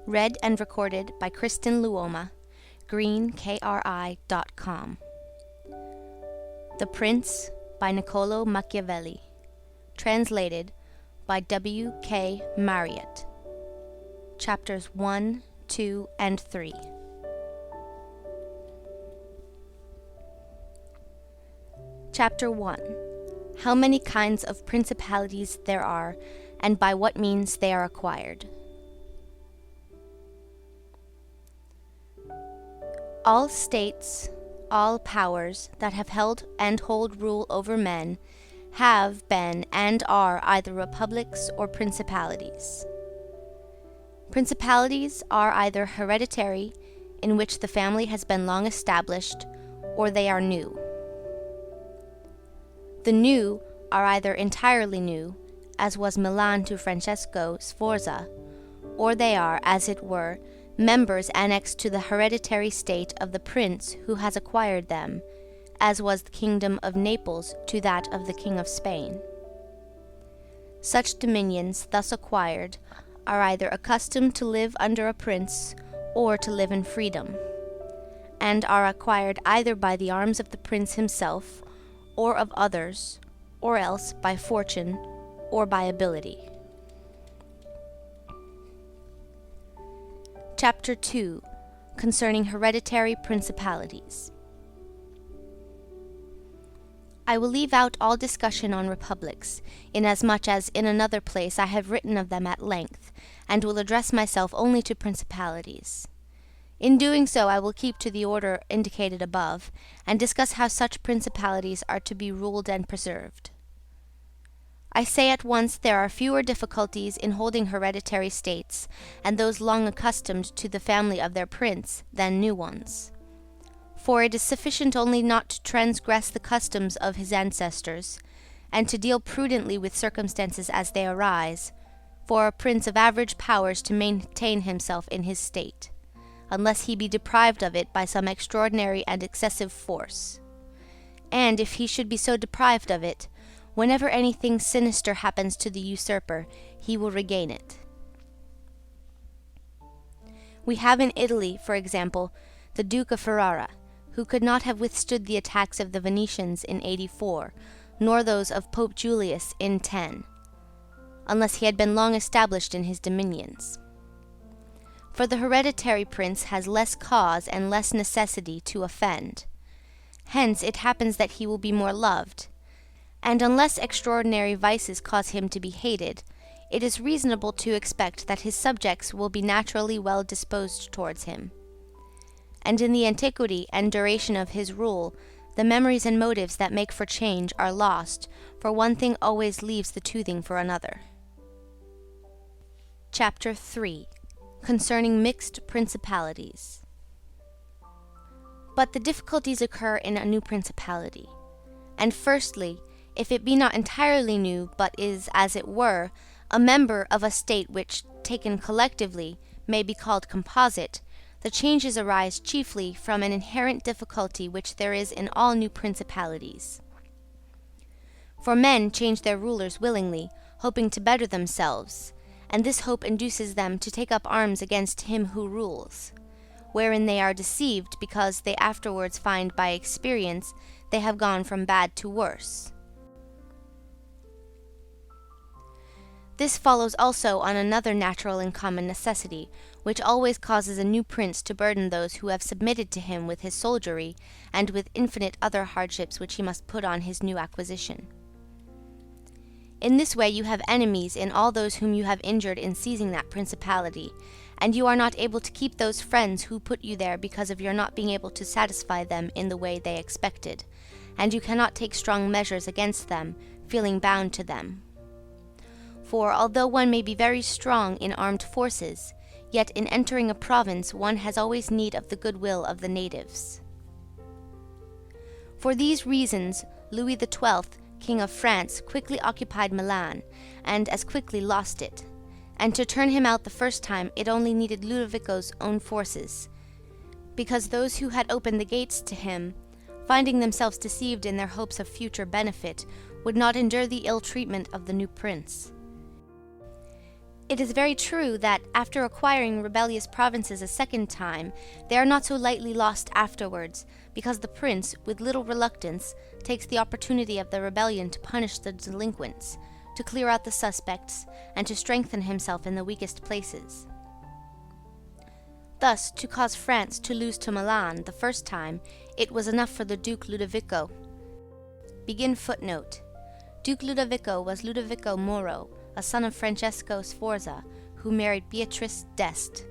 Read and recorded by Kristen Luoma, greenkri.com. The Prince by Niccolo Machiavelli. Translated by W.K. Marriott. Chapters 1, 2, and 3. Chapter 1. How many kinds of principalities there are, and by what means they are acquired. All states, all powers that have held and hold rule over men, have been and are either republics or principalities. Principalities are either hereditary, in which the family has been long established, or they are new. The new are either entirely new, as was Milan to Francesco Sforza, or they are, as it were, members annexed to the hereditary state of the prince who has acquired them, as was the kingdom of Naples to that of the King of Spain. Such dominions, thus acquired, are either accustomed to live under a prince or to live in freedom, and are acquired either by the arms of the prince himself, or of others, or else by fortune or by ability. Chapter 2. Concerning hereditary principalities. I will leave out all discussion on republics, inasmuch as in another place I have written of them at length, and will address myself only to principalities. In doing so I will keep to the order indicated above, and discuss how such principalities are to be ruled and preserved. I say at once there are fewer difficulties in holding hereditary states, and those long accustomed to the family of their prince, than new ones. For it is sufficient only not to transgress the customs of his ancestors, and to deal prudently with circumstances as they arise, for a prince of average powers to maintain himself in his state, unless he be deprived of it by some extraordinary and excessive force. And if he should be so deprived of it, whenever anything sinister happens to the usurper, he will regain it. We have in Italy, for example, the Duke of Ferrara, who could not have withstood the attacks of the Venetians in 84, nor those of Pope Julius in 10, unless he had been long established in his dominions. For the hereditary prince has less cause and less necessity to offend. Hence it happens that he will be more loved, and unless extraordinary vices cause him to be hated, it is reasonable to expect that his subjects will be naturally well disposed towards him. And in the antiquity and duration of his rule, the memories and motives that make for change are lost, for one thing always leaves the toothing for another. Chapter 3. Concerning mixed principalities. But the difficulties occur in a new principality. And firstly, if it be not entirely new, but is, as it were, a member of a state which, taken collectively, may be called composite, the changes arise chiefly from an inherent difficulty which there is in all new principalities. For men change their rulers willingly, hoping to better themselves, and this hope induces them to take up arms against him who rules, wherein they are deceived because they afterwards find by experience they have gone from bad to worse. This follows also on another natural and common necessity, which always causes a new prince to burden those who have submitted to him with his soldiery, and with infinite other hardships which he must put on his new acquisition. In this way you have enemies in all those whom you have injured in seizing that principality, and you are not able to keep those friends who put you there because of your not being able to satisfy them in the way they expected, and you cannot take strong measures against them, feeling bound to them. For although one may be very strong in armed forces, yet in entering a province one has always need of the goodwill of the natives. For these reasons, Louis XII, King of France, quickly occupied Milan, and as quickly lost it. And to turn him out the first time, it only needed Ludovico's own forces, because those who had opened the gates to him, finding themselves deceived in their hopes of future benefit, would not endure the ill treatment of the new prince. It is very true that, after acquiring rebellious provinces a second time, they are not so lightly lost afterwards, because the prince, with little reluctance, takes the opportunity of the rebellion to punish the delinquents, to clear out the suspects, and to strengthen himself in the weakest places. Thus, to cause France to lose to Milan the first time, it was enough for the Duke Ludovico. Begin footnote. Duke Ludovico was Ludovico Moro, a son of Francesco Sforza, who married Beatrice d'Este.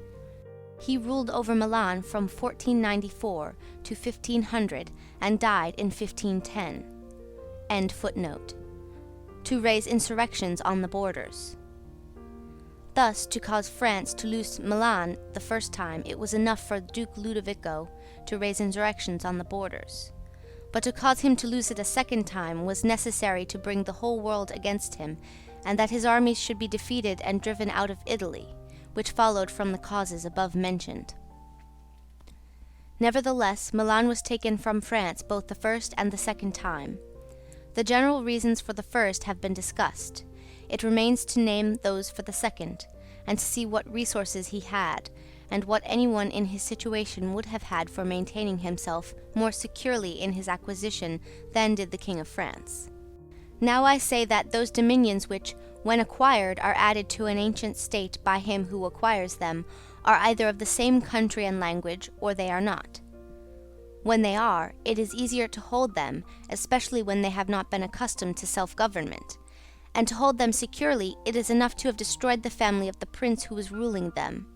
He ruled over Milan from 1494 to 1500 and died in 1510. End footnote. To raise insurrections on the borders. Thus, to cause France to lose Milan the first time, it was enough for Duke Ludovico to raise insurrections on the borders. But to cause him to lose it a second time was necessary to bring the whole world against him, and that his armies should be defeated and driven out of Italy, which followed from the causes above mentioned. Nevertheless, Milan was taken from France both the first and the second time. The general reasons for the first have been discussed. It remains to name those for the second, and to see what resources he had, and what anyone in his situation would have had for maintaining himself more securely in his acquisition than did the King of France. Now I say that those dominions which, when acquired, are added to an ancient state by him who acquires them, are either of the same country and language, or they are not. When they are, it is easier to hold them, especially when they have not been accustomed to self-government. And to hold them securely, it is enough to have destroyed the family of the prince who was ruling them.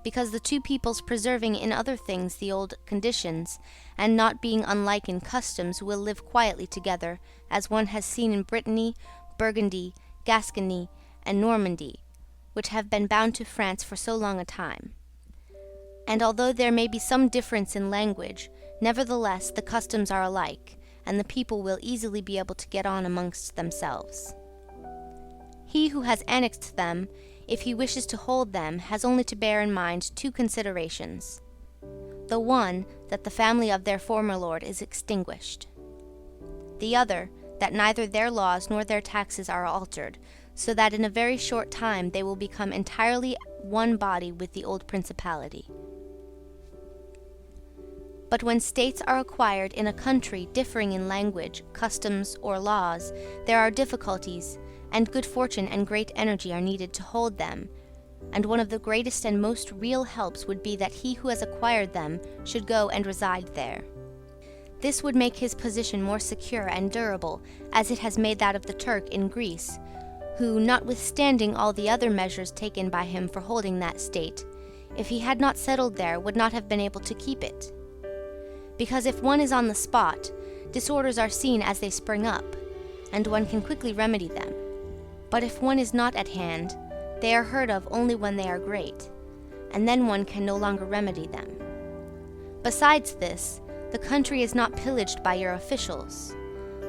Because the two peoples preserving in other things the old conditions, and not being unlike in customs, will live quietly together, as one has seen in Brittany, Burgundy, Gascony, and Normandy, which have been bound to France for so long a time. And although there may be some difference in language, nevertheless the customs are alike, and the people will easily be able to get on amongst themselves. He who has annexed them, if he wishes to hold them, has only to bear in mind two considerations. The one, that the family of their former lord is extinguished. The other, that neither their laws nor their taxes are altered, so that in a very short time they will become entirely one body with the old principality. But when states are acquired in a country differing in language, customs, or laws, there are difficulties, and good fortune and great energy are needed to hold them, and one of the greatest and most real helps would be that he who has acquired them should go and reside there. This would make his position more secure and durable, as it has made that of the Turk in Greece, who, notwithstanding all the other measures taken by him for holding that state, if he had not settled there, would not have been able to keep it. Because if one is on the spot, disorders are seen as they spring up, and one can quickly remedy them. But if one is not at hand, they are heard of only when they are great, and then one can no longer remedy them. Besides this, the country is not pillaged by your officials.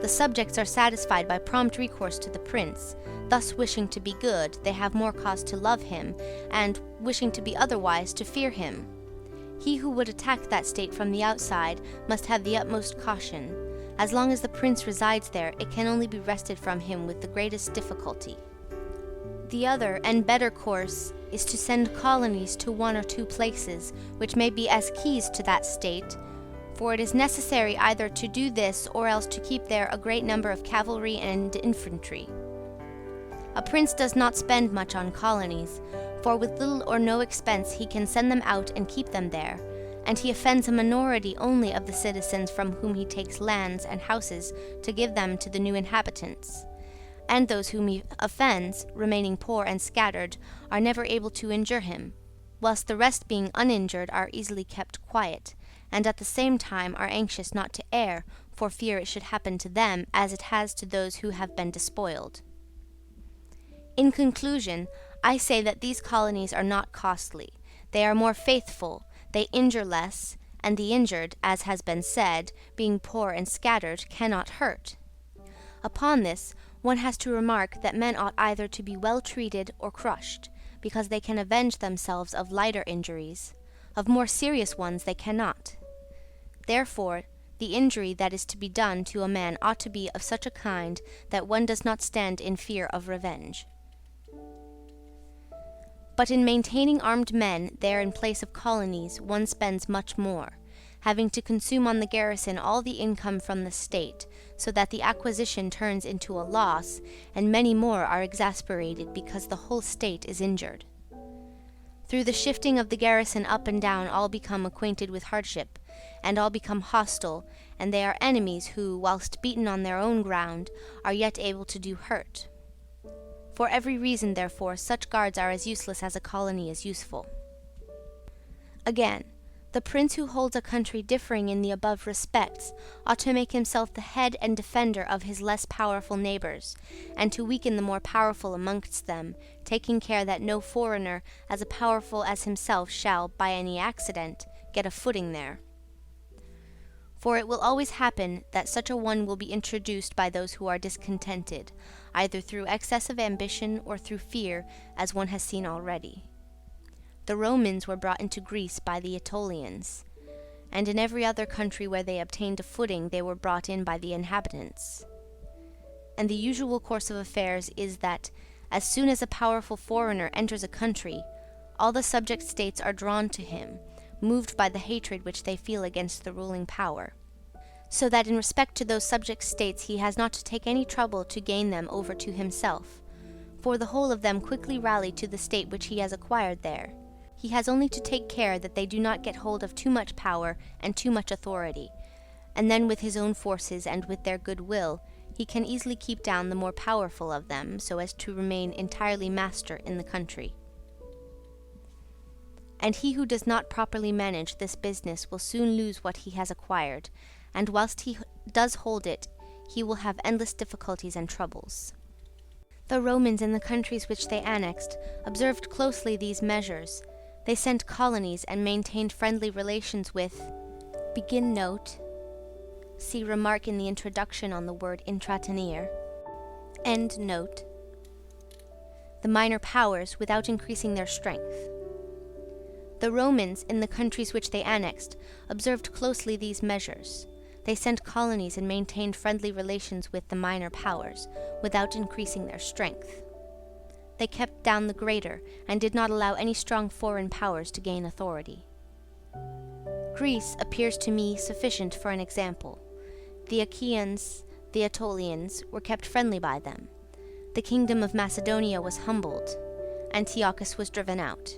The subjects are satisfied by prompt recourse to the prince, thus wishing to be good, they have more cause to love him, and, wishing to be otherwise, to fear him. He who would attack that state from the outside must have the utmost caution. As long as the prince resides there, it can only be wrested from him with the greatest difficulty. The other and better course is to send colonies to one or two places, which may be as keys to that state, for it is necessary either to do this or else to keep there a great number of cavalry and infantry. A prince does not spend much on colonies, for with little or no expense he can send them out and keep them there, and he offends a minority only of the citizens from whom he takes lands and houses to give them to the new inhabitants. And those whom he offends, remaining poor and scattered, are never able to injure him, whilst the rest being uninjured are easily kept quiet, and at the same time are anxious not to err, for fear it should happen to them as it has to those who have been despoiled. In conclusion, I say that these colonies are not costly. They are more faithful, they injure less, and the injured, as has been said, being poor and scattered, cannot hurt. Upon this, one has to remark that men ought either to be well treated or crushed, because they can avenge themselves of lighter injuries. Of more serious ones they cannot. Therefore, the injury that is to be done to a man ought to be of such a kind that one does not stand in fear of revenge. But in maintaining armed men there in place of colonies one spends much more, having to consume on the garrison all the income from the state, so that the acquisition turns into a loss, and many more are exasperated because the whole state is injured. Through the shifting of the garrison up and down all become acquainted with hardship, and all become hostile, and they are enemies who, whilst beaten on their own ground, are yet able to do hurt. For every reason, therefore, such guards are as useless as a colony is useful. Again, the prince who holds a country differing in the above respects ought to make himself the head and defender of his less powerful neighbours, and to weaken the more powerful amongst them, taking care that no foreigner as powerful as himself shall, by any accident, get a footing there. For it will always happen that such a one will be introduced by those who are discontented, either through excess of ambition or through fear, as one has seen already. The Romans were brought into Greece by the Aetolians, and in every other country where they obtained a footing they were brought in by the inhabitants. And the usual course of affairs is that, as soon as a powerful foreigner enters a country, all the subject states are drawn to him, moved by the hatred which they feel against the ruling power, so that in respect to those subject states he has not to take any trouble to gain them over to himself, for the whole of them quickly rally to the state which he has acquired there. He has only to take care that they do not get hold of too much power and too much authority, and then with his own forces and with their good will he can easily keep down the more powerful of them, so as to remain entirely master in the country. And he who does not properly manage this business will soon lose what he has acquired, and whilst he does hold it, he will have endless difficulties and troubles. The Romans in the countries which they annexed observed closely these measures. They sent colonies and maintained friendly relations with, see remark in the introduction on the word intratenere, the minor powers without increasing their strength. The Romans, in the countries which they annexed, observed closely these measures. They sent colonies and maintained friendly relations with the minor powers, without increasing their strength. They kept down the greater, and did not allow any strong foreign powers to gain authority. Greece appears to me sufficient for an example. The Achaeans, the Aetolians, were kept friendly by them. The kingdom of Macedonia was humbled. Antiochus was driven out.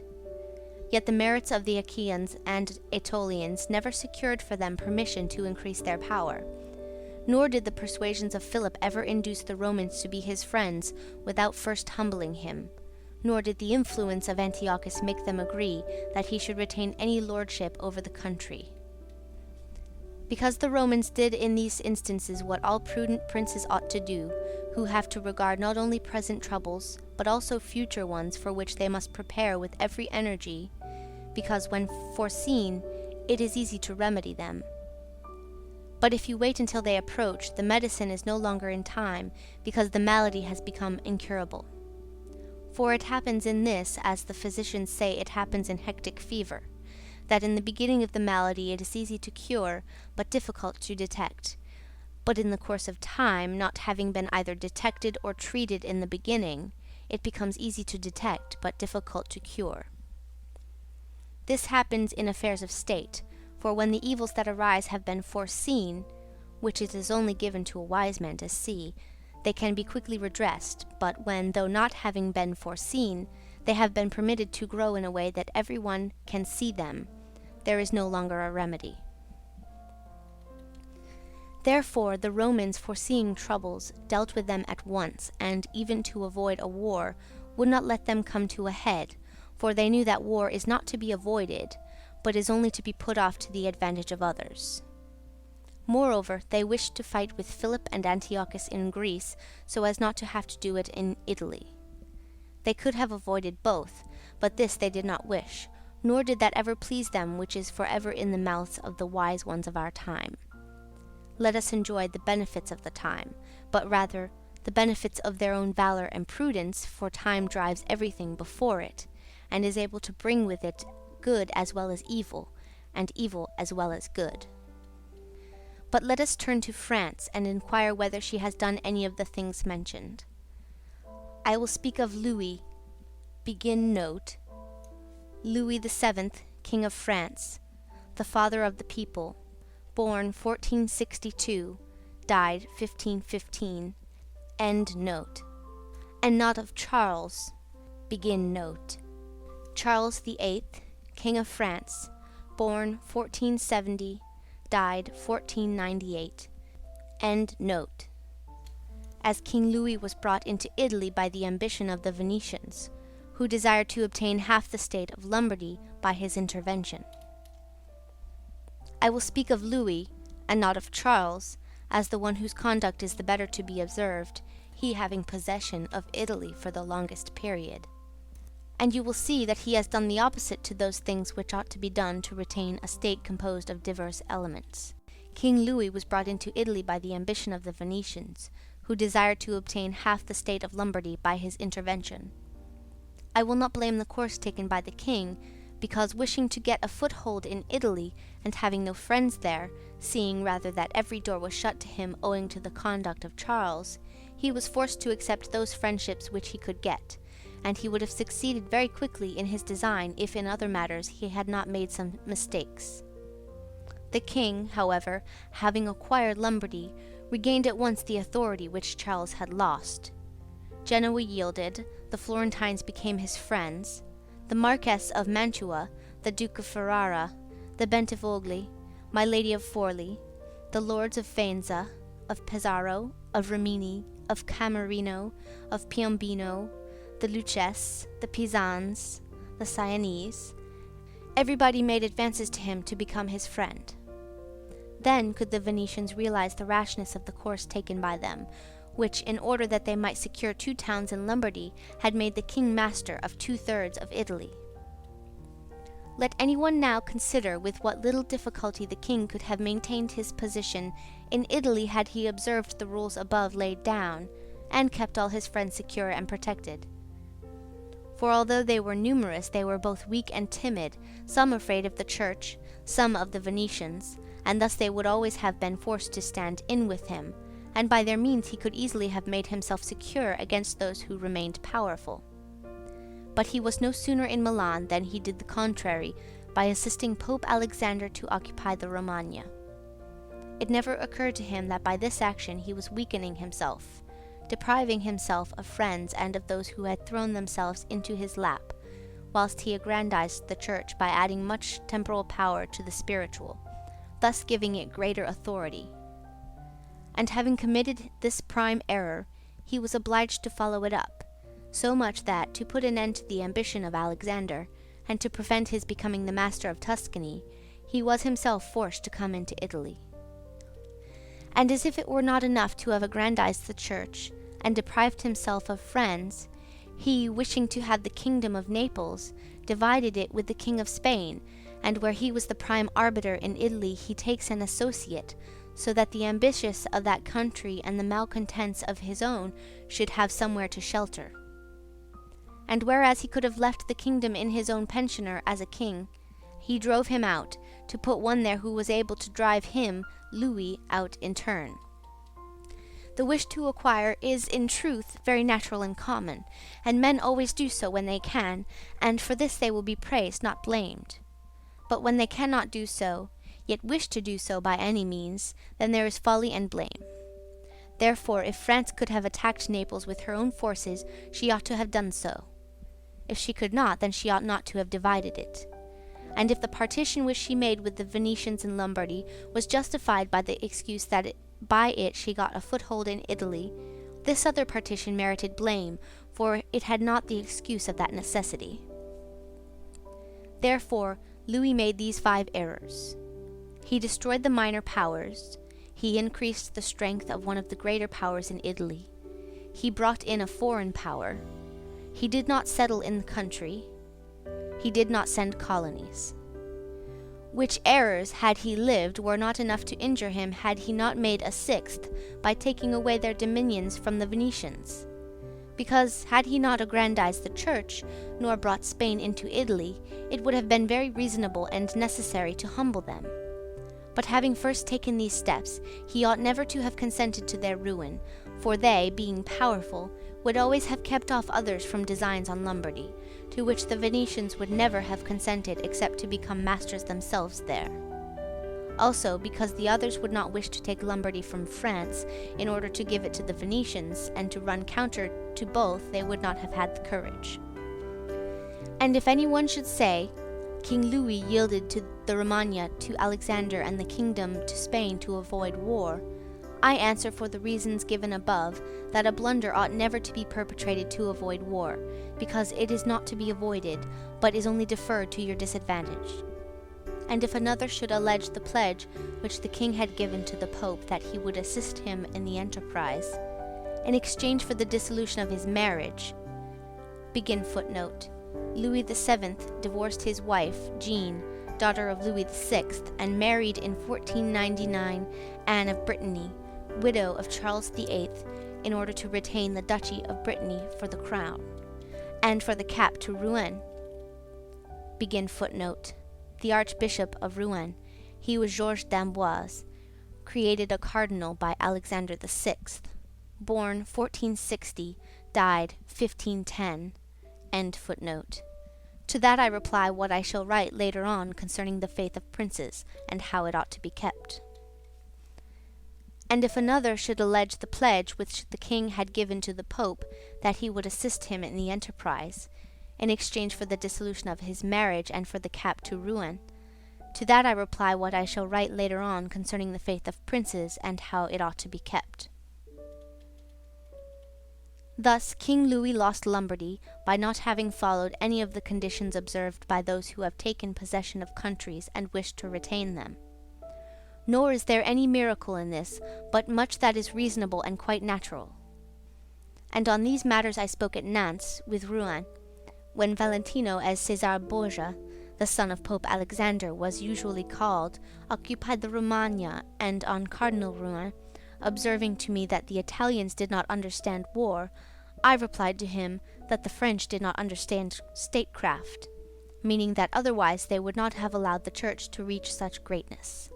Yet the merits of the Achaeans and Aetolians never secured for them permission to increase their power, nor did the persuasions of Philip ever induce the Romans to be his friends without first humbling him, nor did the influence of Antiochus make them agree that he should retain any lordship over the country. Because the Romans did in these instances what all prudent princes ought to do, who have to regard not only present troubles, but also future ones for which they must prepare with every energy, because when foreseen, it is easy to remedy them. But if you wait until they approach, the medicine is no longer in time, because the malady has become incurable. For it happens in this, as the physicians say it happens in hectic fever, that in the beginning of the malady it is easy to cure, but difficult to detect. But in the course of time, not having been either detected or treated in the beginning, it becomes easy to detect, but difficult to cure. This happens in affairs of state, for when the evils that arise have been foreseen, which it is only given to a wise man to see, they can be quickly redressed, but when, though not having been foreseen, they have been permitted to grow in a way that every one can see them, there is no longer a remedy. Therefore the Romans, foreseeing troubles, dealt with them at once, and even to avoid a war, would not let them come to a head, for they knew that war is not to be avoided, but is only to be put off to the advantage of others. Moreover, they wished to fight with Philip and Antiochus in Greece, so as not to have to do it in Italy. They could have avoided both, but this they did not wish, nor did that ever please them which is for ever in the mouths of the wise ones of our time. Let us enjoy the benefits of the time, but rather the benefits of their own valor and prudence, for time drives everything before it, and is able to bring with it good as well as evil, and evil as well as good. But let us turn to France and inquire whether she has done any of the things mentioned. I will speak of Louis, Louis VII, King of France, the father of the people, born 1462, died 1515, end note. And not of Charles, begin note. Charles VIII, King of France, born 1470, died 1498, end note. As King Louis was brought into Italy by the ambition of the Venetians, who desired to obtain half the state of Lombardy by his intervention. I will speak of Louis, and not of Charles, as the one whose conduct is the better to be observed, he having possession of Italy for the longest period. And you will see that he has done the opposite to those things which ought to be done to retain a state composed of diverse elements. King Louis was brought into Italy by the ambition of the Venetians, who desired to obtain half the state of Lombardy by his intervention. I will not blame the course taken by the king, because wishing to get a foothold in Italy, and having no friends there, seeing rather that every door was shut to him owing to the conduct of Charles, he was forced to accept those friendships which he could get, and he would have succeeded very quickly in his design if in other matters he had not made some mistakes. The king, however, having acquired Lombardy, regained at once the authority which Charles had lost. Genoa yielded, the Florentines became his friends, the Marquess of Mantua, the Duke of Ferrara, the Bentivogli, my Lady of Forli, the Lords of Faenza, of Pesaro, of Rimini, of Camerino, of Piombino, the Lucchese, the Pisans, the Sienese. Everybody made advances to him to become his friend. Then could the Venetians realize the rashness of the course taken by them, which, in order that they might secure 2 towns in Lombardy, had made the king master of 2/3 of Italy. Let anyone now consider with what little difficulty the king could have maintained his position in Italy had he observed the rules above laid down, and kept all his friends secure and protected. For although they were numerous, they were both weak and timid, some afraid of the church, some of the Venetians, and thus they would always have been forced to stand in with him, and by their means he could easily have made himself secure against those who remained powerful. But he was no sooner in Milan than he did the contrary, by assisting Pope Alexander to occupy the Romagna. It never occurred to him that by this action he was weakening himself, depriving himself of friends and of those who had thrown themselves into his lap, whilst he aggrandized the church by adding much temporal power to the spiritual, thus giving it greater authority. And having committed this prime error, he was obliged to follow it up, so much that, to put an end to the ambition of Alexander, and to prevent his becoming the master of Tuscany, he was himself forced to come into Italy. And as if it were not enough to have aggrandized the church, and deprived himself of friends, he, wishing to have the kingdom of Naples, divided it with the king of Spain, and where he was the prime arbiter in Italy he takes an associate, so that the ambitious of that country and the malcontents of his own should have somewhere to shelter. And whereas he could have left the kingdom in his own pensioner as a king, he drove him out, to put one there who was able to drive him, Louis, out in turn. The wish to acquire is, in truth, very natural and common, and men always do so when they can, and for this they will be praised, not blamed. But when they cannot do so, yet wish to do so by any means, then there is folly and blame. Therefore, if France could have attacked Naples with her own forces, she ought to have done so. If she could not, then she ought not to have divided it. And if the partition which she made with the Venetians in Lombardy was justified by the excuse that by it she got a foothold in Italy, this other partition merited blame, for it had not the excuse of that necessity. Therefore, Louis made these 5 errors. He destroyed the minor powers. He increased the strength of one of the greater powers in Italy. He brought in a foreign power. He did not settle in the country. He did not send colonies. Which errors, had he lived, were not enough to injure him had he not made a 6th by taking away their dominions from the Venetians. Because, had he not aggrandized the church, nor brought Spain into Italy, it would have been very reasonable and necessary to humble them. But having first taken these steps, he ought never to have consented to their ruin, for they, being powerful, would always have kept off others from designs on Lombardy, to which the Venetians would never have consented except to become masters themselves there. Also, because the others would not wish to take Lombardy from France in order to give it to the Venetians, and to run counter to both they would not have had the courage. And if anyone should say, King Louis yielded to the Romagna to Alexander and the kingdom to Spain to avoid war, I answer for the reasons given above that a blunder ought never to be perpetrated to avoid war, because it is not to be avoided, but is only deferred to your disadvantage. And if another should allege the pledge which the king had given to the Pope that he would assist him in the enterprise, in exchange for the dissolution of his marriage, Louis VII divorced his wife, Jean, daughter of Louis VI, and married in 1499 Anne of Brittany, widow of Charles VIII, in order to retain the Duchy of Brittany for the crown, and for the cap to Rouen. The Archbishop of Rouen, he was Georges d'Amboise, created a cardinal by Alexander VI, born 1460, died 1510. To that I reply what I shall write later on concerning the faith of princes, and how it ought to be kept. And if another should allege the pledge which the king had given to the Pope that he would assist him in the enterprise, in exchange for the dissolution of his marriage and for the cap to Rouen, to that I reply what I shall write later on concerning the faith of princes, and how it ought to be kept. Thus King Louis lost Lombardy by not having followed any of the conditions observed by those who have taken possession of countries and wish to retain them. Nor is there any miracle in this, but much that is reasonable and quite natural. And on these matters I spoke at Nantes with Rouen, when Valentino, as Cesar Borgia, the son of Pope Alexander was usually called, occupied the Romagna, and on Cardinal Rouen, observing to me that the Italians did not understand war, I replied to him that the French did not understand statecraft, meaning that otherwise they would not have allowed the Church to reach such greatness.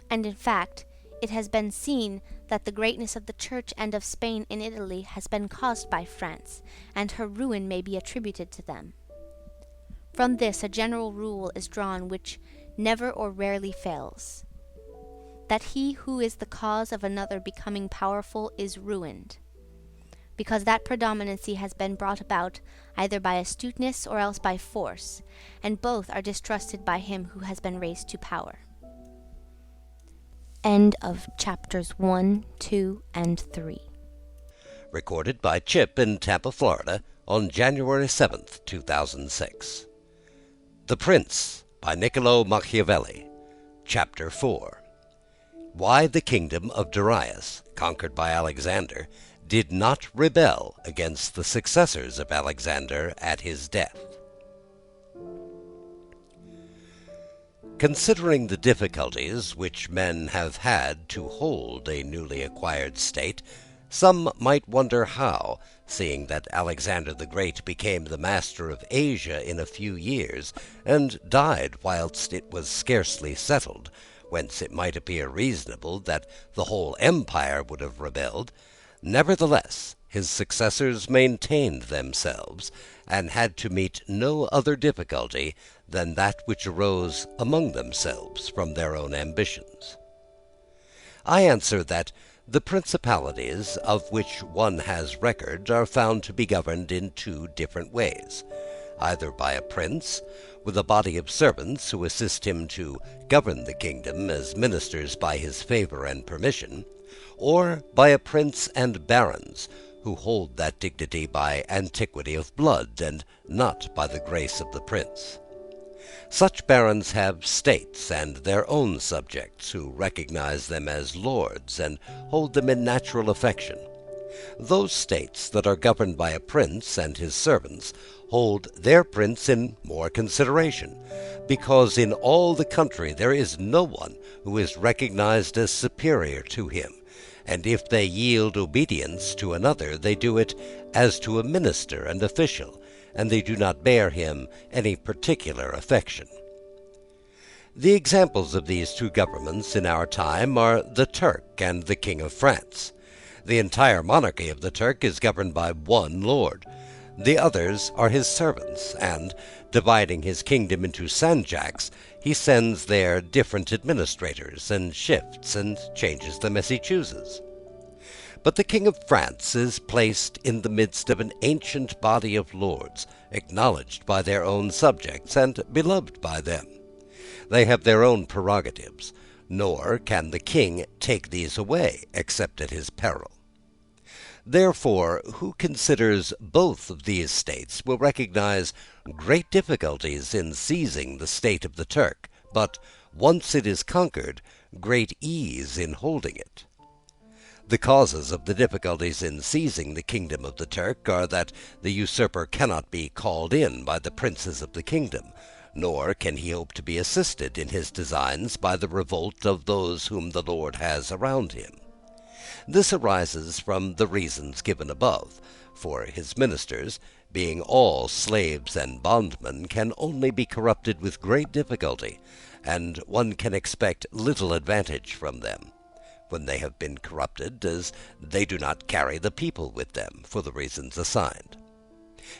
And in fact, it has been seen that the greatness of the Church and of Spain in Italy has been caused by France, and her ruin may be attributed to them. From this a general rule is drawn which never or rarely fails, that he who is the cause of another becoming powerful is ruined, because that predominancy has been brought about either by astuteness or else by force, and both are distrusted by him who has been raised to power. End of chapters 1, 2, and 3. Recorded by Chip in Tampa, Florida, on January 7th, 2006. The Prince, by Niccolo Machiavelli. Chapter 4. Why the kingdom of Darius, conquered by Alexander, did not rebel against the successors of Alexander at his death. Considering the difficulties which men have had to hold a newly acquired state, some might wonder how, seeing that Alexander the Great became the master of Asia in a few years, and died whilst it was scarcely settled, whence it might appear reasonable that the whole empire would have rebelled, nevertheless his successors maintained themselves, and had to meet no other difficulty than that which arose among themselves from their own ambitions. I answer that the principalities of which one has record are found to be governed in two different ways, either by a prince, with a body of servants who assist him to govern the kingdom as ministers by his favour and permission, or by a prince and barons, who hold that dignity by antiquity of blood, and not by the grace of the prince. Such barons have states and their own subjects, who recognize them as lords, and hold them in natural affection. Those states that are governed by a prince and his servants hold their prince in more consideration, because in all the country there is no one who is recognized as superior to him, and if they yield obedience to another, they do it as to a minister and official, and they do not bear him any particular affection. The examples of these two governments in our time are the Turk and the King of France. The entire monarchy of the Turk is governed by one lord. The others are his servants, and, dividing his kingdom into sanjaks, he sends there different administrators, and shifts and changes them as he chooses. But the King of France is placed in the midst of an ancient body of lords, acknowledged by their own subjects, and beloved by them. They have their own prerogatives, nor can the king take these away, except at his peril. Therefore, who considers both of these states will recognize great difficulties in seizing the state of the Turk, but, once it is conquered, great ease in holding it. The causes of the difficulties in seizing the kingdom of the Turk are that the usurper cannot be called in by the princes of the kingdom, nor can he hope to be assisted in his designs by the revolt of those whom the Lord has around him. This arises from the reasons given above, for his ministers, being all slaves and bondmen, can only be corrupted with great difficulty, and one can expect little advantage from them, when they have been corrupted, as they do not carry the people with them, for the reasons assigned.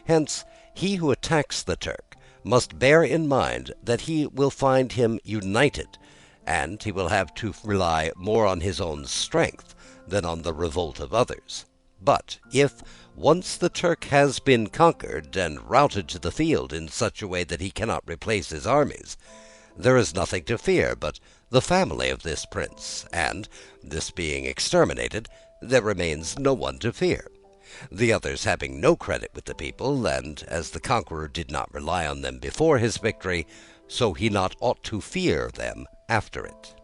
Hence, he who attacks the Turk must bear in mind that he will find him united, and he will have to rely more on his own strength than on the revolt of others. But if once the Turk has been conquered and routed to the field in such a way that he cannot replace his armies, there is nothing to fear but the family of this prince, and, this being exterminated, there remains no one to fear. The others having no credit with the people, and as the conqueror did not rely on them before his victory, so he not ought to fear them after it.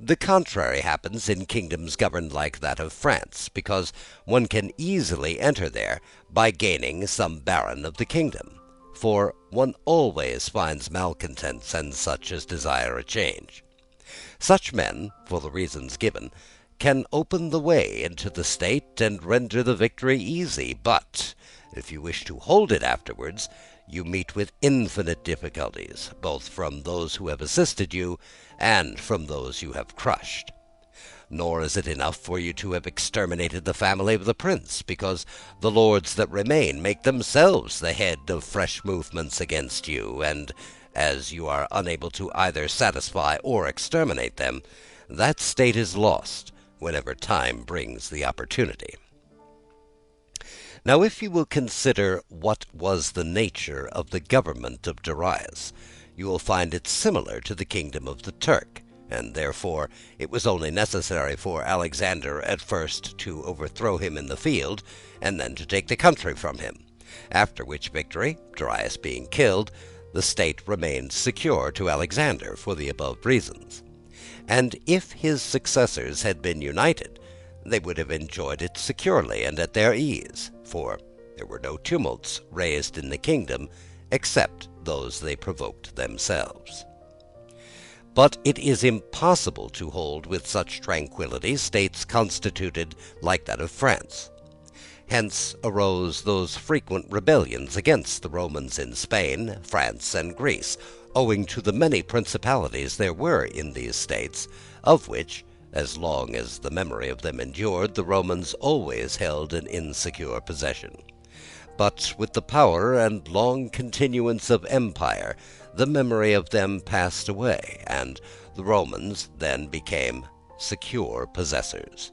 The contrary happens in kingdoms governed like that of France, because one can easily enter there by gaining some baron of the kingdom, for one always finds malcontents and such as desire a change. Such men, for the reasons given, can open the way into the state and render the victory easy, but if you wish to hold it afterwards, you meet with infinite difficulties, both from those who have assisted you and from those you have crushed. Nor is it enough for you to have exterminated the family of the prince, because the lords that remain make themselves the head of fresh movements against you, and as you are unable to either satisfy or exterminate them, that state is lost whenever time brings the opportunity. Now, if you will consider what was the nature of the government of Darius, you will find it similar to the kingdom of the Turk, and therefore it was only necessary for Alexander at first to overthrow him in the field, and then to take the country from him, after which victory, Darius being killed, the state remained secure to Alexander for the above reasons. And if his successors had been united, they would have enjoyed it securely and at their ease, for there were no tumults raised in the kingdom except those they provoked themselves. But it is impossible to hold with such tranquillity states constituted like that of France. Hence arose those frequent rebellions against the Romans in Spain, France, and Greece, owing to the many principalities there were in these states, of which, as long as the memory of them endured, the Romans always held an insecure possession. But with the power and long continuance of empire, the memory of them passed away, and the Romans then became secure possessors.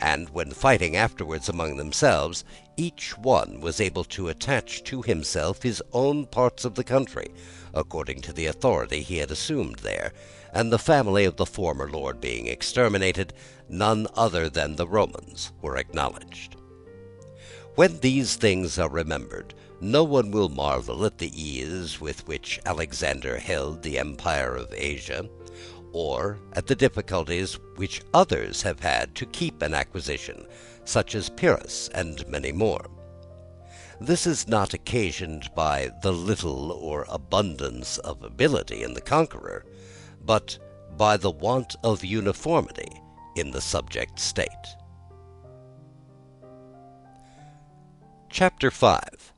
And when fighting afterwards among themselves, each one was able to attach to himself his own parts of the country, according to the authority he had assumed there, and the family of the former lord being exterminated, none other than the Romans were acknowledged. When these things are remembered, no one will marvel at the ease with which Alexander held the empire of Asia, or at the difficulties which others have had to keep an acquisition, such as Pyrrhus and many more. This is not occasioned by the little or abundance of ability in the conqueror, but by the want of uniformity in the subject state. Chapter 5.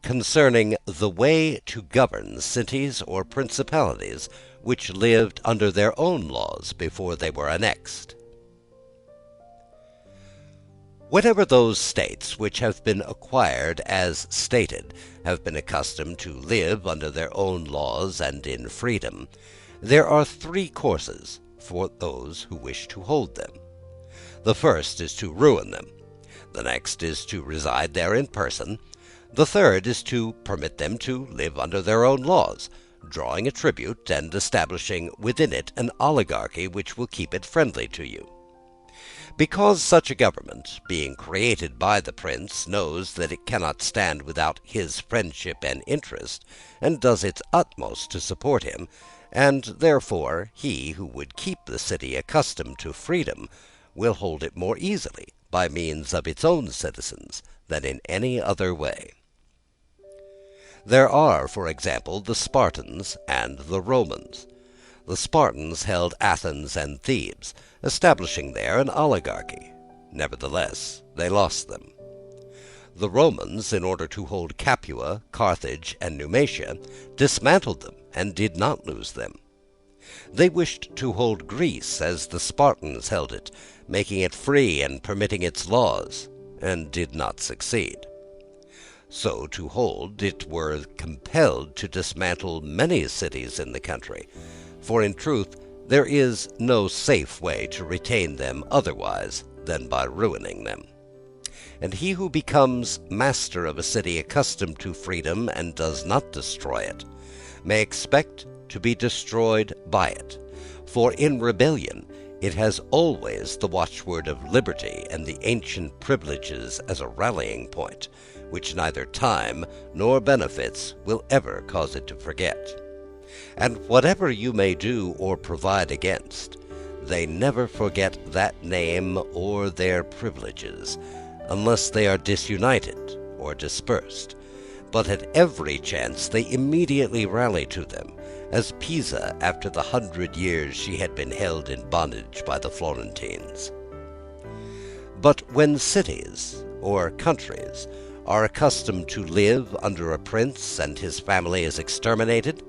Concerning the way to govern cities or principalities which lived under their own laws before they were annexed. Whenever those states which have been acquired as stated have been accustomed to live under their own laws and in freedom, there are three courses for those who wish to hold them. The first is to ruin them. The next is to reside there in person. The third is to permit them to live under their own laws, drawing a tribute and establishing within it an oligarchy which will keep it friendly to you. Because such a government, being created by the prince, knows that it cannot stand without his friendship and interest, and does its utmost to support him, and therefore he who would keep the city accustomed to freedom will hold it more easily by means of its own citizens than in any other way. There are, for example, the Spartans and the Romans. The Spartans held Athens and Thebes, establishing there an oligarchy. Nevertheless, they lost them. The Romans, in order to hold Capua, Carthage, and Numatia, dismantled them and did not lose them. They wished to hold Greece as the Spartans held it, making it free and permitting its laws, and did not succeed. So to hold it were compelled to dismantle many cities in the country, for in truth there is no safe way to retain them otherwise than by ruining them. And he who becomes master of a city accustomed to freedom and does not destroy it, may expect to be destroyed by it. For in rebellion it has always the watchword of liberty and the ancient privileges as a rallying point, which neither time nor benefits will ever cause it to forget. And whatever you may do or provide against, they never forget that name or their privileges, unless they are disunited or dispersed. But at every chance they immediately rally to them, as Pisa after the 100 years she had been held in bondage by the Florentines. But when cities or countries are accustomed to live under a prince and his family is exterminated,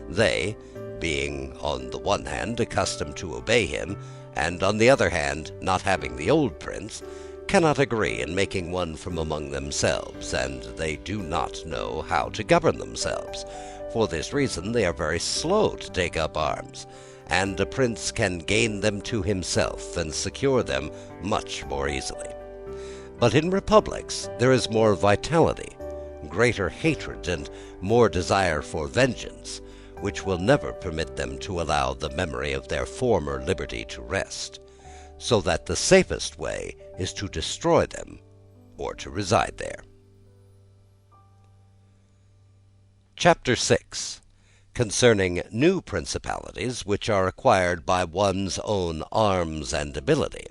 they, being on the one hand accustomed to obey him, and on the other hand not having the old prince, cannot agree in making one from among themselves, and they do not know how to govern themselves. For this reason they are very slow to take up arms, and a prince can gain them to himself and secure them much more easily. But in republics there is more vitality, greater hatred, and more desire for vengeance, which will never permit them to allow the memory of their former liberty to rest, so that the safest way is to destroy them or to reside there. Chapter 6. Concerning new principalities which are acquired by one's own arms and ability.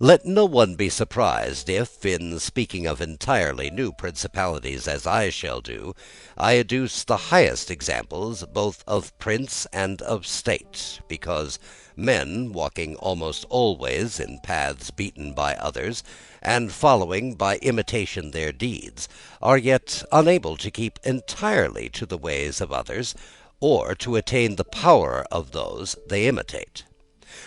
Let no one be surprised if, in speaking of entirely new principalities as I shall do, I adduce the highest examples both of prince and of state, because men, walking almost always in paths beaten by others, and following by imitation their deeds, are yet unable to keep entirely to the ways of others, or to attain the power of those they imitate.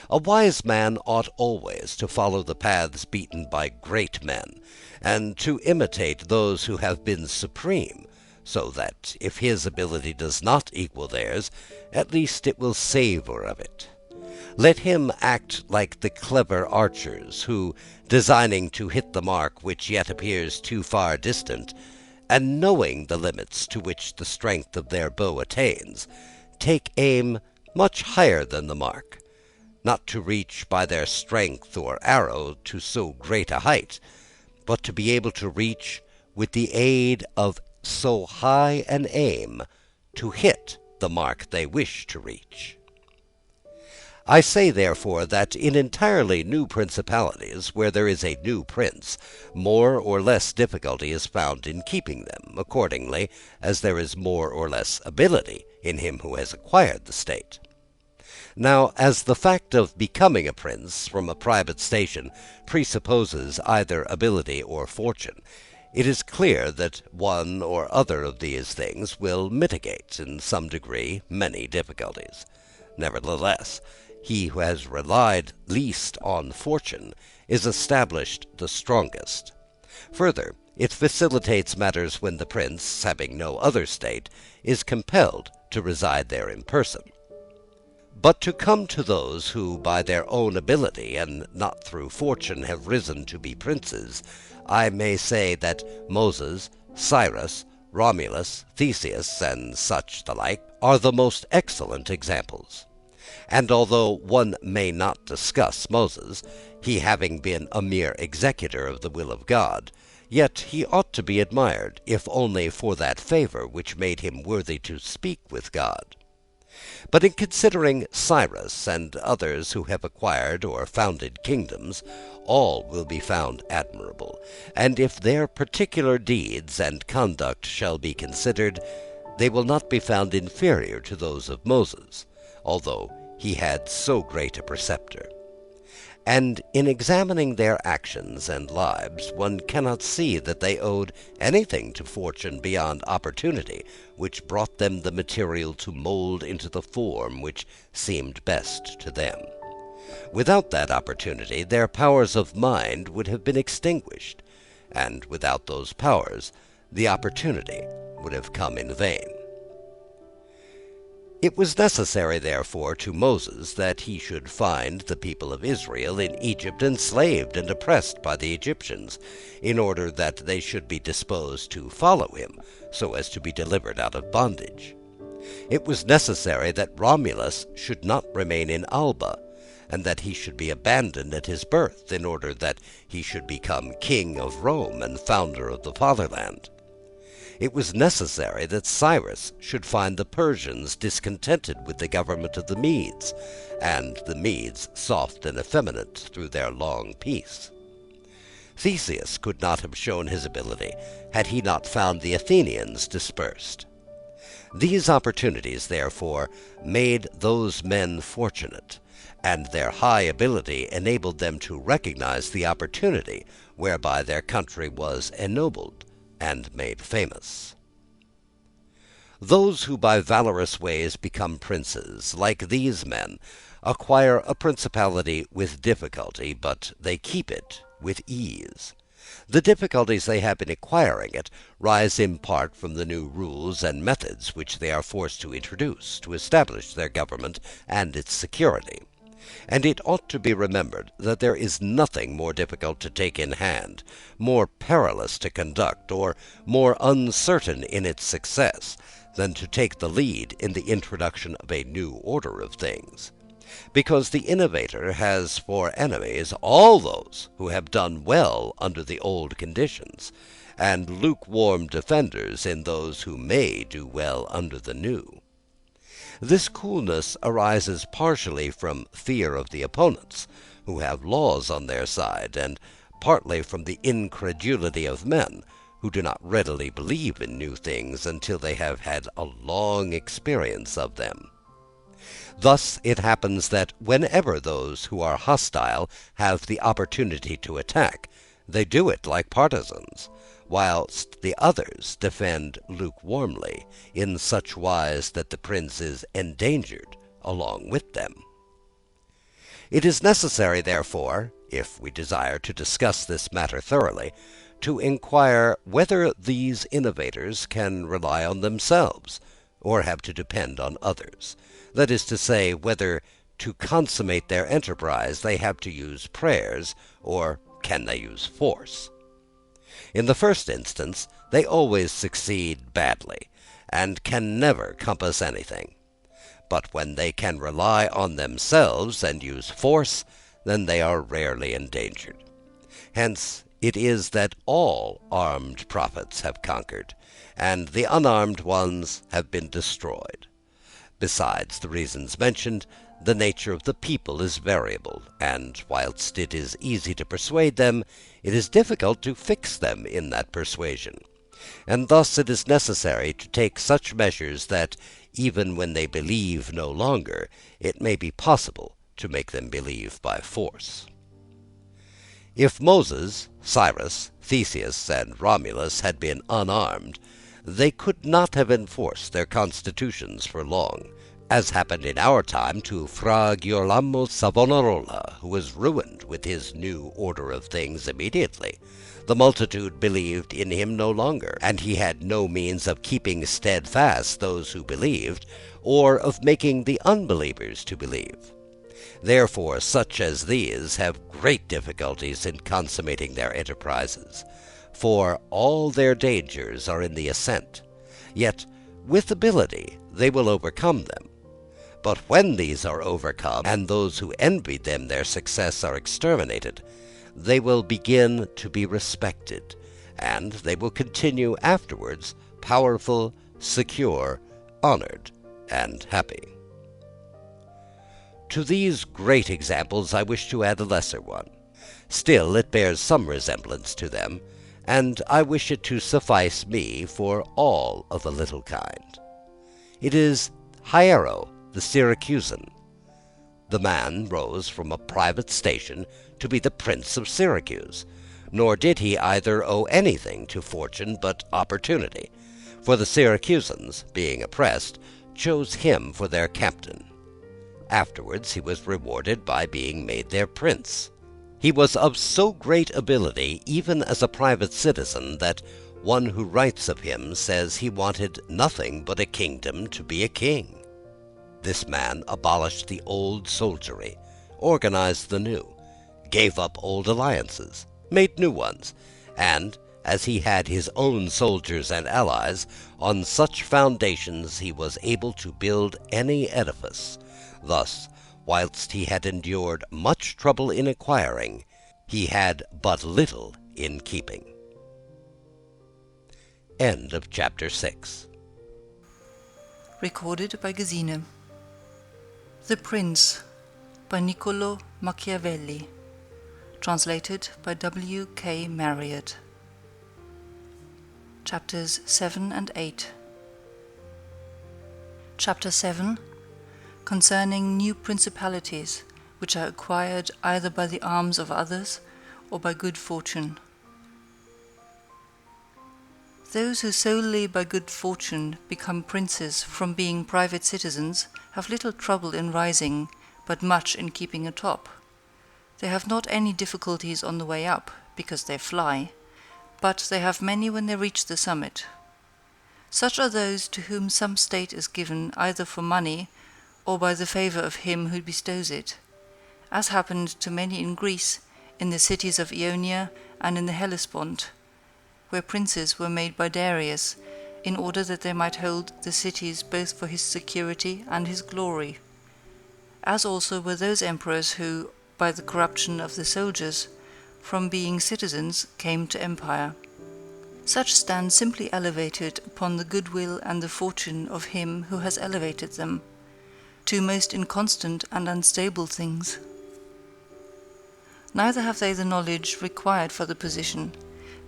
A wise man ought always to follow the paths beaten by great men, and to imitate those who have been supreme, so that, if his ability does not equal theirs, at least it will savour of it. Let him act like the clever archers, who, designing to hit the mark which yet appears too far distant, and knowing the limits to which the strength of their bow attains, take aim much higher than the mark, not to reach by their strength or arrow to so great a height, but to be able to reach, with the aid of so high an aim, to hit the mark they wish to reach. I say, therefore, that in entirely new principalities, where there is a new prince, more or less difficulty is found in keeping them, accordingly as there is more or less ability in him who has acquired the state. Now, as the fact of becoming a prince from a private station presupposes either ability or fortune, it is clear that one or other of these things will mitigate in some degree many difficulties. Nevertheless, he who has relied least on fortune is established the strongest. Further, it facilitates matters when the prince, having no other state, is compelled to reside there in person. But to come to those who by their own ability, and not through fortune, have risen to be princes, I may say that Moses, Cyrus, Romulus, Theseus, and such the like, are the most excellent examples. And although one may not discuss Moses, he having been a mere executor of the will of God, yet he ought to be admired, if only for that favour which made him worthy to speak with God. But in considering Cyrus and others who have acquired or founded kingdoms, all will be found admirable, and if their particular deeds and conduct shall be considered, they will not be found inferior to those of Moses, although he had so great a preceptor. And in examining their actions and lives, one cannot see that they owed anything to fortune beyond opportunity, which brought them the material to mould into the form which seemed best to them. Without that opportunity, their powers of mind would have been extinguished, and without those powers, the opportunity would have come in vain. It was necessary, therefore, to Moses that he should find the people of Israel in Egypt enslaved and oppressed by the Egyptians, in order that they should be disposed to follow him, so as to be delivered out of bondage. It was necessary that Romulus should not remain in Alba, and that he should be abandoned at his birth, in order that he should become king of Rome and founder of the fatherland. It was necessary that Cyrus should find the Persians discontented with the government of the Medes, and the Medes soft and effeminate through their long peace. Theseus could not have shown his ability had he not found the Athenians dispersed. These opportunities, therefore, made those men fortunate, and their high ability enabled them to recognize the opportunity whereby their country was ennobled and made famous. Those who by valorous ways become princes, like these men, acquire a principality with difficulty, but they keep it with ease. The difficulties they have in acquiring it rise in part from the new rules and methods which they are forced to introduce to establish their government and its security. And it ought to be remembered that there is nothing more difficult to take in hand, more perilous to conduct, or more uncertain in its success, than to take the lead in the introduction of a new order of things. Because the innovator has for enemies all those who have done well under the old conditions, and lukewarm defenders in those who may do well under the new. This coolness arises partially from fear of the opponents, who have laws on their side, and partly from the incredulity of men, who do not readily believe in new things until they have had a long experience of them. Thus it happens that whenever those who are hostile have the opportunity to attack, they do it like partisans, whilst the others defend lukewarmly, in such wise that the prince is endangered along with them. It is necessary, therefore, if we desire to discuss this matter thoroughly, to inquire whether these innovators can rely on themselves, or have to depend on others. That is to say, whether to consummate their enterprise they have to use prayers, or can they use force. In the first instance, they always succeed badly, and can never compass anything. But when they can rely on themselves and use force, then they are rarely endangered. Hence it is that all armed prophets have conquered, and the unarmed ones have been destroyed. Besides the reasons mentioned, the nature of the people is variable, and whilst it is easy to persuade them, it is difficult to fix them in that persuasion. And thus it is necessary to take such measures that, even when they believe no longer, it may be possible to make them believe by force. If Moses, Cyrus, Theseus, and Romulus had been unarmed, they could not have enforced their constitutions for long, as happened in our time to Fra Girolamo Savonarola, who was ruined with his new order of things immediately. The multitude believed in him no longer, and he had no means of keeping steadfast those who believed, or of making the unbelievers to believe. Therefore such as these have great difficulties in consummating their enterprises, for all their dangers are in the ascent. Yet with ability they will overcome them. But when these are overcome, and those who envied them their success are exterminated, they will begin to be respected, and they will continue afterwards powerful, secure, honored, and happy. To these great examples I wish to add a lesser one. Still it bears some resemblance to them, and I wish it to suffice me for all of the little kind. It is Hiero the Syracusan. The man rose from a private station to be the Prince of Syracuse, nor did he either owe anything to fortune but opportunity, for the Syracusans, being oppressed, chose him for their captain. Afterwards he was rewarded by being made their prince. He was of so great ability, even as a private citizen, that one who writes of him says he wanted nothing but a kingdom to be a king. This man abolished the old soldiery, organized the new, gave up old alliances, made new ones, and, as he had his own soldiers and allies, on such foundations he was able to build any edifice. Thus, whilst he had endured much trouble in acquiring, he had but little in keeping. End of chapter 6. Recorded by Gesine. The Prince by Niccolo Machiavelli. Translated by W. K. Marriott. Chapters 7 and 8. Chapter 7. Concerning new principalities, which are acquired either by the arms of others or by good fortune. Those who solely by good fortune become princes from being private citizens have little trouble in rising, but much in keeping atop. They have not any difficulties on the way up, because they fly, but they have many when they reach the summit. Such are those to whom some state is given either for money or by the favour of him who bestows it, as happened to many in Greece, in the cities of Ionia and in the Hellespont, where princes were made by Darius, in order that they might hold the cities both for his security and his glory, as also were those emperors who, by the corruption of the soldiers, from being citizens came to empire. Such stand simply elevated upon the goodwill and the fortune of him who has elevated them, two most inconstant and unstable things. Neither have they the knowledge required for the position,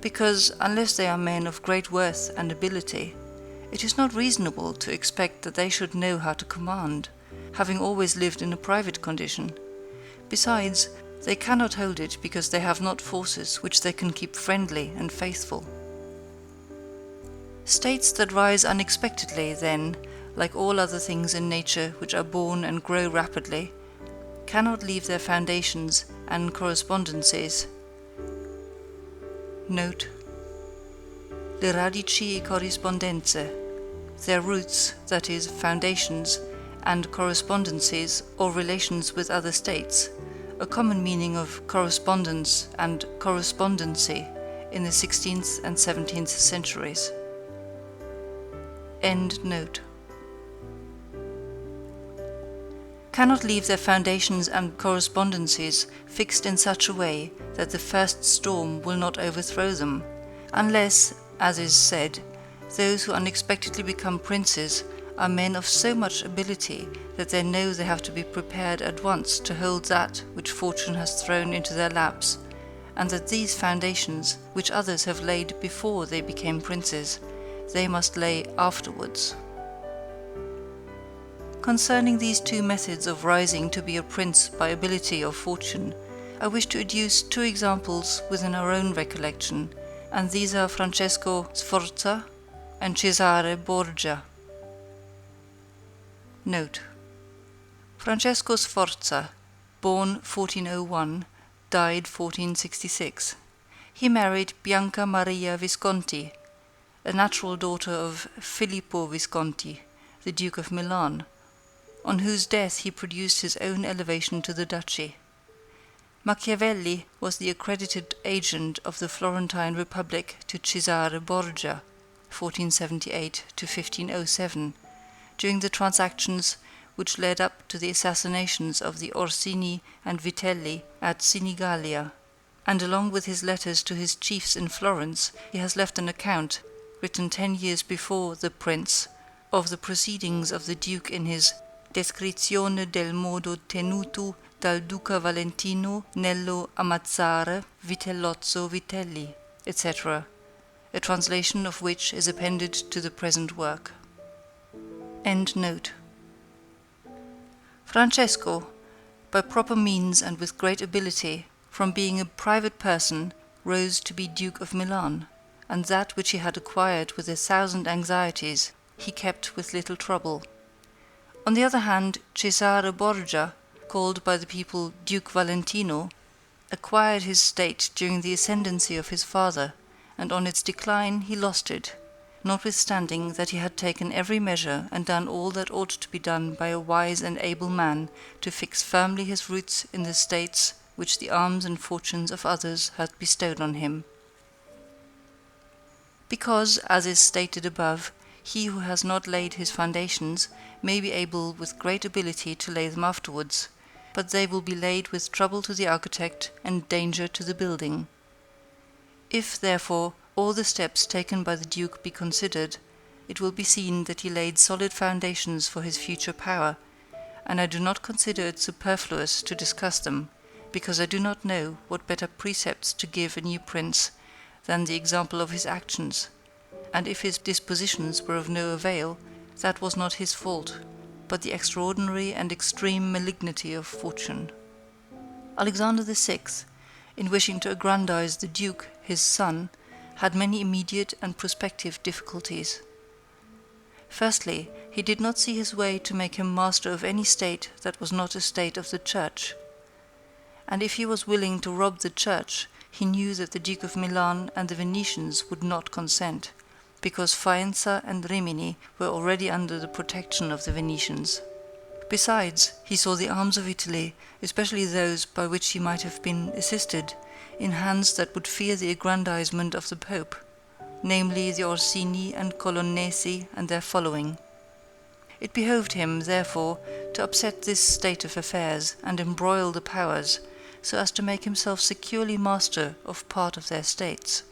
because, unless they are men of great worth and ability, it is not reasonable to expect that they should know how to command, having always lived in a private condition. Besides, they cannot hold it because they have not forces which they can keep friendly and faithful. States that rise unexpectedly, then, like all other things in nature which are born and grow rapidly, cannot leave their foundations and correspondences. Note: le radici e corrispondenze, their roots, that is, foundations, and correspondences or relations with other states, a common meaning of correspondence and correspondency in the 16th and 17th centuries. End note. Cannot leave their foundations and correspondences fixed in such a way that the first storm will not overthrow them, unless, as is said, those who unexpectedly become princes are men of so much ability that they know they have to be prepared at once to hold that which fortune has thrown into their laps, and that these foundations, which others have laid before they became princes, they must lay afterwards. Concerning these two methods of rising to be a prince by ability or fortune, I wish to adduce two examples within our own recollection, and these are Francesco Sforza and Cesare Borgia. Note: Francesco Sforza, born 1401, died 1466. He married Bianca Maria Visconti, a natural daughter of Filippo Visconti, the Duke of Milan, on whose death he produced his own elevation to the duchy. Machiavelli was the accredited agent of the Florentine Republic to Cesare Borgia, 1478 to 1507, during the transactions which led up to the assassinations of the Orsini and Vitelli at Sinigalia, and along with his letters to his chiefs in Florence, he has left an account, written 10 years before the Prince, of the proceedings of the Duke in his Descrizione del modo tenuto dal Duca Valentino nello ammazzare Vitellozzo Vitelli, etc., a translation of which is appended to the present work. End note. Francesco, by proper means and with great ability, from being a private person, rose to be Duke of Milan, and that which he had acquired with 1,000 anxieties he kept with little trouble. On the other hand, Cesare Borgia, called by the people Duke Valentino, acquired his state during the ascendancy of his father, and on its decline he lost it, notwithstanding that he had taken every measure and done all that ought to be done by a wise and able man to fix firmly his roots in the states which the arms and fortunes of others had bestowed on him. Because, as is stated above, he who has not laid his foundations may be able with great ability to lay them afterwards, but they will be laid with trouble to the architect and danger to the building. If, therefore, all the steps taken by the Duke be considered, it will be seen that he laid solid foundations for his future power, and I do not consider it superfluous to discuss them, because I do not know what better precepts to give a new prince than the example of his actions, and if his dispositions were of no avail, that was not his fault, but the extraordinary and extreme malignity of fortune. Alexander VI, in wishing to aggrandize the Duke, his son, had many immediate and prospective difficulties. Firstly, he did not see his way to make him master of any state that was not a state of the Church. And if he was willing to rob the Church, he knew that the Duke of Milan and the Venetians would not consent, because Faenza and Rimini were already under the protection of the Venetians. Besides, he saw the arms of Italy, especially those by which he might have been assisted, in hands that would fear the aggrandizement of the Pope, namely the Orsini and Colonnesi and their following. It behoved him, therefore, to upset this state of affairs and embroil the powers, so as to make himself securely master of part of their states.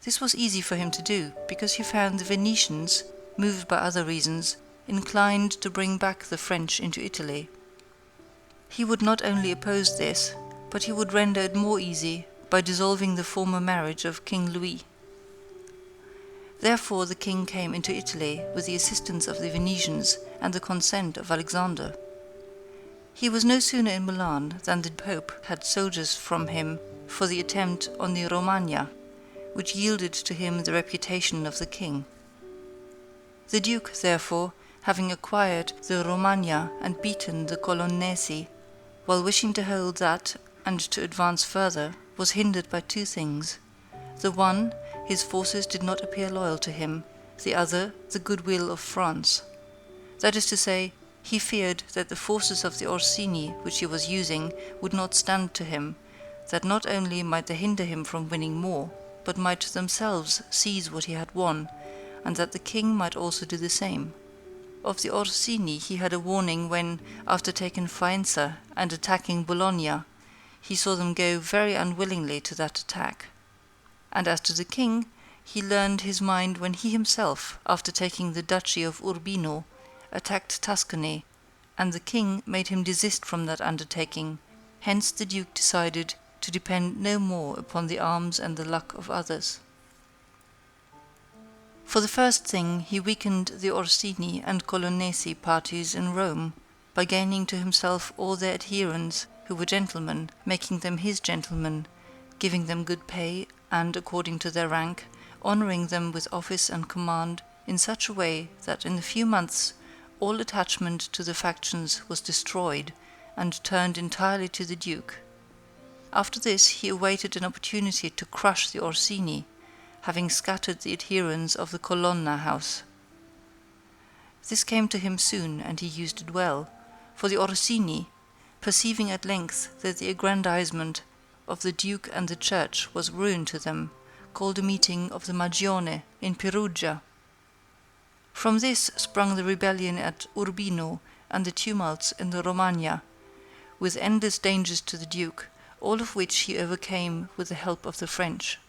This was easy for him to do, because he found the Venetians, moved by other reasons, inclined to bring back the French into Italy. He would not only oppose this, but he would render it more easy by dissolving the former marriage of King Louis. Therefore the king came into Italy with the assistance of the Venetians and the consent of Alexander. He was no sooner in Milan than the Pope had soldiers from him for the attempt on the Romagna, which yielded to him the reputation of the king. The Duke, therefore, having acquired the Romagna and beaten the Colonnesi, while wishing to hold that and to advance further, was hindered by two things. The one, his forces did not appear loyal to him; the other, the goodwill of France. That is to say, he feared that the forces of the Orsini which he was using would not stand to him, that not only might they hinder him from winning more, but might themselves seize what he had won, and that the king might also do the same. Of the Orsini he had a warning when, after taking Faenza and attacking Bologna, he saw them go very unwillingly to that attack. And as to the king, he learned his mind when he himself, after taking the duchy of Urbino, attacked Tuscany, and the king made him desist from that undertaking. Hence the Duke decided to depend no more upon the arms and the luck of others. For the first thing, he weakened the Orsini and Colonnesi parties in Rome, by gaining to himself all their adherents who were gentlemen, making them his gentlemen, giving them good pay, and, according to their rank, honoring them with office and command in such a way that in a few months all attachment to the factions was destroyed and turned entirely to the duke. After this he awaited an opportunity to crush the Orsini, having scattered the adherents of the Colonna house. This came to him soon, and he used it well, for the Orsini, perceiving at length that the aggrandizement of the duke and the church was ruin to them, called a meeting of the Magione in Perugia. From this sprung the rebellion at Urbino and the tumults in the Romagna, with endless dangers to the duke, all of which he overcame with the help of the French.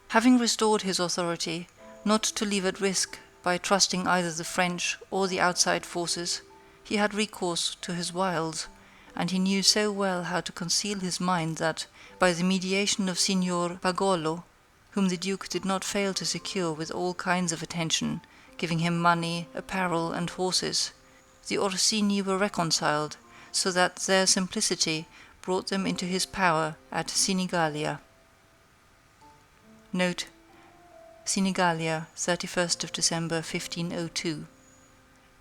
Having restored his authority, not to leave at risk by trusting either the French or the outside forces, he had recourse to his wiles, and he knew so well how to conceal his mind that, by the mediation of Signor Pagolo, whom the duke did not fail to secure with all kinds of attention, giving him money, apparel, and horses, the Orsini were reconciled, so that their simplicity brought them into his power at Sinigalia. Note: Sinigalia, 31st of December 1502.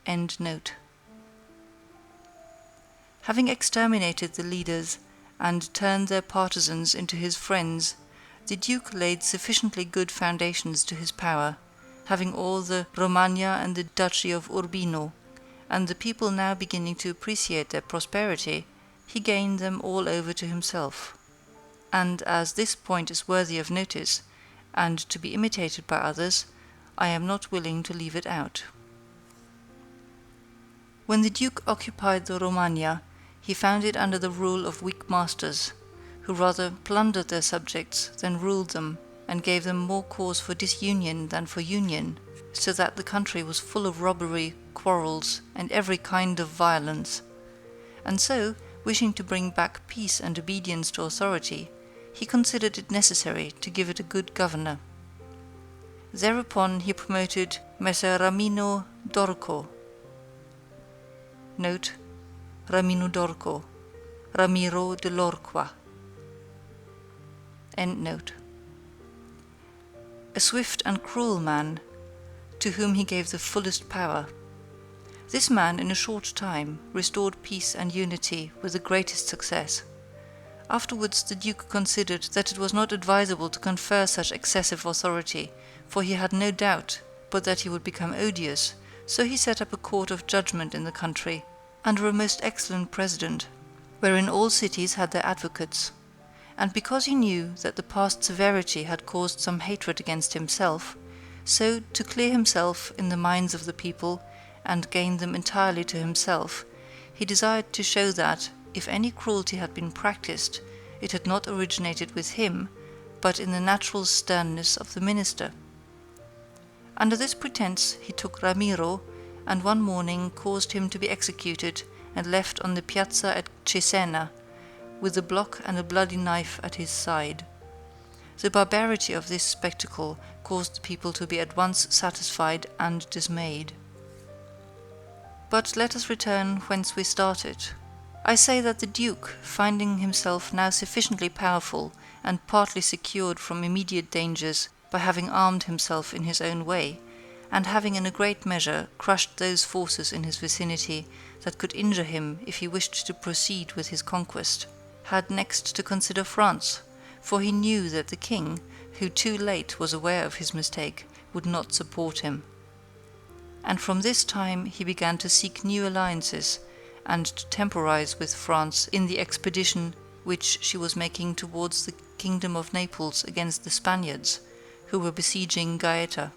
End note. Having exterminated the leaders and turned their partisans into his friends, the duke laid sufficiently good foundations to his power, having all the Romagna and the duchy of Urbino, and the people now beginning to appreciate their prosperity, he gained them all over to himself. And as this point is worthy of notice, and to be imitated by others, I am not willing to leave it out. When the duke occupied the Romagna, he found it under the rule of weak masters, who rather plundered their subjects than ruled them, and gave them more cause for disunion than for union, so that the country was full of robbery, quarrels, and every kind of violence. And so, wishing to bring back peace and obedience to authority, he considered it necessary to give it a good governor. Thereupon he promoted Messer Ramino d'Orco. Note: Ramino d'Orco, Ramiro de l'Orqua. End note. A swift and cruel man, to whom he gave the fullest power. This man, in a short time, restored peace and unity with the greatest success. Afterwards the duke considered that it was not advisable to confer such excessive authority, for he had no doubt but that he would become odious, so he set up a court of judgment in the country, under a most excellent president, wherein all cities had their advocates. And because he knew that the past severity had caused some hatred against himself, so, to clear himself in the minds of the people, and gain them entirely to himself, he desired to show that, if any cruelty had been practiced, it had not originated with him, but in the natural sternness of the minister. Under this pretence he took Ramiro, and one morning caused him to be executed and left on the piazza at Cesena, with a block and a bloody knife at his side. The barbarity of this spectacle caused the people to be at once satisfied and dismayed. But let us return whence we started. I say that the duke, finding himself now sufficiently powerful and partly secured from immediate dangers by having armed himself in his own way, and having in a great measure crushed those forces in his vicinity that could injure him if he wished to proceed with his conquest, had next to consider France, for he knew that the king, who too late was aware of his mistake, would not support him. And from this time he began to seek new alliances, and to temporize with France in the expedition which she was making towards the kingdom of Naples against the Spaniards, who were besieging Gaeta.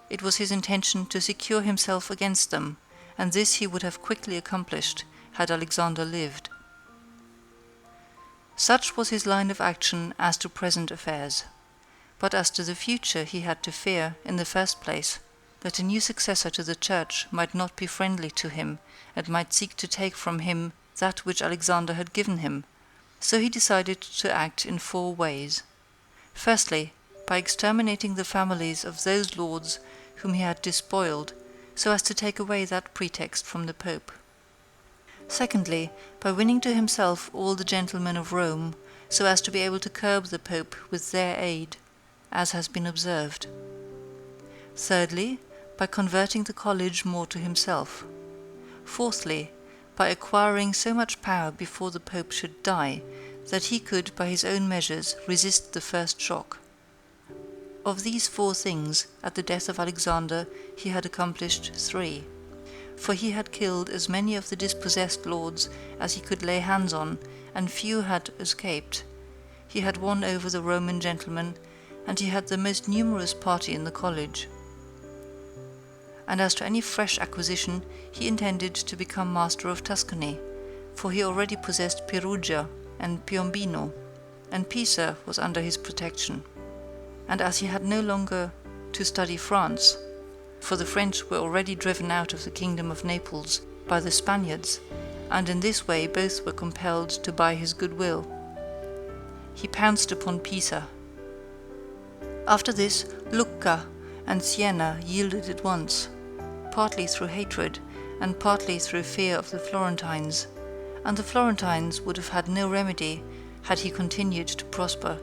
It was his intention to secure himself against them, and this he would have quickly accomplished had Alexander lived. Such was his line of action as to present affairs. But as to the future he had to fear, in the first place, that a new successor to the church might not be friendly to him, and might seek to take from him that which Alexander had given him. So he decided to act in 4 ways. Firstly, by exterminating the families of those lords whom he had despoiled, so as to take away that pretext from the Pope. Secondly, by winning to himself all the gentlemen of Rome, so as to be able to curb the Pope with their aid, as has been observed. Thirdly, by converting the college more to himself. Fourthly, by acquiring so much power before the Pope should die, that he could by his own measures resist the first shock. Of these 4 things, at the death of Alexander he had accomplished 3, for he had killed as many of the dispossessed lords as he could lay hands on, and few had escaped. He had won over the Roman gentlemen, and he had the most numerous party in the college. And as to any fresh acquisition, he intended to become master of Tuscany, for he already possessed Perugia and Piombino, and Pisa was under his protection. And as he had no longer to study France, for the French were already driven out of the kingdom of Naples by the Spaniards, and in this way both were compelled to buy his goodwill, he pounced upon Pisa. After this, Lucca and Siena yielded at once, partly through hatred and partly through fear of the Florentines, and the Florentines would have had no remedy had he continued to prosper,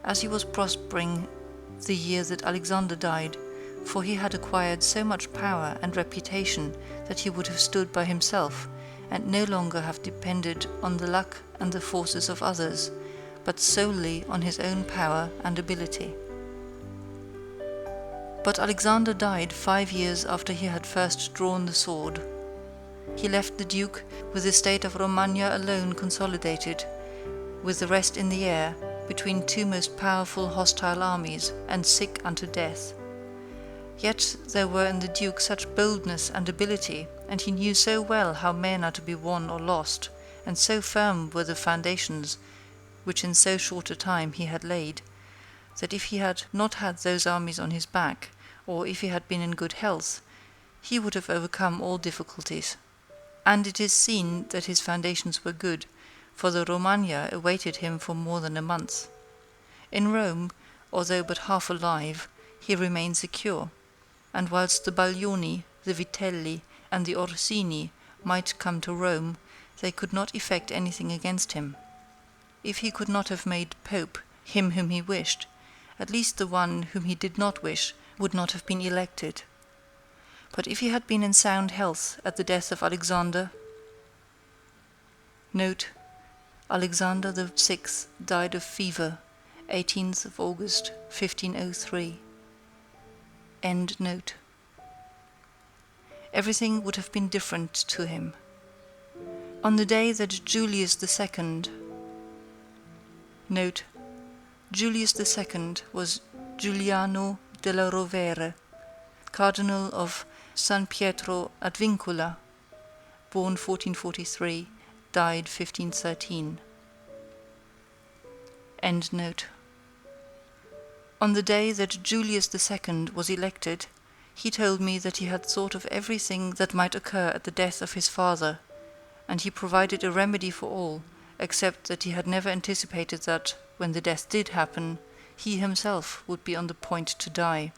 as he was prospering the year that Alexander died, for he had acquired so much power and reputation that he would have stood by himself, and no longer have depended on the luck and the forces of others, but solely on his own power and ability. But Alexander died 5 years after he had first drawn the sword. He left the duke with the state of Romagna alone consolidated, with the rest in the air, between 2 most powerful hostile armies, and sick unto death. Yet there were in the duke such boldness and ability, and he knew so well how men are to be won or lost, and so firm were the foundations which in so short a time he had laid, that if he had not had those armies on his back, or if he had been in good health, he would have overcome all difficulties. And it is seen that his foundations were good, for the Romagna awaited him for more than a month. In Rome, although but half alive, he remained secure, and whilst the Baglioni, the Vitelli, and the Orsini might come to Rome, they could not effect anything against him. If he could not have made Pope him whom he wished, at least the one whom he did not wish would not have been elected. But if he had been in sound health at the death of Alexander, note, Alexander the 6th died of fever, 18th of August, 1503. End note. Everything would have been different to him. On the day that Julius II, note, Julius II was Giuliano della Rovere, Cardinal of San Pietro ad Vincula, born 1443, died 1513. End note. On the day that Julius II was elected, he told me that he had thought of everything that might occur at the death of his father, and he provided a remedy for all, except that he had never anticipated that, when the death did happen, he himself would be on the point to die.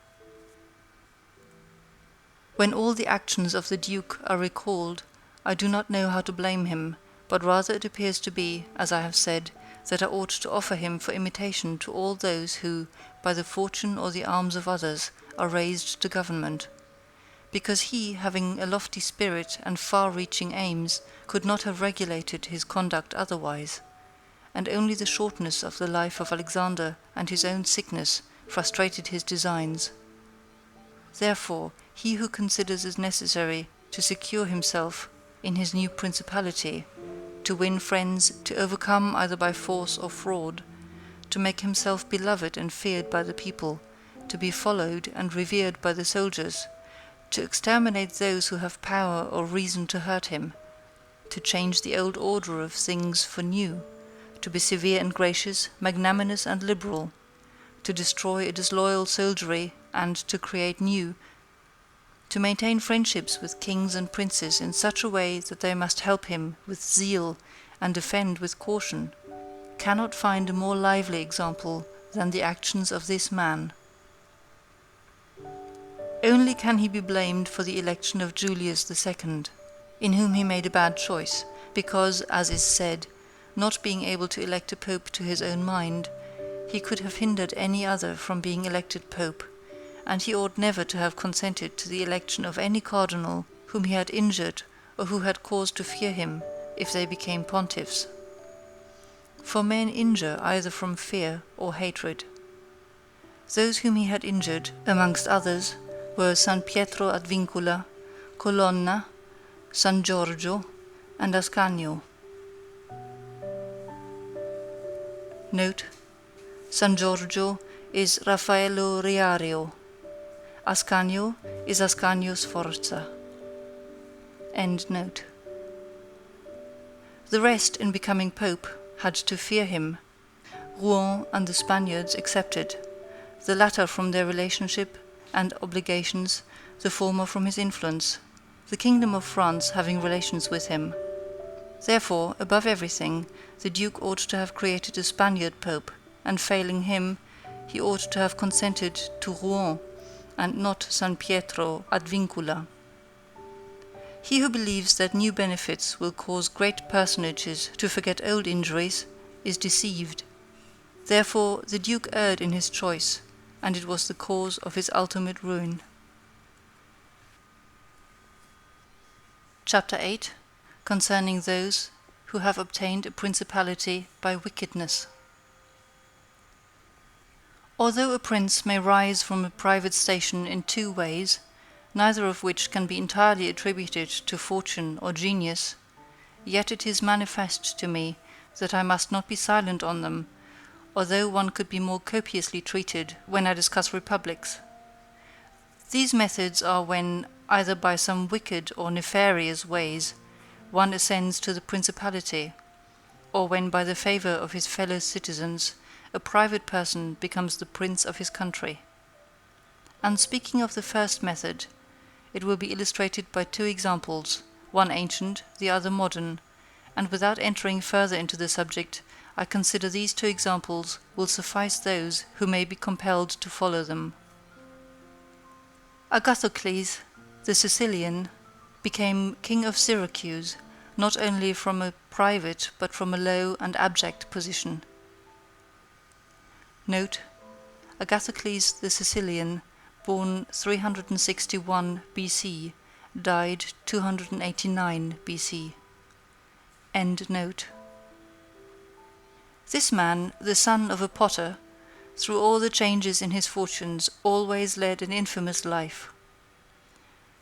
When all the actions of the Duke are recalled, I do not know how to blame him, but rather it appears to be, as I have said, that I ought to offer him for imitation to all those who, by the fortune or the arms of others, are raised to government, because he, having a lofty spirit and far-reaching aims, could not have regulated his conduct otherwise, and only the shortness of the life of Alexander and his own sickness frustrated his designs. Therefore, he who considers it necessary to secure himself in his new principality, to win friends, to overcome either by force or fraud, to make himself beloved and feared by the people, to be followed and revered by the soldiers, to exterminate those who have power or reason to hurt him, to change the old order of things for new, to be severe and gracious, magnanimous and liberal, to destroy a disloyal soldiery and to create new, to maintain friendships with kings and princes in such a way that they must help him with zeal and defend with caution, cannot find a more lively example than the actions of this man. Only can he be blamed for the election of Julius II, in whom he made a bad choice, because, as is said, not being able to elect a pope to his own mind, he could have hindered any other from being elected pope, and he ought never to have consented to the election of any cardinal whom he had injured or who had cause to fear him, if they became pontiffs. For men injure either from fear or hatred. Those whom he had injured, amongst others, were San Pietro ad Vincula, Colonna, San Giorgio, and Ascanio. Note: San Giorgio is Raffaello Riario. Ascanio is Ascanio Sforza. End note. The rest, in becoming pope, had to fear him, Rouen and the Spaniards excepted, the latter from their relationship and obligations, the former from his influence, the kingdom of France having relations with him. Therefore, above everything, the Duke ought to have created a Spaniard pope, and failing him, he ought to have consented to Rouen, and not San Pietro ad Vincula. He who believes that new benefits will cause great personages to forget old injuries is deceived. Therefore the Duke erred in his choice, and it was the cause of his ultimate ruin. Chapter 8, concerning those who have obtained a principality by wickedness. Although a prince may rise from a private station in two ways, neither of which can be entirely attributed to fortune or genius, yet it is manifest to me that I must not be silent on them, although one could be more copiously treated when I discuss republics. These methods are when, either by some wicked or nefarious ways, one ascends to the principality, or when by the favour of his fellow citizens a private person becomes the prince of his country. And speaking of the first method, it will be illustrated by two examples, one ancient, the other modern, and without entering further into the subject, I consider these two examples will suffice those who may be compelled to follow them. Agathocles, the Sicilian, became king of Syracuse, not only from a private but from a low and abject position. Note: Agathocles the Sicilian, born 361 BC, died 289 BC. End note. This man, the son of a potter, through all the changes in his fortunes, always led an infamous life.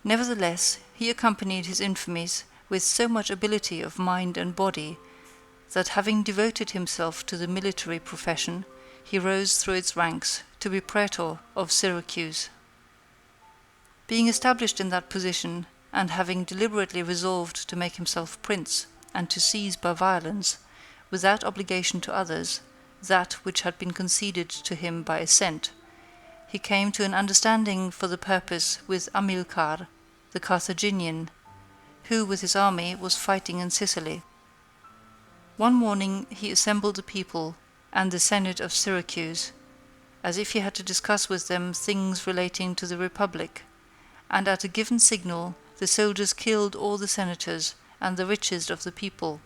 Nevertheless, he accompanied his infamies with so much ability of mind and body, that having devoted himself to the military profession, he rose through its ranks to be praetor of Syracuse. Being established in that position, and having deliberately resolved to make himself prince, and to seize by violence, without obligation to others, that which had been conceded to him by assent, he came to an understanding for the purpose with Amilcar, the Carthaginian, who with his army was fighting in Sicily. One morning he assembled the people and the Senate of Syracuse, as if he had to discuss with them things relating to the Republic, and at a given signal the soldiers killed all the senators and the richest of the people.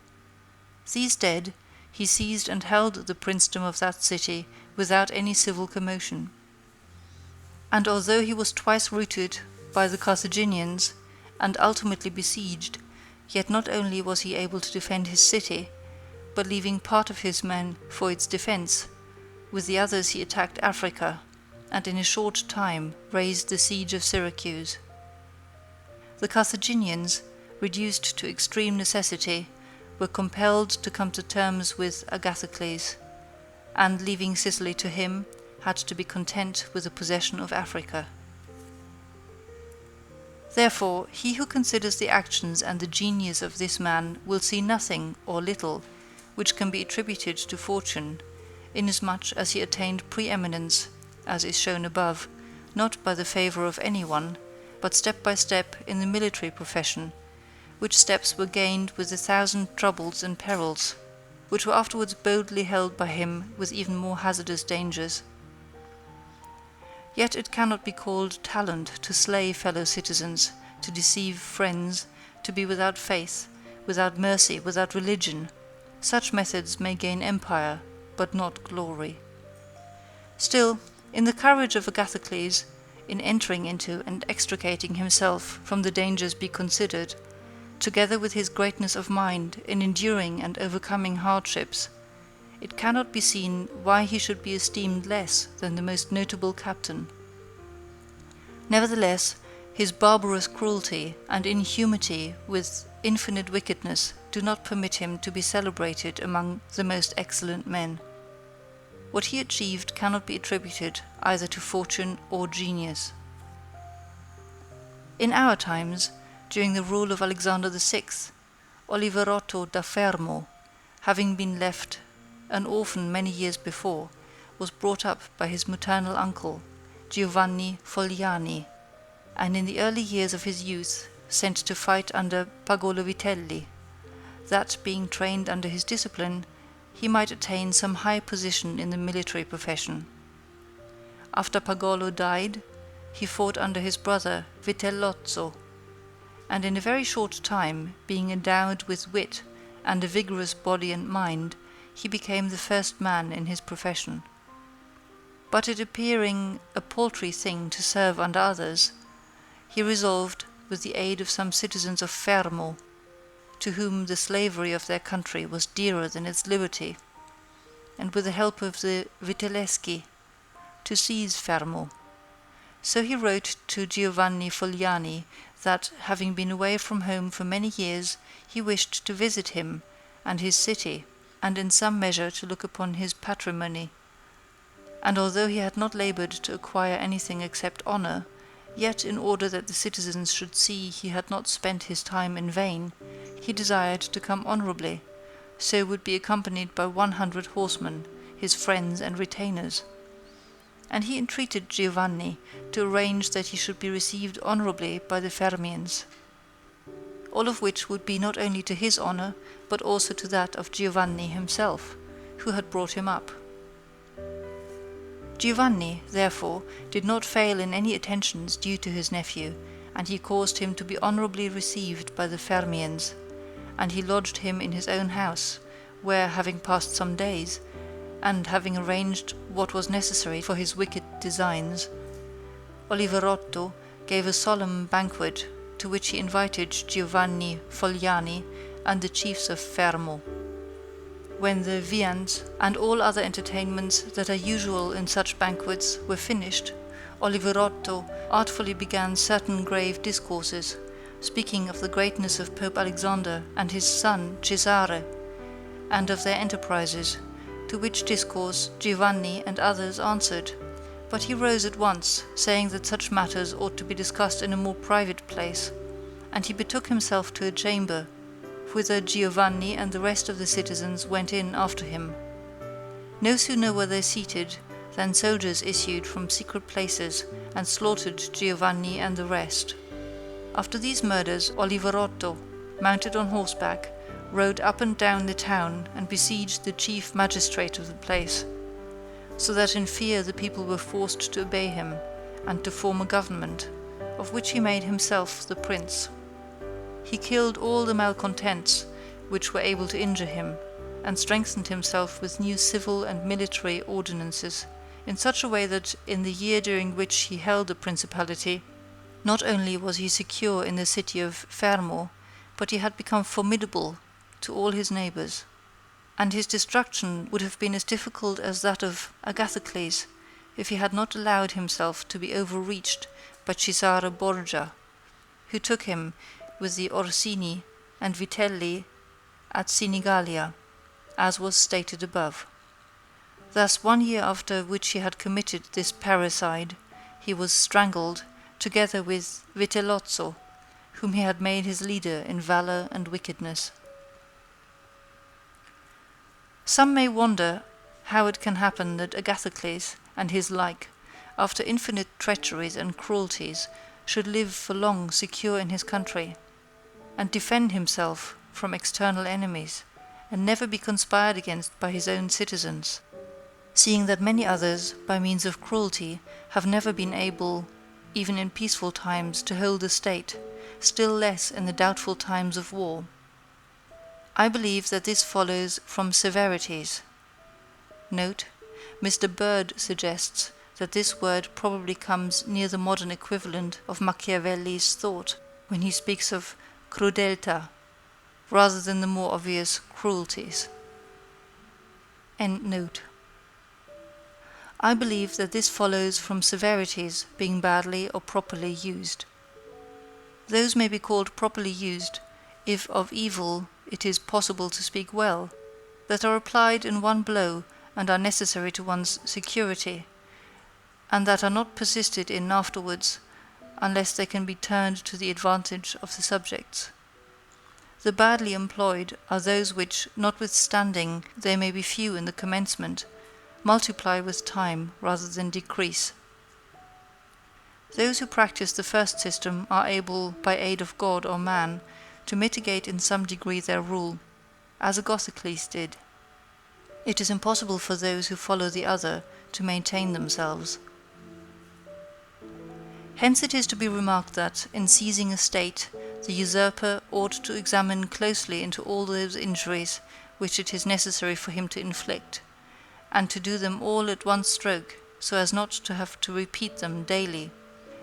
These dead, he seized and held the princedom of that city without any civil commotion. And although he was twice routed by the Carthaginians and ultimately besieged, yet not only was he able to defend his city, but leaving part of his men for its defense, with the others he attacked Africa, and in a short time raised the siege of Syracuse. The Carthaginians, reduced to extreme necessity, were compelled to come to terms with Agathocles, and leaving Sicily to him, had to be content with the possession of Africa. Therefore, he who considers the actions and the genius of this man will see nothing, or little, which can be attributed to fortune, inasmuch as he attained preeminence, as is shown above, not by the favour of anyone, but step by step in the military profession, which steps were gained with 1,000 troubles and perils, which were afterwards boldly held by him with even more hazardous dangers. Yet it cannot be called talent to slay fellow citizens, to deceive friends, to be without faith, without mercy, without religion. Such methods may gain empire, but not glory. Still, in the courage of Agathocles, in entering into and extricating himself from the dangers be considered, together with his greatness of mind in enduring and overcoming hardships, it cannot be seen why he should be esteemed less than the most notable captain. Nevertheless, his barbarous cruelty and inhumanity with infinite wickedness do not permit him to be celebrated among the most excellent men. What he achieved cannot be attributed either to fortune or genius. In our times, during the rule of Alexander VI, Oliverotto da Fermo, having been left an orphan many years before, was brought up by his maternal uncle, Giovanni Fogliani, and in the early years of his youth sent to fight under Pagolo Vitelli, that, being trained under his discipline, he might attain some high position in the military profession. After Pagolo died, he fought under his brother Vitellozzo, and in a very short time, being endowed with wit and a vigorous body and mind, he became the first man in his profession. But it appearing a paltry thing to serve under others, he resolved, with the aid of some citizens of Fermo, to whom the slavery of their country was dearer than its liberty, and with the help of the Vitelleschi, to seize Fermo. So he wrote to Giovanni Fogliani that, having been away from home for many years, he wished to visit him and his city, and in some measure to look upon his patrimony. And although he had not labored to acquire anything except honor, yet in order that the citizens should see he had not spent his time in vain, he desired to come honorably, so would be accompanied by 100 horsemen, his friends and retainers. And he entreated Giovanni to arrange that he should be received honorably by the Fermians, all of which would be not only to his honor, but also to that of Giovanni himself, who had brought him up. Giovanni, therefore, did not fail in any attentions due to his nephew, and he caused him to be honorably received by the Fermians, and he lodged him in his own house, where, having passed some days, and having arranged what was necessary for his wicked designs, Oliverotto gave a solemn banquet to which he invited Giovanni Fogliani and the chiefs of Fermo. When the viands and all other entertainments that are usual in such banquets were finished, Oliverotto artfully began certain grave discourses, speaking of the greatness of Pope Alexander and his son Cesare, and of their enterprises, to which discourse Giovanni and others answered, but he rose at once, saying that such matters ought to be discussed in a more private place, and he betook himself to a chamber, whither Giovanni and the rest of the citizens went in after him. No sooner were they seated than soldiers issued from secret places and slaughtered Giovanni and the rest. After these murders, Oliverotto, mounted on horseback, rode up and down the town and besieged the chief magistrate of the place, so that in fear the people were forced to obey him and to form a government, of which he made himself the prince. He killed all the malcontents which were able to injure him, and strengthened himself with new civil and military ordinances, in such a way that in the year during which he held the principality, not only was he secure in the city of Fermo, but he had become formidable to all his neighbors, and his destruction would have been as difficult as that of Agathocles if he had not allowed himself to be overreached by Cesare Borgia, who took him with the Orsini and Vitelli at Sinigalia, as was stated above. Thus 1 year after which he had committed this parricide, he was strangled, together with Vitellozzo, whom he had made his leader in valor and wickedness. Some may wonder how it can happen that Agathocles and his like, after infinite treacheries and cruelties, should live for long secure in his country, and defend himself from external enemies, and never be conspired against by his own citizens, seeing that many others, by means of cruelty, have never been able, even in peaceful times, to hold the state, still less in the doubtful times of war. I believe that this follows from severities. Note: Mr. Bird suggests that this word probably comes near the modern equivalent of Machiavelli's thought when he speaks of crudeltà, rather than the more obvious cruelties. End note. I believe that this follows from severities being badly or properly used. Those may be called properly used if of evil it is possible to speak well, that are applied in one blow and are necessary to one's security, and that are not persisted in afterwards, unless they can be turned to the advantage of the subjects. The badly employed are those which, notwithstanding they may be few in the commencement, multiply with time rather than decrease. Those who practice the first system are able, by aid of God or man, to mitigate in some degree their rule, as Agathocles did. It is impossible for those who follow the other to maintain themselves. Hence it is to be remarked that, in seizing a state, the usurper ought to examine closely into all those injuries which it is necessary for him to inflict, and to do them all at one stroke, so as not to have to repeat them daily,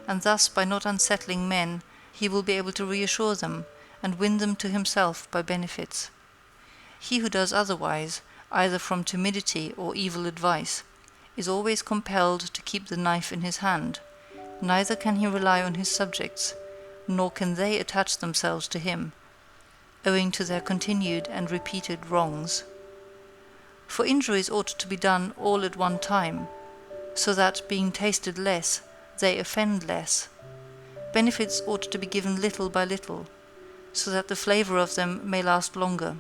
and thus by not unsettling men he will be able to reassure them and win them to himself by benefits. He who does otherwise, either from timidity or evil advice, is always compelled to keep the knife in his hand. Neither can he rely on his subjects, nor can they attach themselves to him, owing to their continued and repeated wrongs. For injuries ought to be done all at one time, so that, being tasted less, they offend less. Benefits ought to be given little by little, so that the flavour of them may last longer.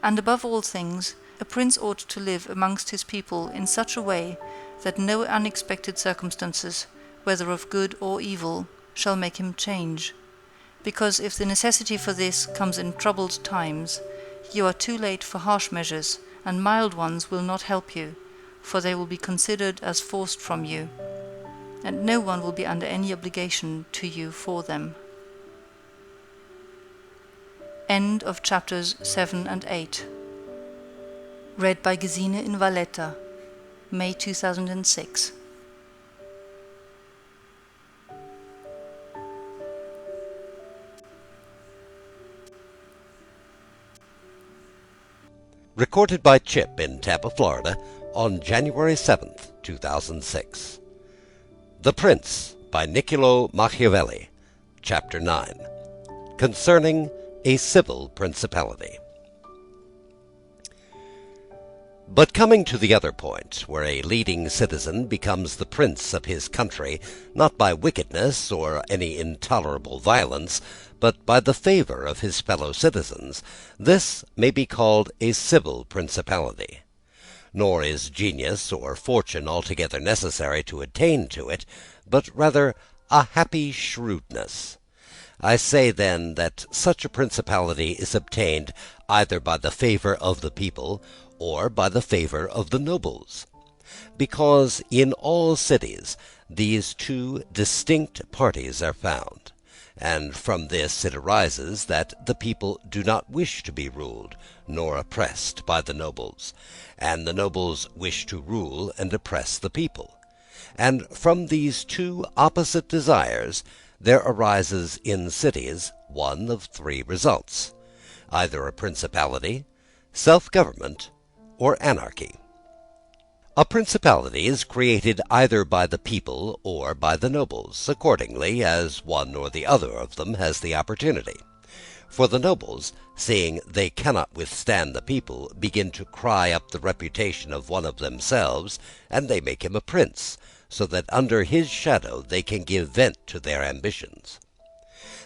And above all things, a prince ought to live amongst his people in such a way that no unexpected circumstances, whether of good or evil, shall make him change. Because if the necessity for this comes in troubled times, you are too late for harsh measures, and mild ones will not help you, for they will be considered as forced from you, and no one will be under any obligation to you for them. End of chapters 7 and 8. Read by Gesine in Valletta, May 2006. Recorded by Chip in Tampa, Florida, on January 7th, 2006. The Prince by Niccolo Machiavelli, Chapter 9. Concerning a Civil Principality. But coming to the other point, where a leading citizen becomes the prince of his country, not by wickedness or any intolerable violence, but by the favour of his fellow citizens, this may be called a civil principality. Nor is genius or fortune altogether necessary to attain to it, but rather a happy shrewdness. I say, then, that such a principality is obtained either by the favour of the people or by the favour of the nobles, because in all cities these two distinct parties are found, and from this it arises that the people do not wish to be ruled nor oppressed by the nobles, and the nobles wish to rule and oppress the people, and from these two opposite desires there arises in cities one of three results: either a principality, self-government, or anarchy. A principality is created either by the people or by the nobles, accordingly as one or the other of them has the opportunity. For the nobles, seeing they cannot withstand the people, begin to cry up the reputation of one of themselves, and they make him a prince, so that under his shadow they can give vent to their ambitions.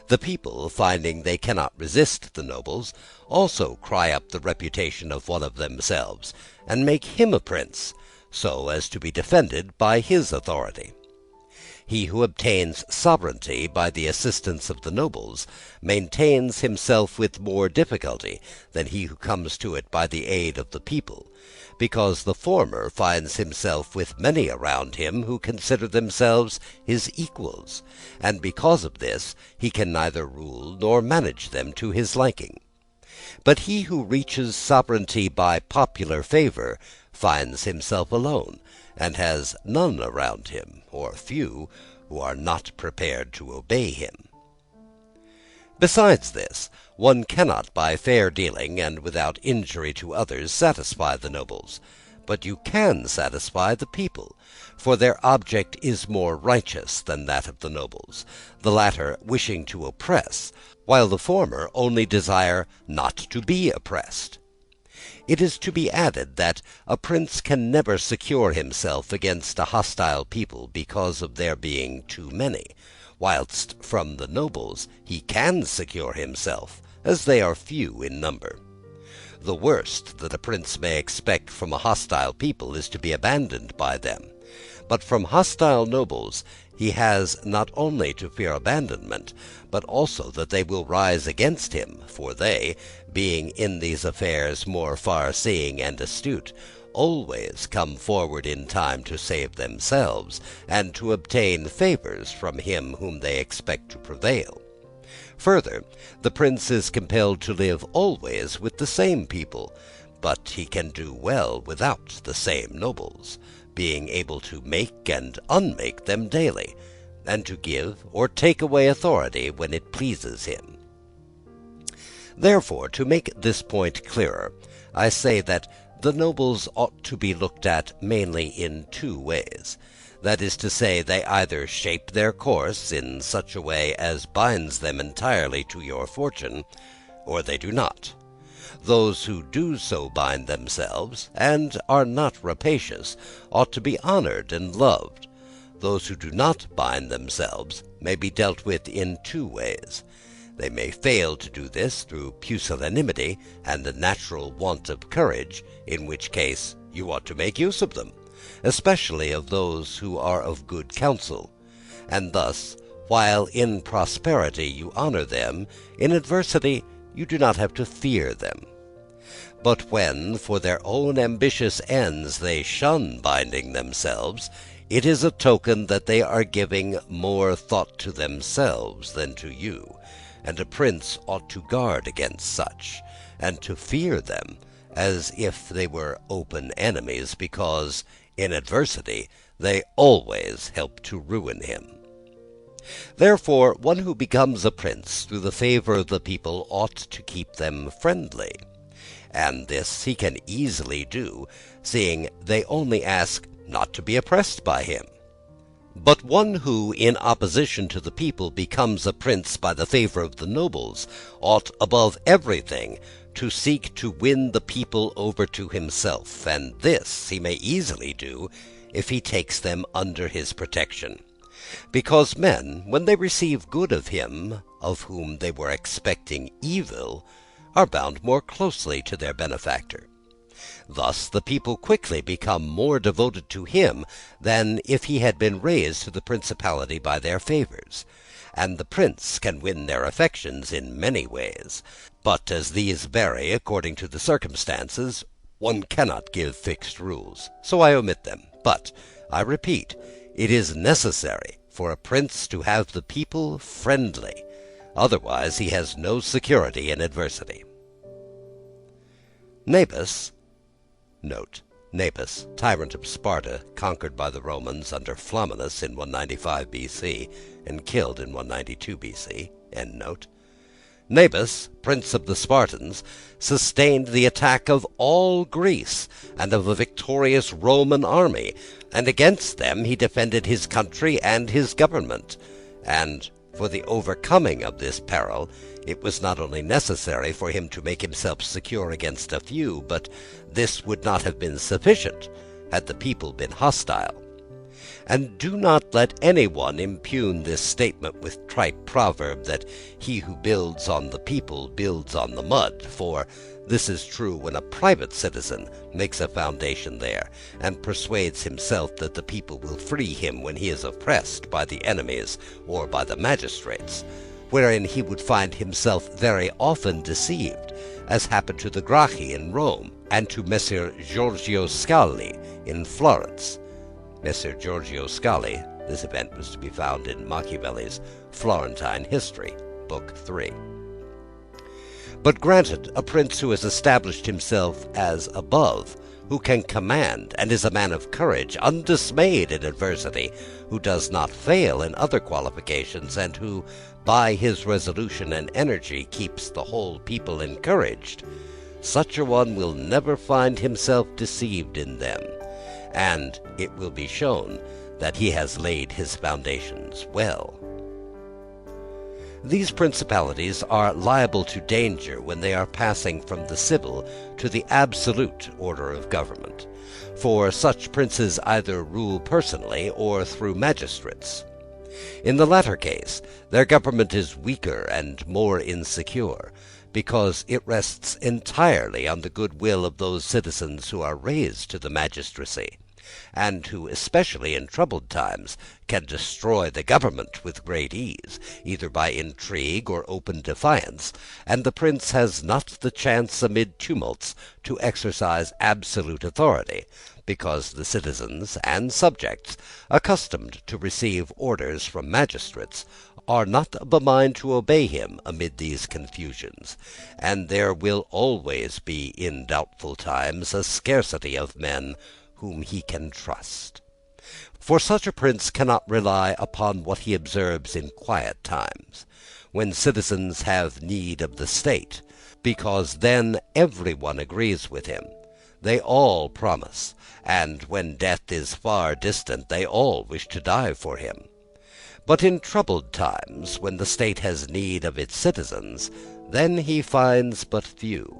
The people, finding they cannot resist the nobles, also cry up the reputation of one of themselves, and make him a prince, so as to be defended by his authority. He who obtains sovereignty by the assistance of the nobles maintains himself with more difficulty than he who comes to it by the aid of the people, because the former finds himself with many around him who consider themselves his equals, and because of this he can neither rule nor manage them to his liking. But he who reaches sovereignty by popular favour finds himself alone, and has none around him, or few, who are not prepared to obey him. Besides this, one cannot by fair dealing and without injury to others satisfy the nobles, but you can satisfy the people, for their object is more righteous than that of the nobles, the latter wishing to oppress, while the former only desire not to be oppressed. It is to be added that a prince can never secure himself against a hostile people because of their being too many, whilst from the nobles he can secure himself, as they are few in number. The worst that a prince may expect from a hostile people is to be abandoned by them, but from hostile nobles he has not only to fear abandonment, but also that they will rise against him, for they, being in these affairs more far-seeing and astute, always come forward in time to save themselves, and to obtain favours from him whom they expect to prevail. Further, the prince is compelled to live always with the same people, but he can do well without the same nobles, being able to make and unmake them daily, and to give or take away authority when it pleases him. Therefore, to make this point clearer, I say that the nobles ought to be looked at mainly in two ways. That is to say, they either shape their course in such a way as binds them entirely to your fortune, or they do not. Those who do so bind themselves, and are not rapacious, ought to be honoured and loved. Those who do not bind themselves may be dealt with in two ways. They may fail to do this through pusillanimity and a natural want of courage, in which case you ought to make use of them, especially of those who are of good counsel. And thus, while in prosperity you honour them, in adversity you do not have to fear them. But when, for their own ambitious ends, they shun binding themselves, it is a token that they are giving more thought to themselves than to you, and a prince ought to guard against such, and to fear them, as if they were open enemies, because, in adversity, they always help to ruin him. Therefore, one who becomes a prince through the favour of the people ought to keep them friendly. And this he can easily do, seeing they only ask not to be oppressed by him. But one who, in opposition to the people, becomes a prince by the favour of the nobles, ought above everything to seek to win the people over to himself, and this he may easily do if he takes them under his protection. Because men, when they receive good of him, of whom they were expecting evil, are bound more closely to their benefactor. Thus the people quickly become more devoted to him than if he had been raised to the principality by their favours, and the prince can win their affections in many ways. But as these vary according to the circumstances, one cannot give fixed rules, so I omit them. But, I repeat, it is necessary for a prince to have the people friendly. Otherwise he has no security in adversity. Nabis, note, Nabis, tyrant of Sparta, conquered by the Romans under Flaminius in 195 B.C. and killed in 192 B.C., end note. Nabis, prince of the Spartans, sustained the attack of all Greece and of a victorious Roman army, and against them he defended his country and his government. And for the overcoming of this peril, it was not only necessary for him to make himself secure against a few, but this would not have been sufficient had the people been hostile. And do not let anyone impugn this statement with trite proverb that he who builds on the people builds on the mud, for this is true when a private citizen makes a foundation there, and persuades himself that the people will free him when he is oppressed by the enemies or by the magistrates, wherein he would find himself very often deceived, as happened to the Gracchi in Rome, and to Messer Giorgio Scali in Florence. Messer Giorgio Scali, this event was to be found in Machiavelli's Florentine History, Book 3. But granted, a prince who has established himself as above, who can command, and is a man of courage, undismayed in adversity, who does not fail in other qualifications, and who, by his resolution and energy, keeps the whole people encouraged, such a one will never find himself deceived in them, and it will be shown that he has laid his foundations well. These principalities are liable to danger when they are passing from the civil to the absolute order of government, for such princes either rule personally or through magistrates. In the latter case, their government is weaker and more insecure, because it rests entirely on the goodwill of those citizens who are raised to the magistracy, and who, especially in troubled times, can destroy the government with great ease, either by intrigue or open defiance, and the prince has not the chance amid tumults to exercise absolute authority, because the citizens and subjects, accustomed to receive orders from magistrates, are not of a mind to obey him amid these confusions, and there will always be in doubtful times a scarcity of men whom he can trust. For such a prince cannot rely upon what he observes in quiet times, when citizens have need of the state, because then every one agrees with him. They all promise, and when death is far distant, they all wish to die for him. But in troubled times, when the state has need of its citizens, then he finds but few.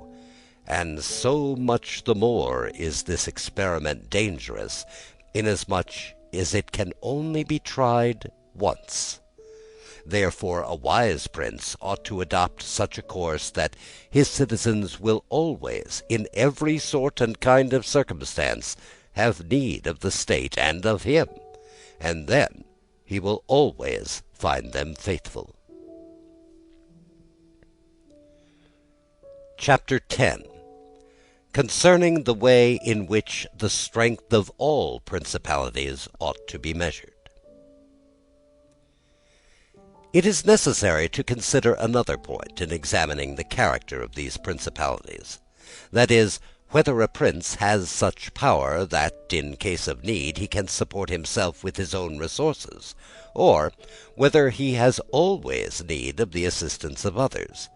And so much the more is this experiment dangerous, inasmuch as it can only be tried once. Therefore a wise prince ought to adopt such a course that his citizens will always, in every sort and kind of circumstance, have need of the state and of him, and then he will always find them faithful. Chapter 10. Concerning the way in which the strength of all principalities ought to be measured. It is necessary to consider another point in examining the character of these principalities, that is, whether a prince has such power that, in case of need, he can support himself with his own resources, or whether he has always need of the assistance of others.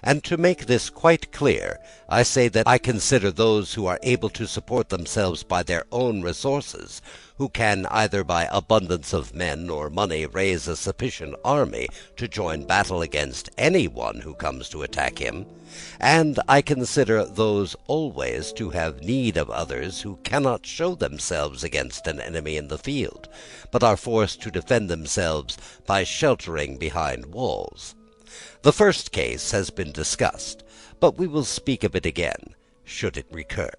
And to make this quite clear, I say that I consider those who are able to support themselves by their own resources, who can either by abundance of men or money raise a sufficient army to join battle against any one who comes to attack him, and I consider those always to have need of others who cannot show themselves against an enemy in the field, but are forced to defend themselves by sheltering behind walls. The first case has been discussed, but we will speak of it again, should it recur.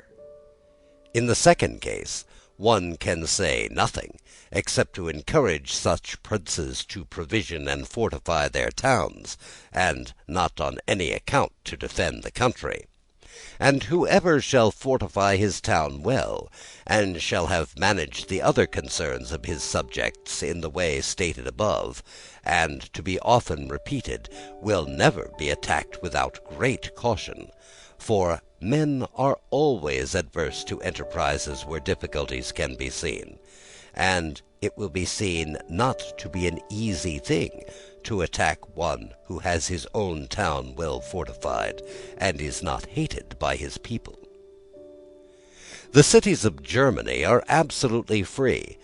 In the second case, one can say nothing, except to encourage such princes to provision and fortify their towns, and not on any account to defend the country. And whoever shall fortify his town well, and shall have managed the other concerns of his subjects in the way stated above, and to be often repeated, will never be attacked without great caution, for men are always adverse to enterprises where difficulties can be seen, and it will be seen not to be an easy thing to attack one who has his own town well fortified, and is not hated by his people. The cities of Germany are absolutely free.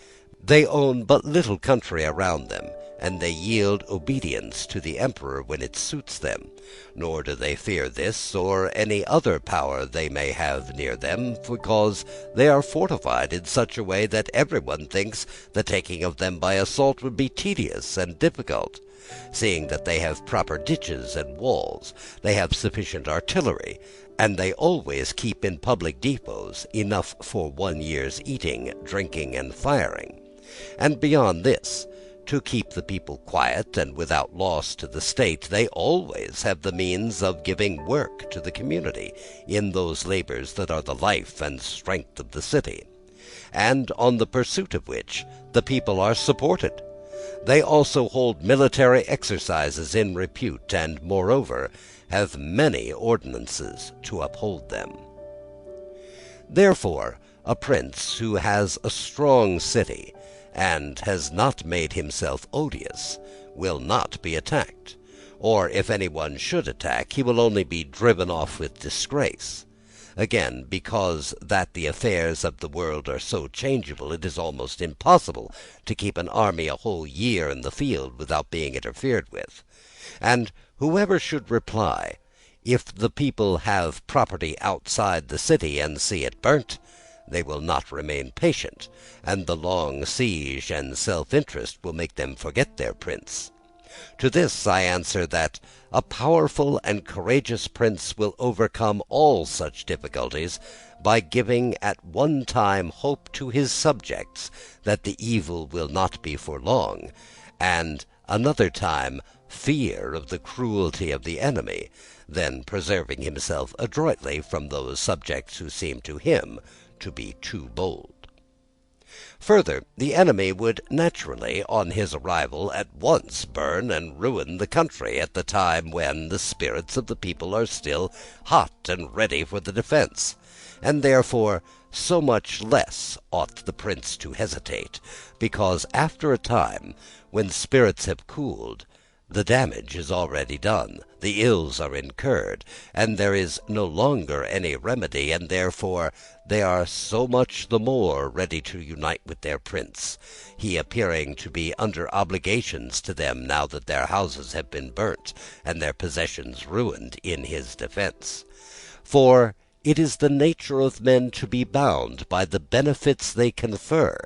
They own but little country around them, and they yield obedience to the emperor when it suits them, nor do they fear this or any other power they may have near them, because they are fortified in such a way that everyone thinks the taking of them by assault would be tedious and difficult, seeing that they have proper ditches and walls, they have sufficient artillery, and they always keep in public depots enough for 1 year's eating, drinking, and firing. And beyond this, to keep the people quiet and without loss to the state, they always have the means of giving work to the community in those labors that are the life and strength of the city, and on the pursuit of which the people are supported. They also hold military exercises in repute, and, moreover, have many ordinances to uphold them. Therefore, a prince who has a strong city, and has not made himself odious, will not be attacked; or if anyone should attack, he will only be driven off with disgrace. Again, because that the affairs of the world are so changeable, it is almost impossible to keep an army a whole year in the field without being interfered with. And whoever should reply, if the people have property outside the city and see it burnt, they will not remain patient, and the long siege and self-interest will make them forget their prince. To this I answer that a powerful and courageous prince will overcome all such difficulties by giving at one time hope to his subjects that the evil will not be for long, and another time fear of the cruelty of the enemy, then preserving himself adroitly from those subjects who seem to him to be too bold. Further, the enemy would naturally, on his arrival, at once burn and ruin the country at the time when the spirits of the people are still hot and ready for the defence, and therefore so much less ought the prince to hesitate, because after a time, when spirits have cooled, the damage is already done, the ills are incurred, and there is no longer any remedy, and therefore they are so much the more ready to unite with their prince, he appearing to be under obligations to them now that their houses have been burnt and their possessions ruined in his defence. For it is the nature of men to be bound by the benefits they confer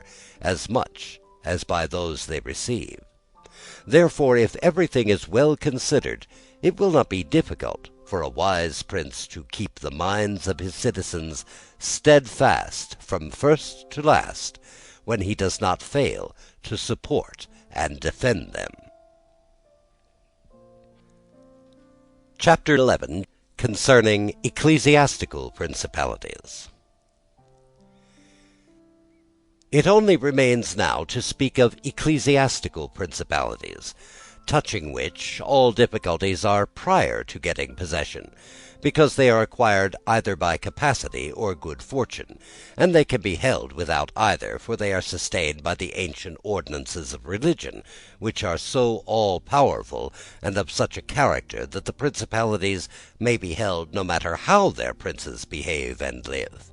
as much as by those they receive. Therefore, if everything is well considered, it will not be difficult for a wise prince to keep the minds of his citizens steadfast from first to last, when he does not fail to support and defend them. Chapter 11. Concerning ecclesiastical principalities. It only remains now to speak of ecclesiastical principalities, touching which all difficulties are prior to getting possession, because they are acquired either by capacity or good fortune, and they can be held without either, for they are sustained by the ancient ordinances of religion, which are so all-powerful and of such a character that the principalities may be held no matter how their princes behave and live.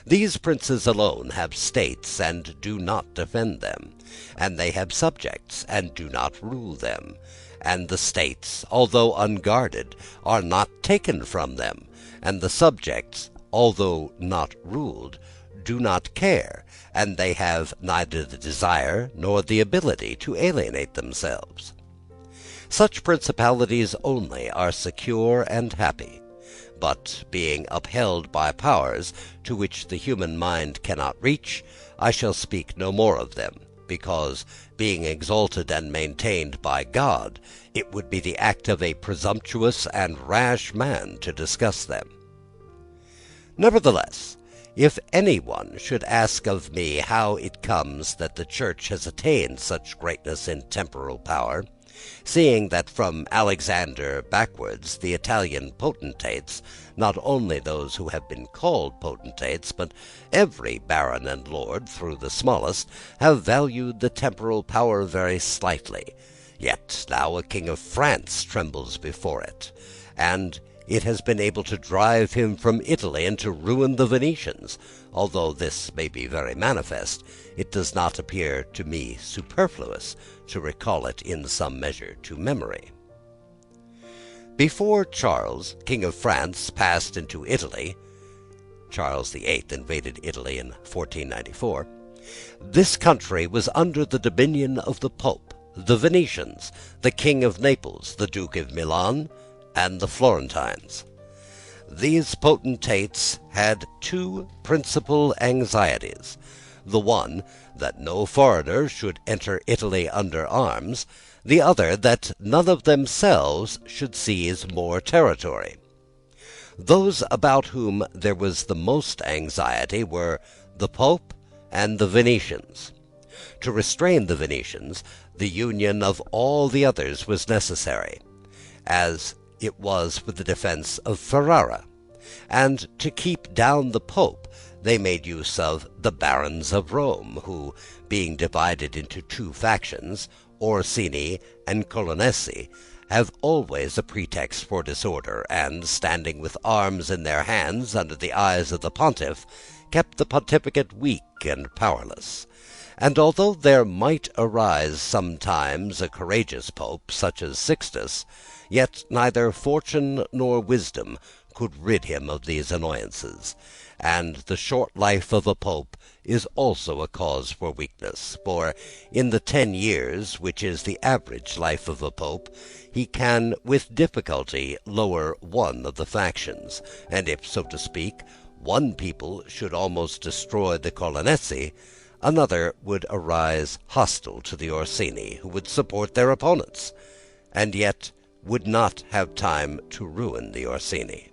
These princes alone have states and do not defend them, and they have subjects and do not rule them, and the states, although unguarded, are not taken from them, and the subjects, although not ruled, do not care, and they have neither the desire nor the ability to alienate themselves. Such principalities only are secure and happy. But being upheld by powers to which the human mind cannot reach, I shall speak no more of them, because, being exalted and maintained by God, it would be the act of a presumptuous and rash man to discuss them. Nevertheless, if any one should ask of me how it comes that the Church has attained such greatness in temporal power, seeing that from Alexander backwards the Italian potentates, not only those who have been called potentates, but every baron and lord, through the smallest, have valued the temporal power very slightly, yet now a king of France trembles before it, and it has been able to drive him from Italy and to ruin the Venetians. Although this may be very manifest, it does not appear to me superfluous to recall it in some measure to memory. Before Charles, King of France, passed into Italy, Charles VIII invaded Italy in 1494, this country was under the dominion of the Pope, the Venetians, the King of Naples, the Duke of Milan, and the Florentines. These potentates had two principal anxieties: the one, that no foreigner should enter Italy under arms; the other, that none of themselves should seize more territory. Those about whom there was the most anxiety were the Pope and the Venetians. To restrain the Venetians, the union of all the others was necessary, as it was for the defence of Ferrara; and to keep down the Pope, they made use of the barons of Rome, who, being divided into two factions, Orsini and Colonnesi, have always a pretext for disorder, and, standing with arms in their hands under the eyes of the pontiff, kept the pontificate weak and powerless. And although there might arise sometimes a courageous pope, such as Sixtus, yet neither fortune nor wisdom could rid him of these annoyances. And the short life of a pope is also a cause for weakness, for in the 10 years, which is the average life of a pope, he can with difficulty lower one of the factions, and if, so to speak, one people should almost destroy the Colonnesi, another would arise hostile to the Orsini, who would support their opponents, and yet would not have time to ruin the Orsini.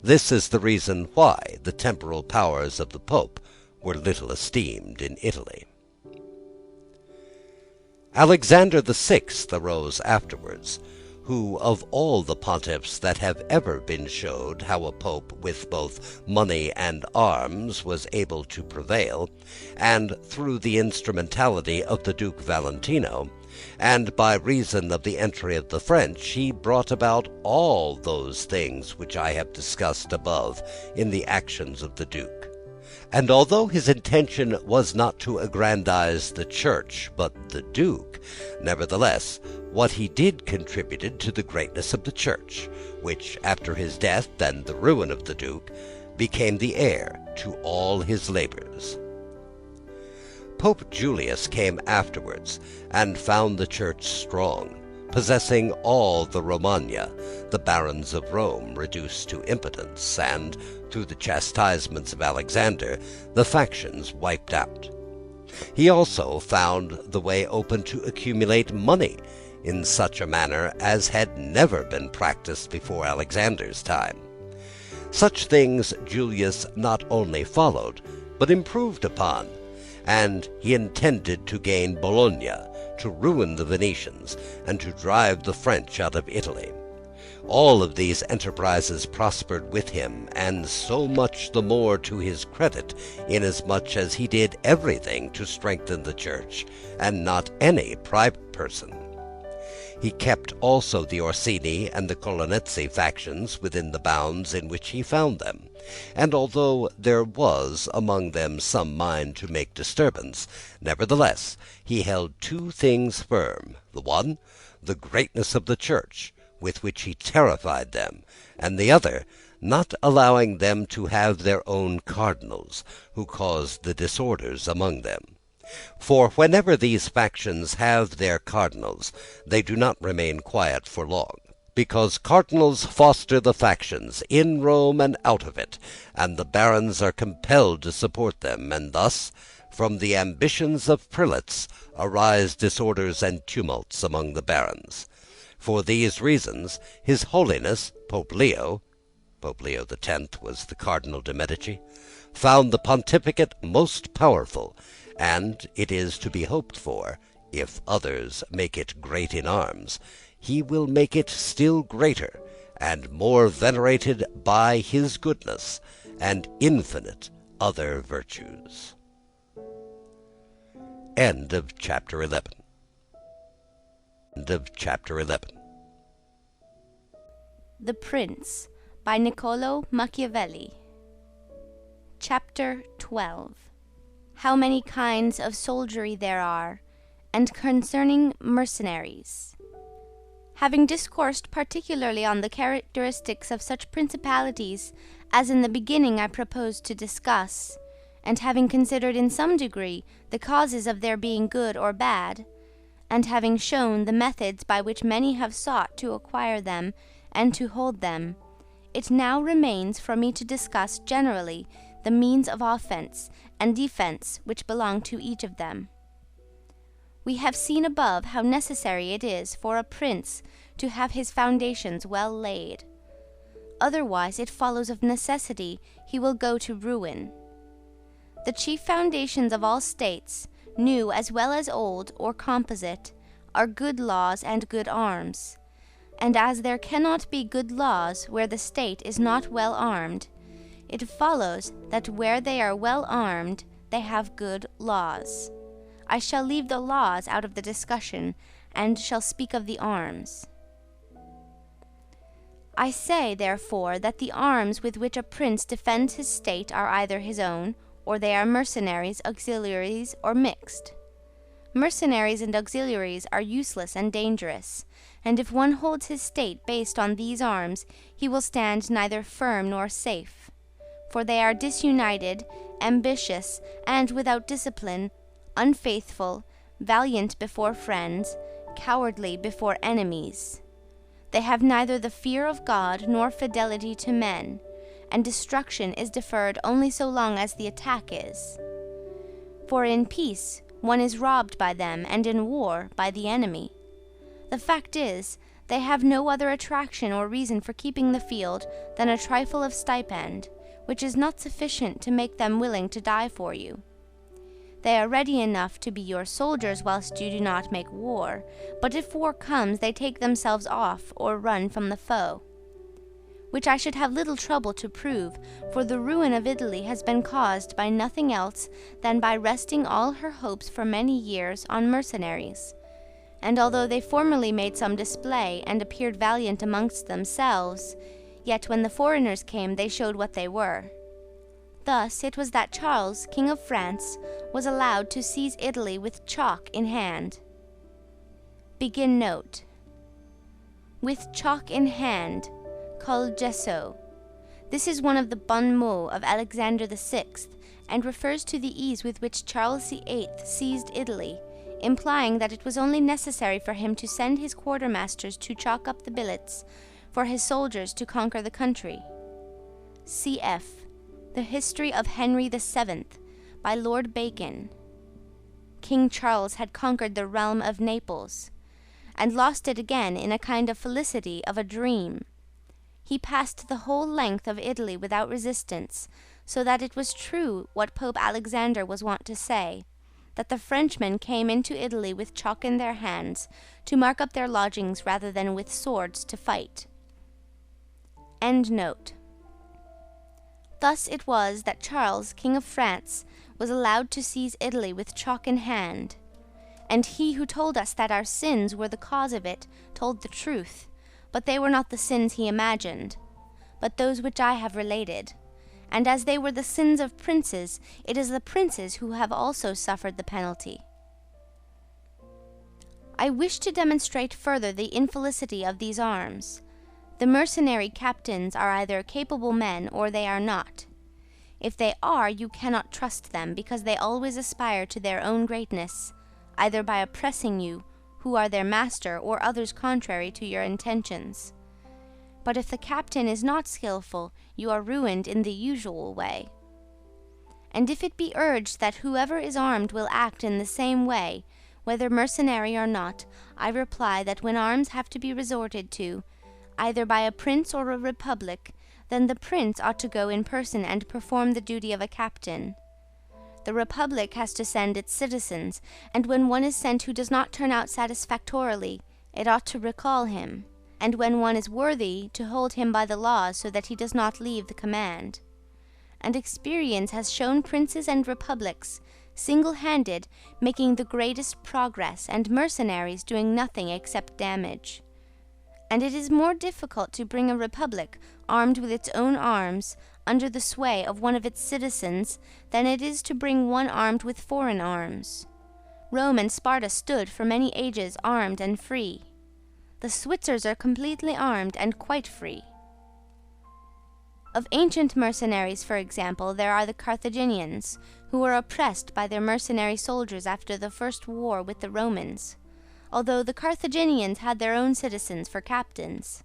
This is the reason why the temporal powers of the Pope were little esteemed in Italy. Alexander VI arose afterwards, who of all the pontiffs that have ever been showed how a pope with both money and arms was able to prevail, and through the instrumentality of the Duke Valentino, and by reason of the entry of the French, he brought about all those things which I have discussed above in the actions of the Duke. And although his intention was not to aggrandize the Church, but the Duke, nevertheless, what he did contributed to the greatness of the Church, which, after his death and the ruin of the Duke, became the heir to all his labors. Pope Julius came afterwards, and found the Church strong, possessing all the Romagna, the barons of Rome reduced to impotence, and, through the chastisements of Alexander, the factions wiped out. He also found the way open to accumulate money in such a manner as had never been practiced before Alexander's time. Such things Julius not only followed, but improved upon, and he intended to gain Bologna, to ruin the Venetians, and to drive the French out of Italy. All of these enterprises prospered with him, and so much the more to his credit, inasmuch as he did everything to strengthen the Church, and not any private person. He kept also the Orsini and the Colonnesi factions within the bounds in which he found them, and although there was among them some mind to make disturbance, nevertheless he held two things firm: the one, the greatness of the Church, with which he terrified them, and the other, not allowing them to have their own cardinals, who caused the disorders among them. For whenever these factions have their cardinals, they do not remain quiet for long, because cardinals foster the factions in Rome and out of it, and the barons are compelled to support them, and thus, from the ambitions of prelates, arise disorders and tumults among the barons. For these reasons, His Holiness Pope Leo X was the Cardinal de' Medici, found the pontificate most powerful, and it is to be hoped for, if others make it great in arms, he will make it still greater, and more venerated by his goodness, and infinite other virtues. End of chapter 11. End of chapter 11. The Prince by Niccolo Machiavelli. Chapter 12. How many kinds of soldiery there are, and concerning mercenaries. Having discoursed particularly on the characteristics of such principalities as in the beginning I proposed to discuss, and having considered in some degree the causes of their being good or bad, and having shown the methods by which many have sought to acquire them and to hold them, it now remains for me to discuss generally the means of offense and defense which belong to each of them. We have seen above how necessary it is for a prince to have his foundations well laid. Otherwise it follows of necessity he will go to ruin. The chief foundations of all states, new as well as old or composite, are good laws and good arms. And as there cannot be good laws where the state is not well armed, it follows that where they are well armed, they have good laws. I shall leave the laws out of the discussion, and shall speak of the arms. I say, therefore, that the arms with which a prince defends his state are either his own, or they are mercenaries, auxiliaries, or mixed. Mercenaries and auxiliaries are useless and dangerous, and if one holds his state based on these arms, he will stand neither firm nor safe. For they are disunited, ambitious, and without discipline, unfaithful, valiant before friends, cowardly before enemies. They have neither the fear of God nor fidelity to men, and destruction is deferred only so long as the attack is. For in peace one is robbed by them, and in war by the enemy. The fact is, they have no other attraction or reason for keeping the field than a trifle of stipend, which is not sufficient to make them willing to die for you. They are ready enough to be your soldiers whilst you do not make war, but if war comes they take themselves off or run from the foe. Which I should have little trouble to prove, for the ruin of Italy has been caused by nothing else than by resting all her hopes for many years on mercenaries. And although they formerly made some display and appeared valiant amongst themselves, yet when the foreigners came they showed what they were. Thus it was that Charles, King of France, was allowed to seize Italy with chalk in hand. Begin note. With chalk in hand, col gesso. This is one of the bon mots of Alexander VI, and refers to the ease with which Charles VIII seized Italy, implying that it was only necessary for him to send his quartermasters to chalk up the billets for his soldiers to conquer the country. Cf. The History of Henry VII, by Lord Bacon. King Charles had conquered the realm of Naples, and lost it again in a kind of felicity of a dream. He passed the whole length of Italy without resistance, so that it was true what Pope Alexander was wont to say, that the Frenchmen came into Italy with chalk in their hands, to mark up their lodgings rather than with swords to fight. End note. Thus it was that Charles, King of France, was allowed to seize Italy with chalk in hand. And he who told us that our sins were the cause of it told the truth, but they were not the sins he imagined, but those which I have related. And as they were the sins of princes, it is the princes who have also suffered the penalty. I wish to demonstrate further the infelicity of these arms. The mercenary captains are either capable men or they are not. If they are, you cannot trust them, because they always aspire to their own greatness, either by oppressing you, who are their master, or others contrary to your intentions. But if the captain is not skillful, you are ruined in the usual way. And if it be urged that whoever is armed will act in the same way, whether mercenary or not, I reply that when arms have to be resorted to, either by a prince or a republic, then the prince ought to go in person and perform the duty of a captain. The republic has to send its citizens, and when one is sent who does not turn out satisfactorily, it ought to recall him, and when one is worthy, to hold him by the laws so that he does not leave the command. And experience has shown princes and republics, single-handed, making the greatest progress, and mercenaries doing nothing except damage. And it is more difficult to bring a republic, armed with its own arms, under the sway of one of its citizens, than it is to bring one armed with foreign arms. Rome and Sparta stood for many ages armed and free. The Switzers are completely armed and quite free. Of ancient mercenaries, for example, there are the Carthaginians, who were oppressed by their mercenary soldiers after the first war with the Romans, although the Carthaginians had their own citizens for captains.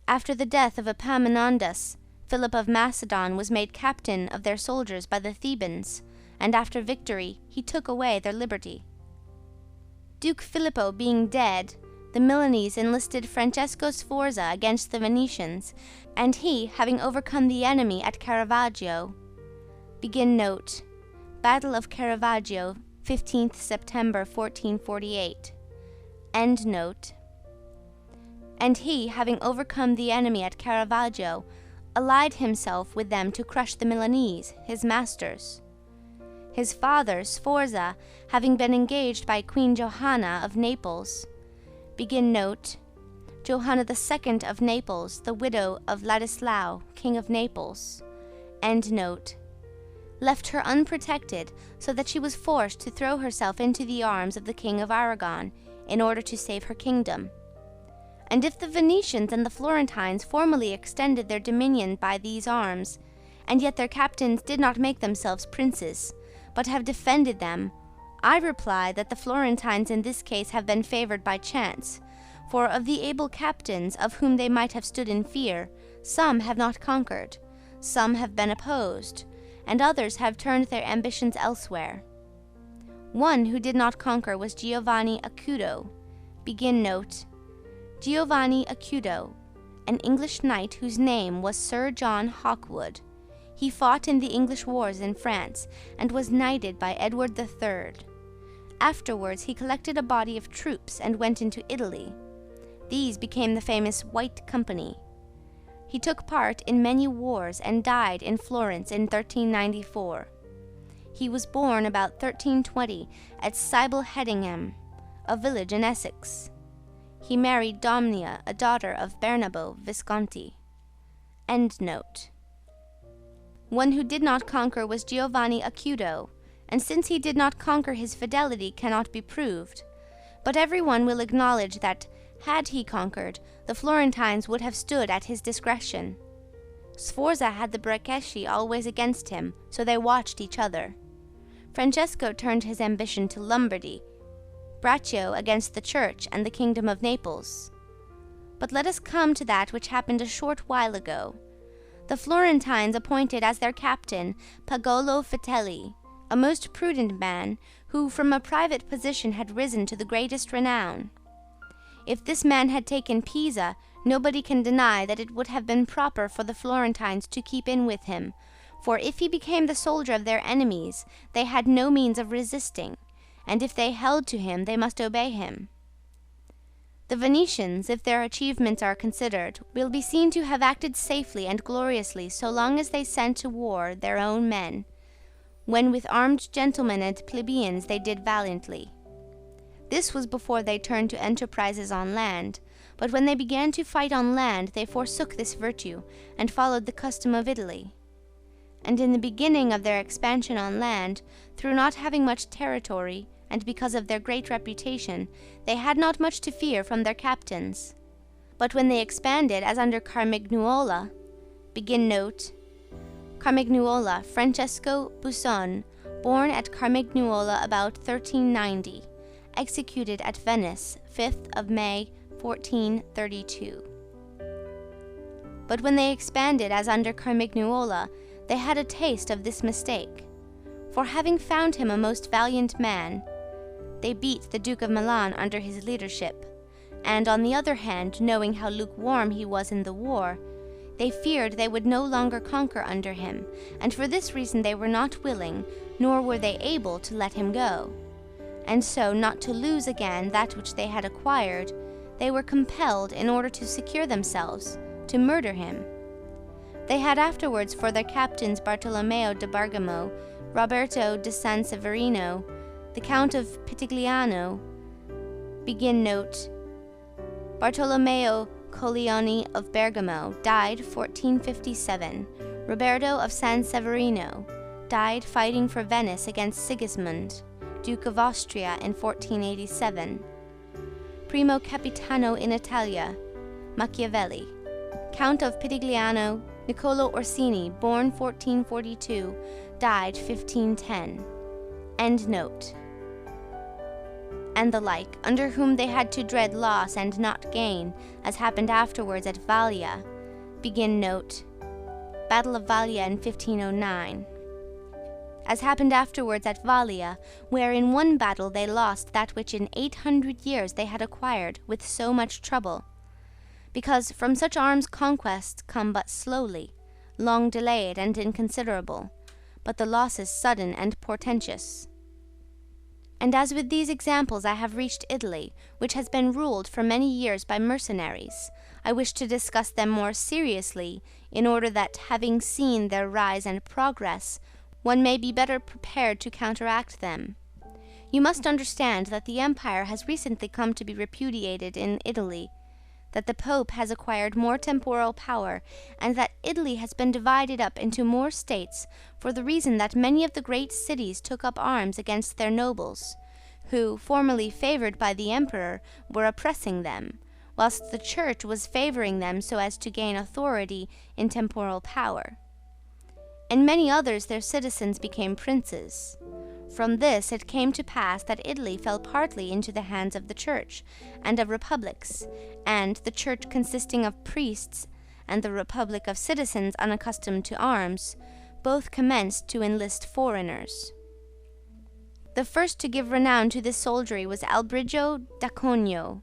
After the death of Epaminondas, Philip of Macedon was made captain of their soldiers by the Thebans, and after victory he took away their liberty. Duke Filippo being dead, the Milanese enlisted Francesco Sforza against the Venetians, and he, having overcome the enemy at Caravaggio, begin note, Battle of Caravaggio, 15th September 1448, end note. And he, having overcome the enemy at Caravaggio, allied himself with them to crush the Milanese, his masters. His father, Sforza, having been engaged by Queen Johanna of Naples, Johanna II of Naples, the widow of Ladislao, King of Naples, left her unprotected, so that she was forced to throw herself into the arms of the King of Aragon in order to save her kingdom. And if the Venetians and the Florentines formerly extended their dominion by these arms, and yet their captains did not make themselves princes, but have defended them, I reply that the Florentines in this case have been favored by chance, for of the able captains of whom they might have stood in fear, some have not conquered, some have been opposed, and others have turned their ambitions elsewhere. One who did not conquer was Giovanni Acuto, Giovanni Acuto, an English knight whose name was Sir John Hawkwood. He fought in the English wars in France and was knighted by Edward III. Afterwards he collected a body of troops and went into Italy. These became the famous White Company. He took part in many wars and died in Florence in 1394. He was born about 1320 at Sibel-Hedingham, a village in Essex. He married Domnia, a daughter of Bernabo Visconti. One who did not conquer was Giovanni Acuto, and since he did not conquer, his fidelity cannot be proved. But everyone will acknowledge that, had he conquered, the Florentines would have stood at his discretion. Sforza had the Bracceschi always against him, so they watched each other. Francesco turned his ambition to Lombardy, Braccio against the Church and the Kingdom of Naples. But let us come to that which happened a short while ago. The Florentines appointed as their captain Pagolo Fitelli, a most prudent man, who from a private position had risen to the greatest renown. If this man had taken Pisa, nobody can deny that it would have been proper for the Florentines to keep in with him, for if he became the soldier of their enemies, they had no means of resisting, and if they held to him, they must obey him. The Venetians, if their achievements are considered, will be seen to have acted safely and gloriously so long as they sent to war their own men, when with armed gentlemen and plebeians they did valiantly. This was before they turned to enterprises on land, but when they began to fight on land they forsook this virtue, and followed the custom of Italy. And in the beginning of their expansion on land, through not having much territory, and because of their great reputation, they had not much to fear from their captains. But when they expanded, as under Carmignuola, Carmignuola, Francesco Busson, born at Carmignuola about 1390, executed at Venice, 5th of May, 1432. But when they expanded, as under Carmignuola, they had a taste of this mistake. For having found him a most valiant man, they beat the Duke of Milan under his leadership, and on the other hand, knowing how lukewarm he was in the war, they feared they would no longer conquer under him, and for this reason they were not willing, nor were they able to let him go. And so, not to lose again that which they had acquired, they were compelled, in order to secure themselves, to murder him. They had afterwards for their captains Bartolomeo de Bergamo, Roberto de San Severino, the Count of Pitigliano, Bartolomeo Colleoni of Bergamo, died 1457. Roberto of San Severino, died fighting for Venice against Sigismund, Duke of Austria, in 1487. Primo Capitano in Italia, Machiavelli. Count of Pitigliano, Niccolo Orsini, born 1442, died 1510. And the like, under whom they had to dread loss and not gain, as happened afterwards at Vallia. Battle of Vallia in 1509. As happened afterwards at Vallia, where in one battle they lost that which in 800 years they had acquired with so much trouble. Because from such arms conquests come but slowly, long delayed and inconsiderable, but the losses sudden and portentous. And as with these examples I have reached Italy, which has been ruled for many years by mercenaries, I wish to discuss them more seriously, in order that, having seen their rise and progress, one may be better prepared to counteract them. You must understand that the empire has recently come to be repudiated in Italy, that the Pope has acquired more temporal power, and that Italy has been divided up into more states for the reason that many of the great cities took up arms against their nobles, who, formerly favoured by the emperor, were oppressing them, whilst the Church was favouring them so as to gain authority in temporal power. And many others their citizens became princes. From this it came to pass that Italy fell partly into the hands of the Church and of republics, and the Church consisting of priests, and the republic of citizens unaccustomed to arms, both commenced to enlist foreigners. The first to give renown to this soldiery was Albrigio da Cogno.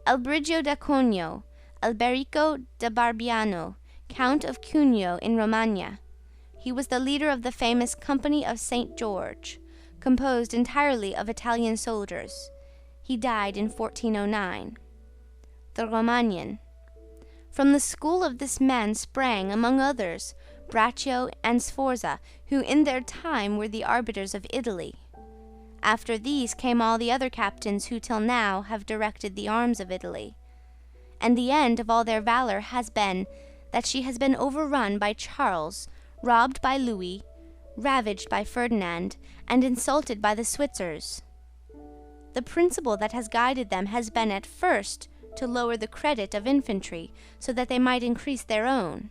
Albrigio da Cogno, Alberico da Barbiano, Count of Cuneo in Romagna. He was the leader of the famous Company of St. George, composed entirely of Italian soldiers. He died in 1409. The Romagnan. From the school of this man sprang, among others, Braccio and Sforza, who in their time were the arbiters of Italy. After these came all the other captains who till now have directed the arms of Italy. And the end of all their valour has been that she has been overrun by Charles, robbed by Louis, ravaged by Ferdinand, and insulted by the Switzers. The principle that has guided them has been at first to lower the credit of infantry, so that they might increase their own.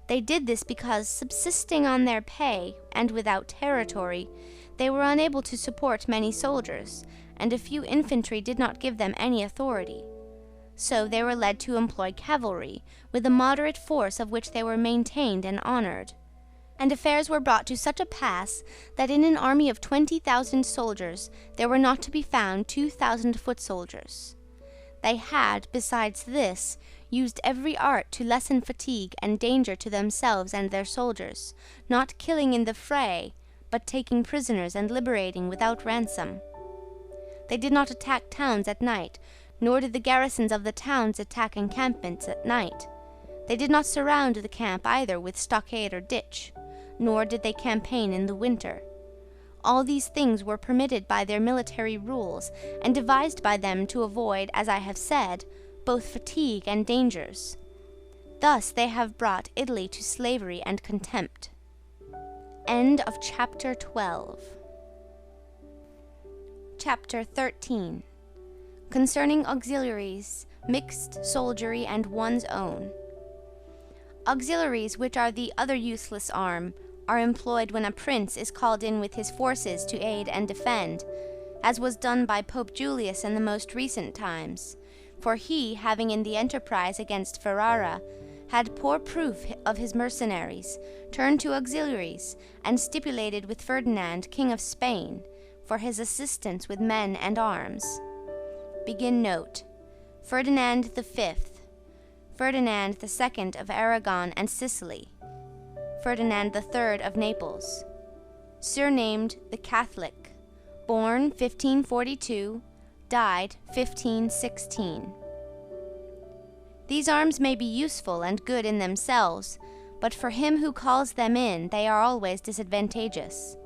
They did this because, subsisting on their pay, and without territory, they were unable to support many soldiers, and a few infantry did not give them any authority. So they were led to employ cavalry, with a moderate force of which they were maintained and honoured. And affairs were brought to such a pass that in an army of 20,000 soldiers there were not to be found 2,000 foot soldiers. They had, besides this, used every art to lessen fatigue and danger to themselves and their soldiers, not killing in the fray, but taking prisoners and liberating without ransom. They did not attack towns at night, nor did the garrisons of the towns attack encampments at night. They did not surround the camp either with stockade or ditch, nor did they campaign in the winter. All these things were permitted by their military rules, and devised by them to avoid, as I have said, both fatigue and dangers. Thus they have brought Italy to slavery and contempt. End of chapter 12. Chapter 13. Concerning auxiliaries, mixed soldiery, and one's own. Auxiliaries, which are the other useless arm, are employed when a prince is called in with his forces to aid and defend, as was done by Pope Julius in the most recent times, for he, having in the enterprise against Ferrara had poor proof of his mercenaries, turned to auxiliaries, and stipulated with Ferdinand, King of Spain, for his assistance with men and arms. Ferdinand V, Ferdinand II of Aragon and Sicily, Ferdinand III of Naples, surnamed the Catholic, born 1542, died 1516. These arms may be useful and good in themselves, but for him who calls them in they are always disadvantageous.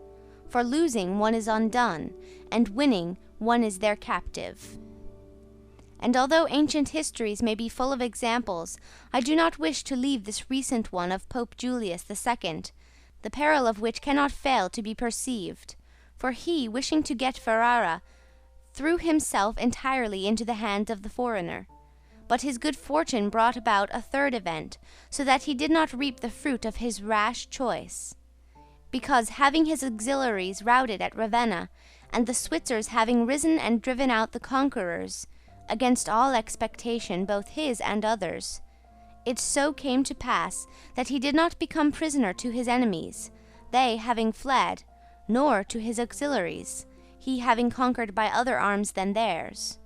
For losing one is undone, and winning one is their captive. And although ancient histories may be full of examples, I do not wish to leave this recent one of Pope Julius II, the peril of which cannot fail to be perceived, for he, wishing to get Ferrara, threw himself entirely into the hands of the foreigner. But his good fortune brought about a third event, so that he did not reap the fruit of his rash choice. Because, having his auxiliaries routed at Ravenna, and the Switzers having risen and driven out the conquerors, against all expectation, both his and others, it so came to pass that he did not become prisoner to his enemies, they having fled, nor to his auxiliaries, he having conquered by other arms than theirs.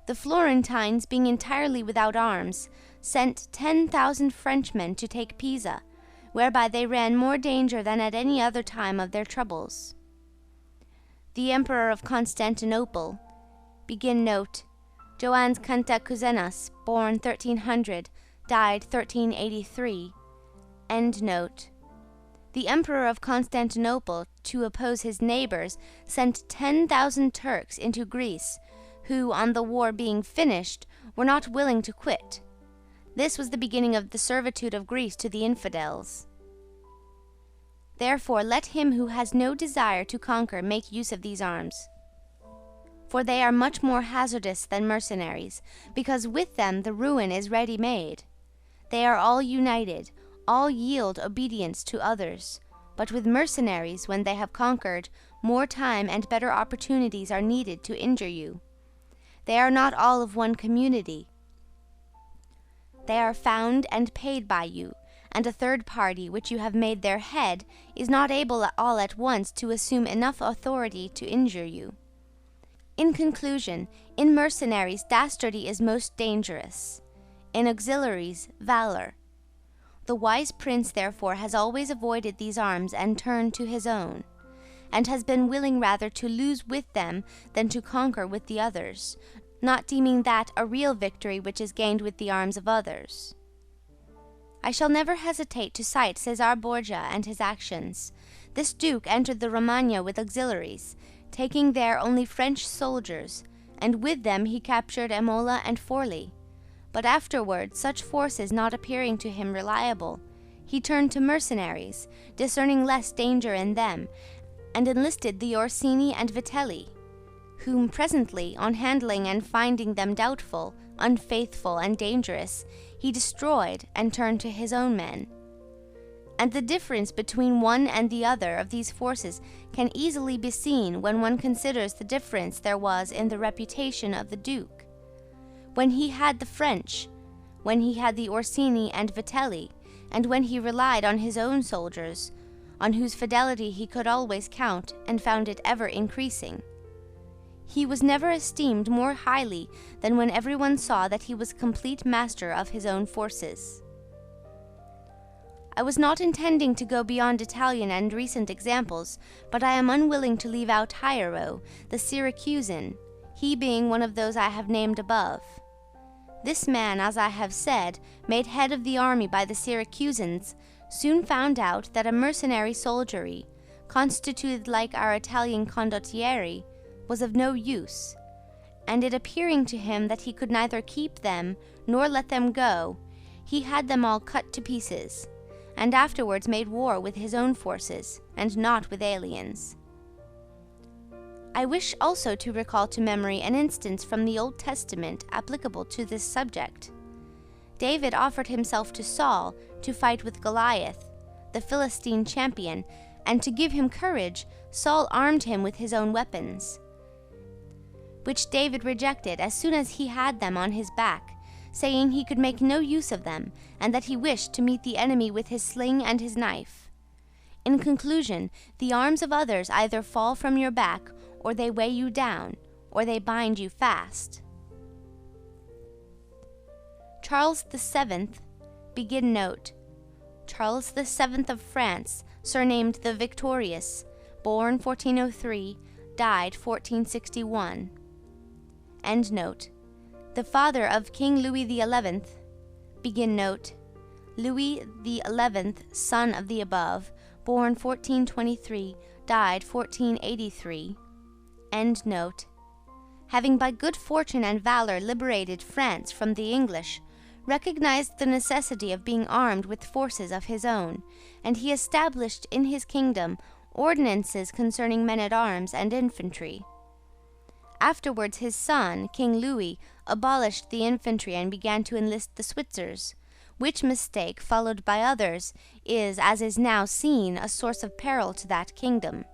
The Florentines, being entirely without arms, sent 10,000 Frenchmen to take Pisa, whereby they ran more danger than at any other time of their troubles. The Emperor of Constantinople, Joannes Cantacuzenas, born 1300, died 1383. End note. The Emperor of Constantinople, to oppose his neighbors, sent 10,000 Turks into Greece, who, on the war being finished, were not willing to quit. This was the beginning of the servitude of Greece to the infidels. Therefore let him who has no desire to conquer make use of these arms. For they are much more hazardous than mercenaries, because with them the ruin is ready made. They are all united, all yield obedience to others, but with mercenaries, when they have conquered, more time and better opportunities are needed to injure you. They are not all of one community. They are found and paid by you, and a third party, which you have made their head, is not able all at once to assume enough authority to injure you. In conclusion, in mercenaries dastardy is most dangerous, in auxiliaries valor. The wise prince therefore has always avoided these arms and turned to his own, and has been willing rather to lose with them than to conquer with the others, not deeming that a real victory which is gained with the arms of others. I shall never hesitate to cite Caesar Borgia and his actions. This duke entered the Romagna with auxiliaries, taking there only French soldiers, and with them he captured Imola and Forli. But afterwards, such forces not appearing to him reliable, he turned to mercenaries, discerning less danger in them, and enlisted the Orsini and Vitelli, whom presently, on handling and finding them doubtful, unfaithful, and dangerous, he destroyed and turned to his own men. And the difference between one and the other of these forces can easily be seen when one considers the difference there was in the reputation of the Duke. When he had the French, when he had the Orsini and Vitelli, and when he relied on his own soldiers, on whose fidelity he could always count and found it ever increasing. He was never esteemed more highly than when everyone saw that he was complete master of his own forces. I was not intending to go beyond Italian and recent examples, but I am unwilling to leave out Hiero, the Syracusan, he being one of those I have named above. This man, as I have said, made head of the army by the Syracusans, soon found out that a mercenary soldiery, constituted like our Italian condottieri, was of no use, and it appearing to him that he could neither keep them nor let them go, he had them all cut to pieces, and afterwards made war with his own forces, and not with aliens. I wish also to recall to memory an instance from the Old Testament applicable to this subject. David offered himself to Saul to fight with Goliath, the Philistine champion, and to give him courage, Saul armed him with his own weapons, which David rejected as soon as he had them on his back, saying he could make no use of them, and that he wished to meet the enemy with his sling and his knife. In conclusion, the arms of others either fall from your back, or they weigh you down, or they bind you fast. Charles VII, begin note. Charles VII of France, surnamed the Victorious, born 1403, died 1461. End note. The father of King Louis XI, begin note. Louis XI, son of the above, born 1423, died 1483. End note. Having by good fortune and valor liberated France from the English, recognized the necessity of being armed with forces of his own, and he established in his kingdom ordinances concerning men-at-arms and infantry. Afterwards his son, King Louis, abolished the infantry and began to enlist the Switzers, which mistake, followed by others, is, as is now seen, a source of peril to that kingdom,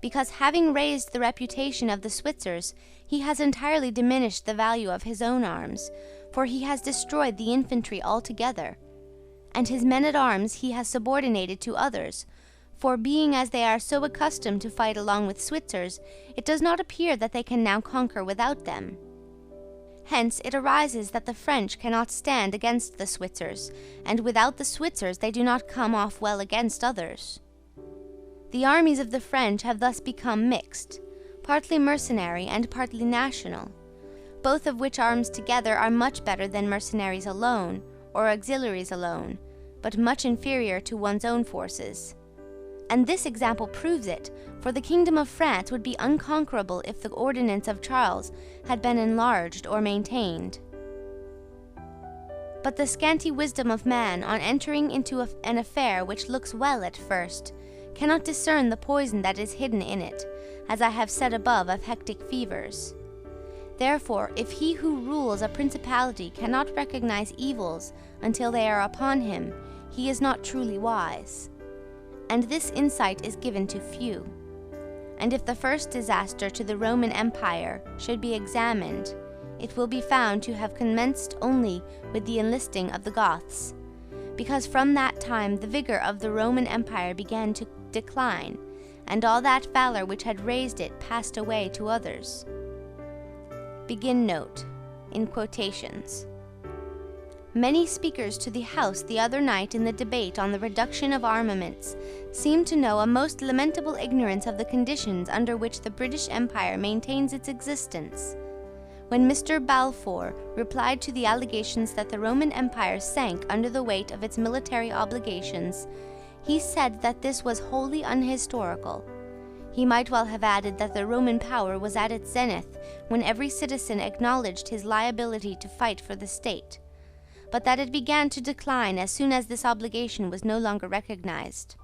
because having raised the reputation of the Switzers, he has entirely diminished the value of his own arms, for he has destroyed the infantry altogether, and his men-at-arms he has subordinated to others, for being as they are so accustomed to fight along with Switzers, it does not appear that they can now conquer without them. Hence it arises that the French cannot stand against the Switzers, and without the Switzers they do not come off well against others. The armies of the French have thus become mixed, partly mercenary and partly national, both of which arms together are much better than mercenaries alone, or auxiliaries alone, but much inferior to one's own forces. And this example proves it, for the kingdom of France would be unconquerable if the ordinance of Charles had been enlarged or maintained. But the scanty wisdom of man, on entering into an affair which looks well at first, cannot discern the poison that is hidden in it, as I have said above of hectic fevers. Therefore, if he who rules a principality cannot recognize evils until they are upon him, he is not truly wise. And this insight is given to few. And if the first disaster to the Roman Empire should be examined, it will be found to have commenced only with the enlisting of the Goths, because from that time the vigor of the Roman Empire began to decline, and all that valor which had raised it passed away to others. Begin note, in quotations. Many speakers to the House the other night in the debate on the reduction of armaments seemed to know a most lamentable ignorance of the conditions under which the British Empire maintains its existence. When Mr. Balfour replied to the allegations that the Roman Empire sank under the weight of its military obligations, he said that this was wholly unhistorical. He might well have added that the Roman power was at its zenith when every citizen acknowledged his liability to fight for the state, but that it began to decline as soon as this obligation was no longer recognized.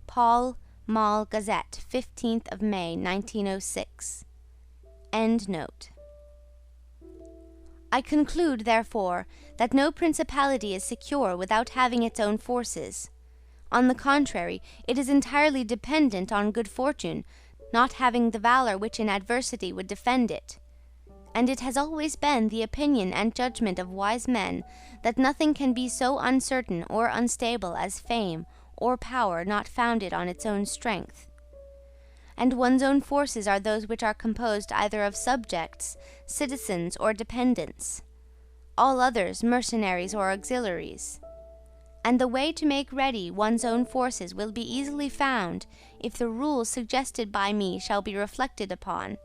Pall Mall Gazette, 15th of May, 1906. End note. I conclude, therefore, that no principality is secure without having its own forces. On the contrary, it is entirely dependent on good fortune, not having the valor which in adversity would defend it. And it has always been the opinion and judgment of wise men that nothing can be so uncertain or unstable as fame or power not founded on its own strength. And one's own forces are those which are composed either of subjects, citizens, or dependents; all others mercenaries or auxiliaries. And the way to make ready one's own forces will be easily found if the rules suggested by me shall be reflected upon,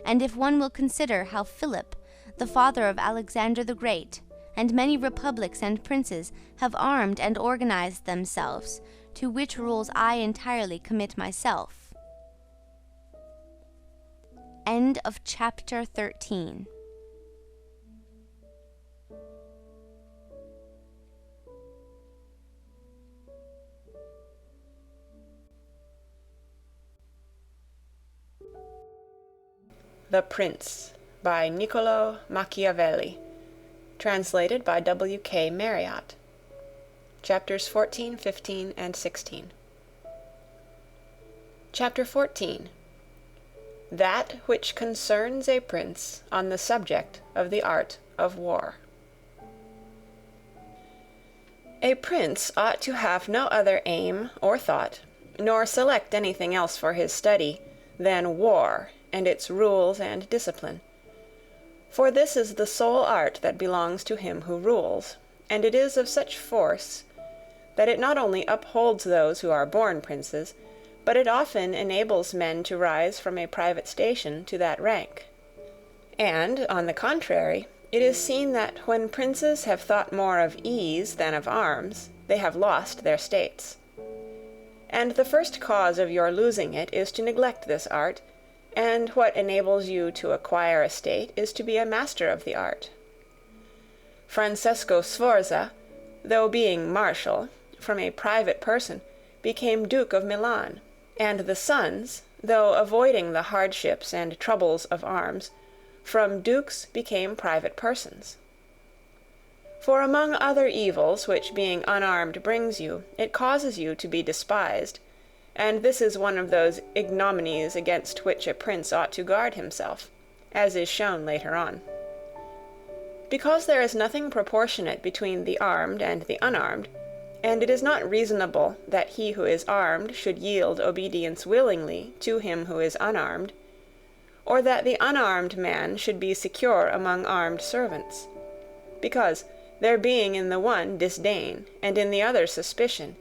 and if one will consider how Philip, the father of Alexander the Great, and many republics and princes have armed and organized themselves, to which rules I entirely commit myself. End of chapter 13. The Prince by Niccolo Machiavelli. Translated by W.K. Marriott. Chapters 14, 15, and 16. Chapter 14. That which concerns a prince on the subject of the art of war. A prince ought to have no other aim or thought, nor select anything else for his study, than war and its rules and discipline. For this is the sole art that belongs to him who rules, and it is of such force that it not only upholds those who are born princes, but it often enables men to rise from a private station to that rank. And, on the contrary, it is seen that when princes have thought more of ease than of arms, they have lost their states. And the first cause of your losing it is to neglect this art, and what enables you to acquire a state is to be a master of the art. Francesco Sforza, though being marshal, from a private person, became Duke of Milan, and the sons, though avoiding the hardships and troubles of arms, from dukes became private persons. For among other evils which being unarmed brings you, it causes you to be despised, and this is one of those ignominies against which a prince ought to guard himself, as is shown later on. Because there is nothing proportionate between the armed and the unarmed, and it is not reasonable that he who is armed should yield obedience willingly to him who is unarmed, or that the unarmed man should be secure among armed servants, because, there being in the one disdain and in the other suspicion,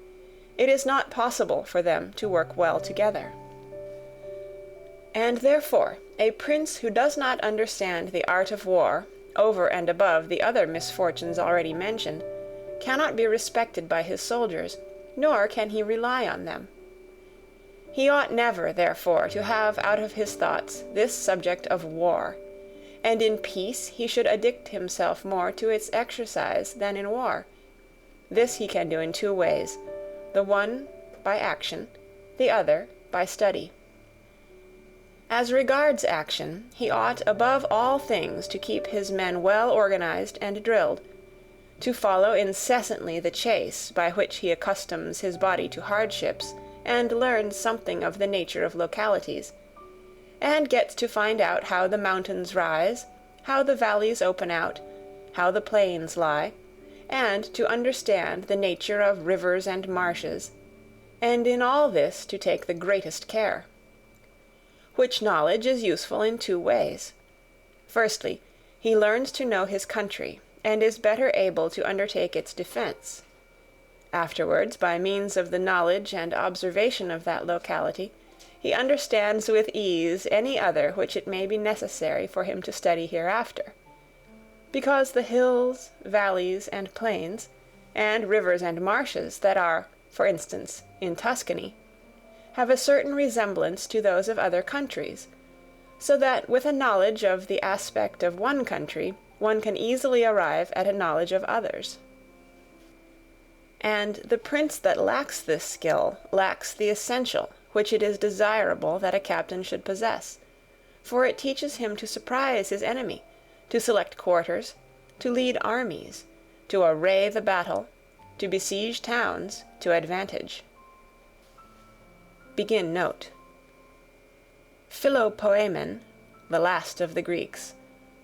it is not possible for them to work well together. And therefore A prince who does not understand the art of war, over and above the other misfortunes already mentioned, cannot be respected by his soldiers, nor can he rely on them. He ought never, therefore, to have out of his thoughts this subject of war, and in peace he should addict himself more to its exercise than in war. This he can do in two ways, the one by action, the other by study. As regards action, he ought above all things to keep his men well organized and drilled, to follow incessantly the chase by which he accustoms his body to hardships and learns something of the nature of localities, and gets to find out how the mountains rise, how the valleys open out, how the plains lie, and to understand the nature of rivers and marshes, and in all this to take the greatest care. Which knowledge is useful in two ways. Firstly, he learns to know his country, and is better able to undertake its defense. Afterwards, by means of the knowledge and observation of that locality, he understands with ease any other which it may be necessary for him to study hereafter. Because the hills, valleys, and plains, and rivers and marshes that are, for instance, in Tuscany, have a certain resemblance to those of other countries, so that with a knowledge of the aspect of one country, one can easily arrive at a knowledge of others. And the prince that lacks this skill lacks the essential which it is desirable that a captain should possess, for it teaches him to surprise his enemy, to select quarters, to lead armies, to array the battle, to besiege towns to advantage. Begin note. Philopoemen, the last of the Greeks,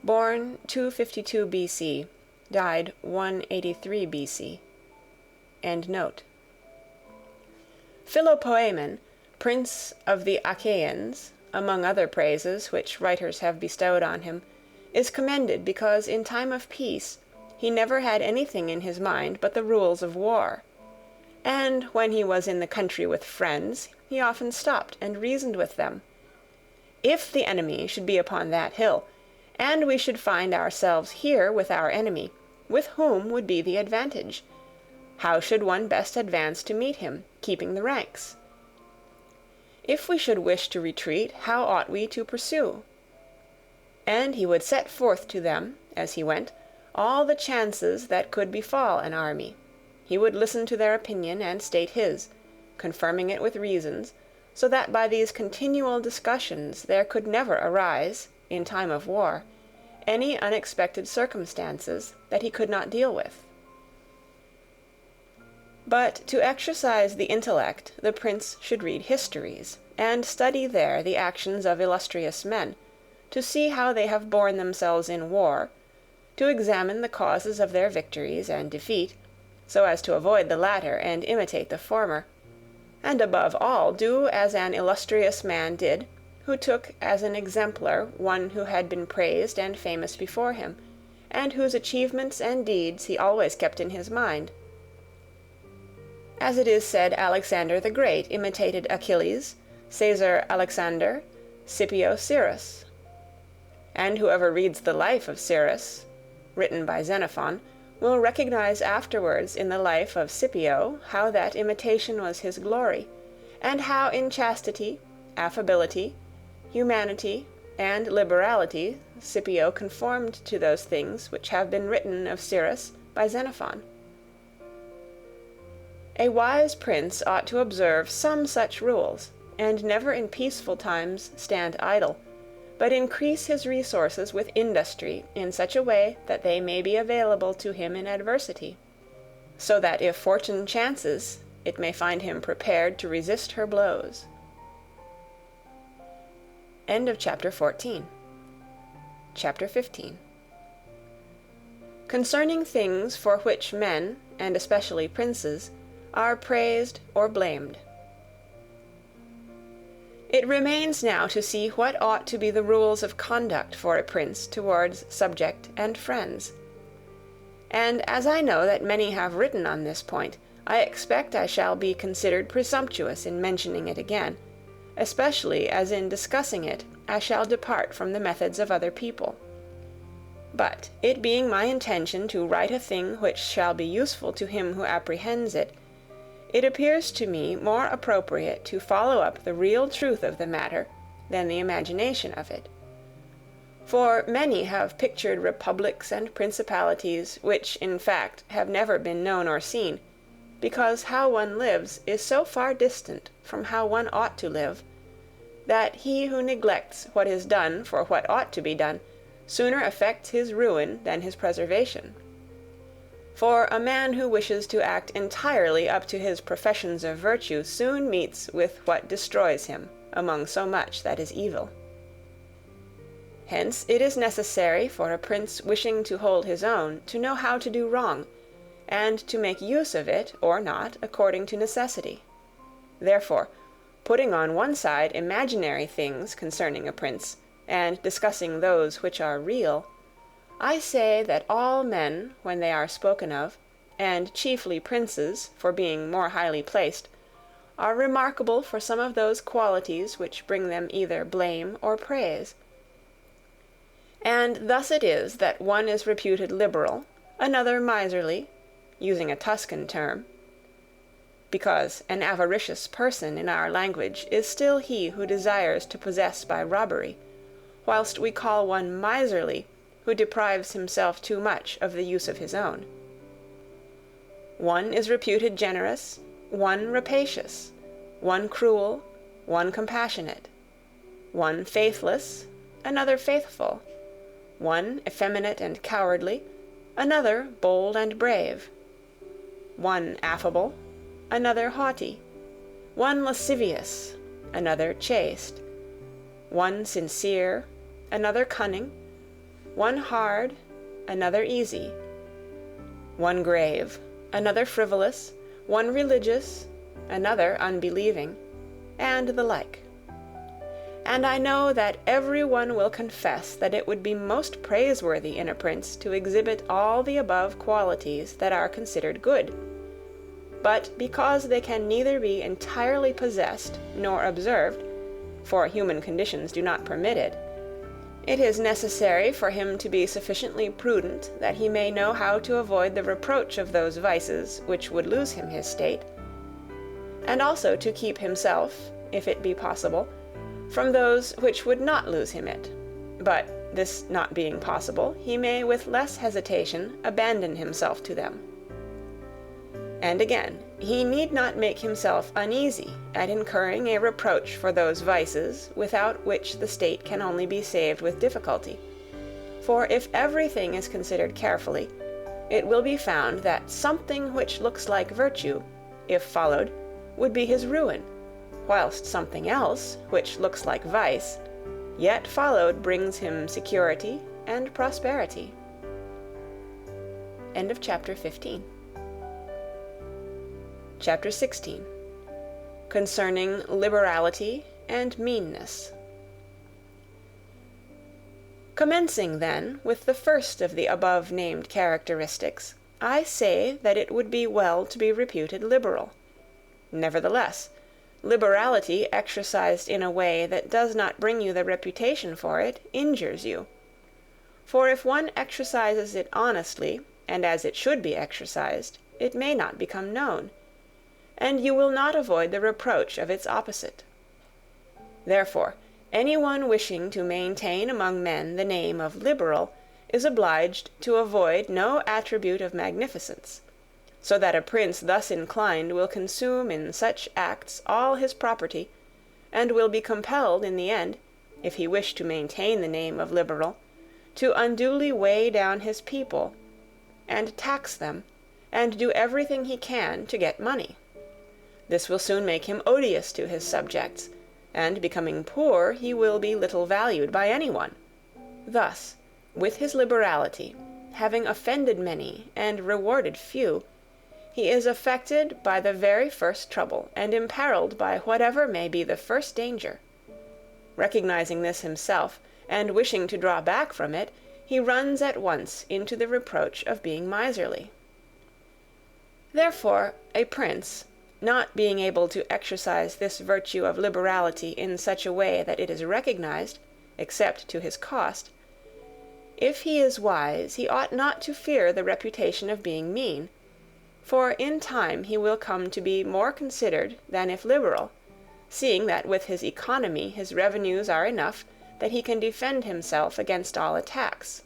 born 252 BC, died 183 BC. End note. Philopoemen, prince of the Achaeans, among other praises which writers have bestowed on him, is commended because in time of peace he never had anything in his mind but the rules of war, and when he was in the country with friends, he often stopped and reasoned with them. If the enemy should be upon that hill, and we should find ourselves here with our enemy, with whom would be the advantage? How should one best advance to meet him, keeping the ranks? If we should wish to retreat, how ought we to pursue? And he would set forth to them, as he went, all the chances that could befall an army. He would listen to their opinion and state his, confirming it with reasons, so that by these continual discussions there could never arise, in time of war, any unexpected circumstances that he could not deal with. But to exercise the intellect the prince should read histories, and study there the actions of illustrious men, to see how they have borne themselves in war, to examine the causes of their victories and defeat, so as to avoid the latter and imitate the former, and above all do as an illustrious man did, who took as an exemplar one who had been praised and famous before him, and whose achievements and deeds he always kept in his mind. As it is said, Alexander the Great imitated Achilles, Caesar Alexander, Scipio Cyrus. And whoever reads the life of Cyrus, written by Xenophon, will recognize afterwards in the life of Scipio how that imitation was his glory, and how in chastity, affability, humanity, and liberality Scipio conformed to those things which have been written of Cyrus by Xenophon. A wise prince ought to observe some such rules, and never in peaceful times stand idle, but increase his resources with industry in such a way that they may be available to him in adversity, so that if fortune chances, it may find him prepared to resist her blows. End of chapter 14. Chapter 15. Concerning things for which men, and especially princes, are praised or blamed. It remains now to see what ought to be the rules of conduct for a prince towards subject and friends. And as I know that many have written on this point, I expect I shall be considered presumptuous in mentioning it again, especially as in discussing it I shall depart from the methods of other people. But it being my intention to write a thing which shall be useful to him who apprehends it, it appears to me more appropriate to follow up the real truth of the matter than the imagination of it. For many have pictured republics and principalities which in fact have never been known or seen, because how one lives is so far distant from how one ought to live, that he who neglects what is done for what ought to be done sooner effects his ruin than his preservation. For a man who wishes to act entirely up to his professions of virtue soon meets with what destroys him among so much that is evil. Hence it is necessary for a prince wishing to hold his own to know how to do wrong, and to make use of it or not according to necessity. Therefore, putting on one side imaginary things concerning a prince, and discussing those which are real, I say that all men, when they are spoken of, and chiefly princes for being more highly placed, are remarkable for some of those qualities which bring them either blame or praise. And thus it is that one is reputed liberal, another miserly, using a Tuscan term, because an avaricious person in our language is still he who desires to possess by robbery, whilst we call one miserly who deprives himself too much of the use of his own. One is reputed generous, one rapacious, one cruel, one compassionate, one faithless, another faithful, one effeminate and cowardly, another bold and brave, one affable, another haughty, one lascivious, another chaste, one sincere, another cunning, one hard, another easy, one grave, another frivolous, one religious, another unbelieving, and the like. And I know that every one will confess that it would be most praiseworthy in a prince to exhibit all the above qualities that are considered good. But because they can neither be entirely possessed nor observed, for human conditions do not permit it, it is necessary for him to be sufficiently prudent that he may know how to avoid the reproach of those vices which would lose him his state, and also to keep himself, if it be possible, from those which would not lose him it. But this not being possible, he may with less hesitation abandon himself to them. And again, he need not make himself uneasy at incurring a reproach for those vices without which the state can only be saved with difficulty. For if everything is considered carefully, it will be found that something which looks like virtue, if followed, would be his ruin, whilst something else, which looks like vice, yet followed brings him security and prosperity. End of chapter 15. Chapter 16. Concerning liberality and meanness. Commencing, then, with the first of the above-named characteristics, I say that it would be well to be reputed liberal. Nevertheless, liberality exercised in a way that does not bring you the reputation for it injures you. For if one exercises it honestly, and as it should be exercised, it may not become known, and you will not avoid the reproach of its opposite. Therefore, anyone wishing to maintain among men the name of liberal is obliged to avoid no attribute of magnificence, so that a prince thus inclined will consume in such acts all his property, and will be compelled in the end, if he wish to maintain the name of liberal, to unduly weigh down his people, and tax them, and do everything he can to get money. This will soon make him odious to his subjects, and becoming poor he will be little valued by anyone. Thus, with his liberality, having offended many and rewarded few, he is affected by the very first trouble, and imperilled by whatever may be the first danger. Recognizing this himself, and wishing to draw back from it, he runs at once into the reproach of being miserly. Therefore, a prince, not being able to exercise this virtue of liberality in such a way that it is recognized, except to his cost, if he is wise, he ought not to fear the reputation of being mean, for in time he will come to be more considered than if liberal, seeing that with his economy his revenues are enough that he can defend himself against all attacks,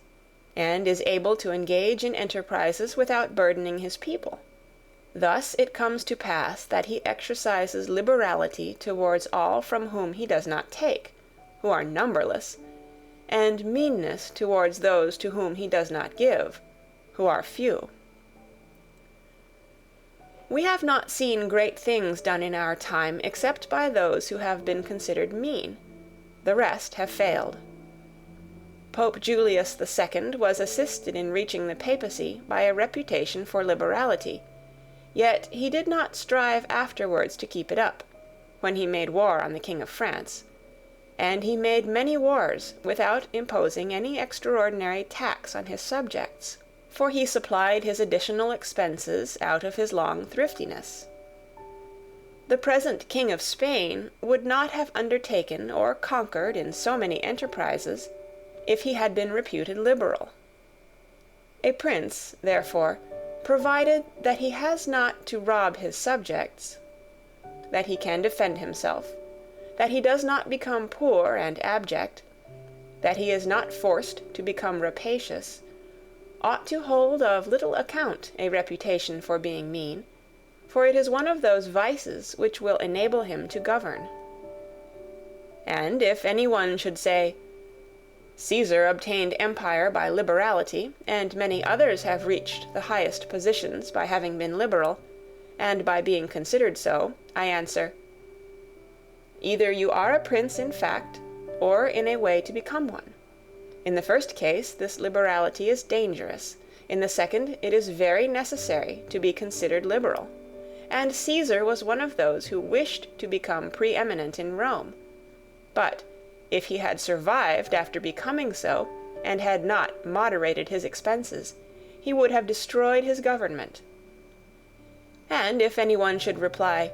and is able to engage in enterprises without burdening his people. Thus it comes to pass that he exercises liberality towards all from whom he does not take, who are numberless, and meanness towards those to whom he does not give, who are few. We have not seen great things done in our time except by those who have been considered mean. The rest have failed. Pope Julius II was assisted in reaching the papacy by a reputation for liberality, yet he did not strive afterwards to keep it up, when he made war on the King of France, and he made many wars without imposing any extraordinary tax on his subjects, for he supplied his additional expenses out of his long thriftiness. The present King of Spain would not have undertaken or conquered in so many enterprises if he had been reputed liberal. A prince, therefore, provided that he has not to rob his subjects, that he can defend himself, that he does not become poor and abject, that he is not forced to become rapacious, ought to hold of little account a reputation for being mean, for it is one of those vices which will enable him to govern. And if any one should say, Caesar obtained empire by liberality, and many others have reached the highest positions by having been liberal, and by being considered so, I answer, either you are a prince in fact, or in a way to become one. In the first case, this liberality is dangerous. In the second, it is very necessary to be considered liberal. And Caesar was one of those who wished to become preeminent in Rome. But if he had survived after becoming so, and had not moderated his expenses, he would have destroyed his government. And if any one should reply,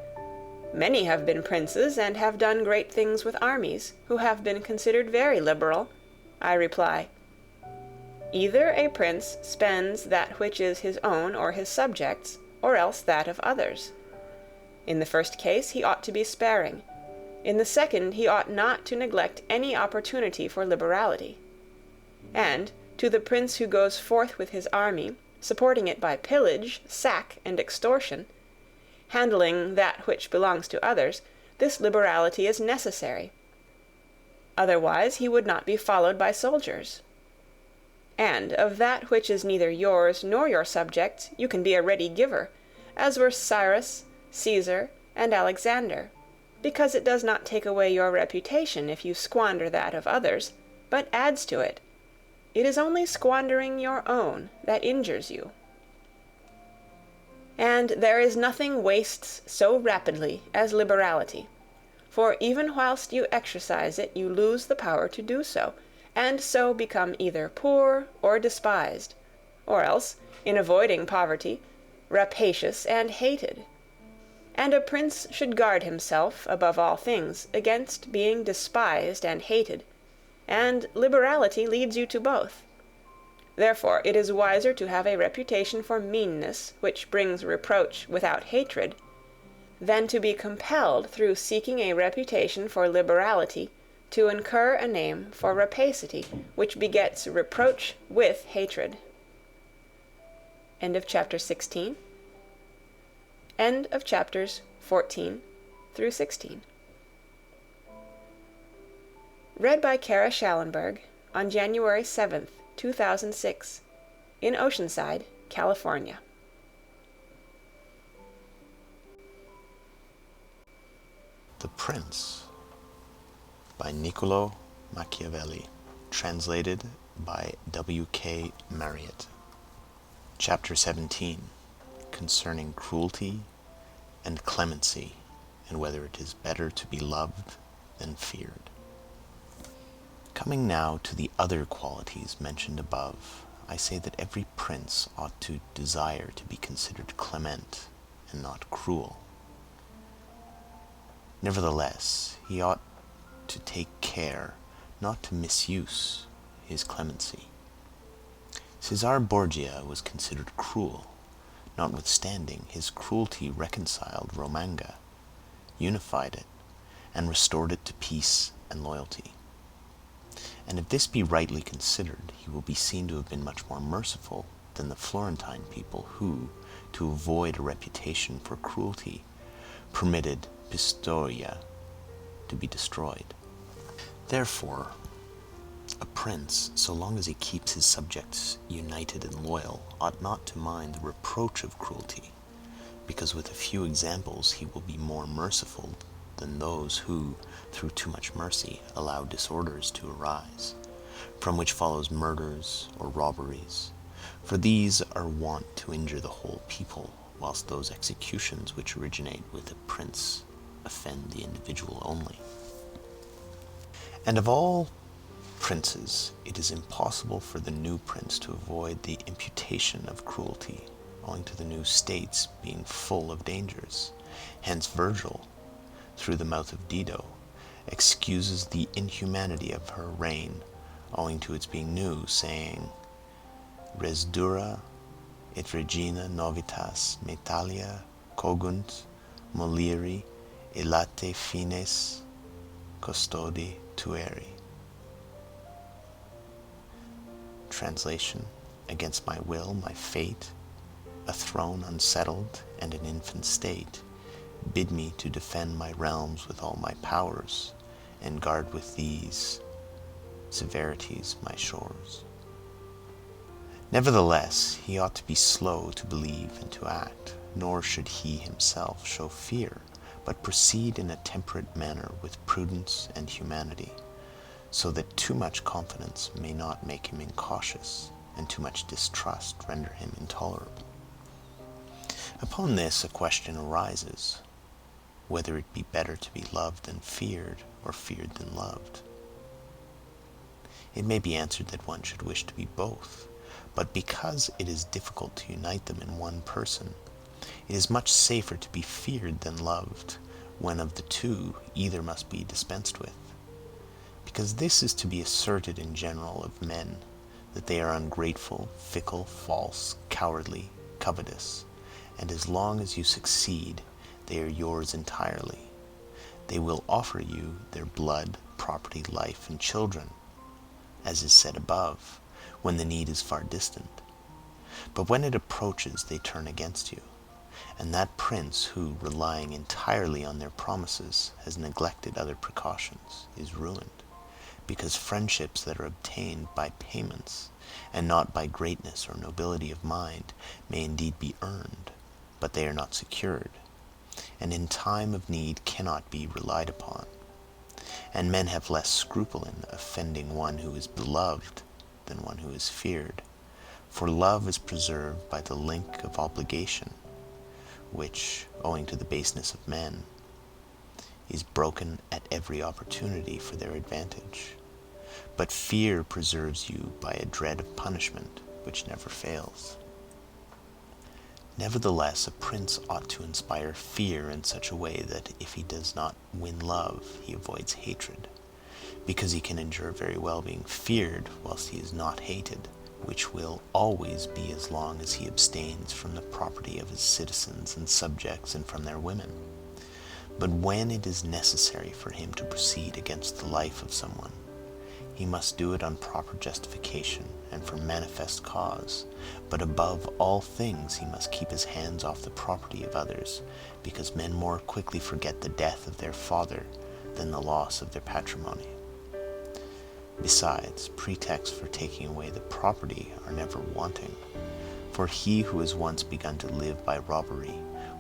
many have been princes and have done great things with armies, who have been considered very liberal, I reply, either a prince spends that which is his own or his subjects', or else that of others. In the first case he ought to be sparing. In the second he ought not to neglect any opportunity for liberality. And to the prince who goes forth with his army, supporting it by pillage, sack, and extortion, handling that which belongs to others, this liberality is necessary. Otherwise he would not be followed by soldiers. And of that which is neither yours nor your subjects you can be a ready giver, as were Cyrus, Caesar, and Alexander, because it does not take away your reputation if you squander that of others, but adds to it. It is only squandering your own that injures you. And there is nothing wastes so rapidly as liberality, for even whilst you exercise it you lose the power to do so, and so become either poor or despised, or else, in avoiding poverty, rapacious and hated. And a prince should guard himself, above all things, against being despised and hated, and liberality leads you to both. Therefore it is wiser to have a reputation for meanness, which brings reproach without hatred, than to be compelled through seeking a reputation for liberality to incur a name for rapacity, which begets reproach with hatred. End of chapter 16. End of chapters 14 through 16. Read by Kara Schallenberg on January 7th, 2006, in Oceanside, California. The Prince by Niccolo Machiavelli, translated by W.K. Marriott. Chapter 17, concerning cruelty and clemency, and whether it is better to be loved than feared. Coming now to the other qualities mentioned above, I say that every prince ought to desire to be considered clement and not cruel. Nevertheless, he ought to take care not to misuse his clemency. Caesar Borgia was considered cruel. Notwithstanding, his cruelty reconciled Romagna, unified it, and restored it to peace and loyalty. And if this be rightly considered, he will be seen to have been much more merciful than the Florentine people who, to avoid a reputation for cruelty, permitted Pistoia to be destroyed. Therefore, a prince, so long as he keeps his subjects united and loyal, ought not to mind the reproach of cruelty, because with a few examples he will be more merciful than those who, through too much mercy, allow disorders to arise, from which follows murders or robberies, for these are wont to injure the whole people, whilst those executions which originate with a prince offend the individual only. And of all princes, it is impossible for the new prince to avoid the imputation of cruelty, owing to the new states being full of dangers. Hence Virgil, through the mouth of Dido, excuses the inhumanity of her reign, owing to its being new, saying, Res dura et regina novitas Metalia cogunt moliri illate fines custodi tueri. Translation: against my will, my fate, a throne unsettled and an infant state, bid me to defend my realms with all my powers, and guard with these severities my shores. Nevertheless, he ought to be slow to believe and to act, nor should he himself show fear, but proceed in a temperate manner with prudence and humanity, so that too much confidence may not make him incautious, and too much distrust render him intolerable. Upon this a question arises, whether it be better to be loved than feared, or feared than loved. It may be answered that one should wish to be both, but because it is difficult to unite them in one person, it is much safer to be feared than loved, when of the two either must be dispensed with. Because this is to be asserted in general of men, that they are ungrateful, fickle, false, cowardly, covetous, and as long as you succeed, they are yours entirely. They will offer you their blood, property, life, and children, as is said above, when the need is far distant. But when it approaches, they turn against you, and that prince who, relying entirely on their promises, has neglected other precautions, is ruined, because friendships that are obtained by payments, and not by greatness or nobility of mind, may indeed be earned, but they are not secured, and in time of need cannot be relied upon. And men have less scruple in offending one who is beloved than one who is feared, for love is preserved by the link of obligation, which, owing to the baseness of men, is broken at every opportunity for their advantage. But fear preserves you by a dread of punishment, which never fails. Nevertheless, a prince ought to inspire fear in such a way that if he does not win love, he avoids hatred, because he can endure very well being feared whilst he is not hated, which will always be as long as he abstains from the property of his citizens and subjects and from their women. But when it is necessary for him to proceed against the life of someone, he must do it on proper justification and for manifest cause, but above all things he must keep his hands off the property of others, because men more quickly forget the death of their father than the loss of their patrimony. Besides, pretexts for taking away the property are never wanting, for he who has once begun to live by robbery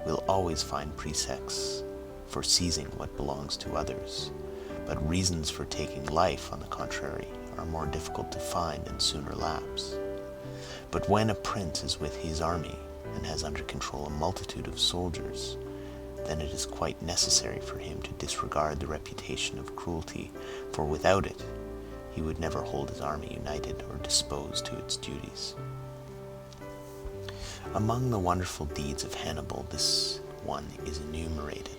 will always find pretexts for seizing what belongs to others, but reasons for taking life, on the contrary, are more difficult to find and sooner lapse. But when a prince is with his army, and has under control a multitude of soldiers, then it is quite necessary for him to disregard the reputation of cruelty, for without it he would never hold his army united or disposed to its duties. Among the wonderful deeds of Hannibal, this one is enumerated.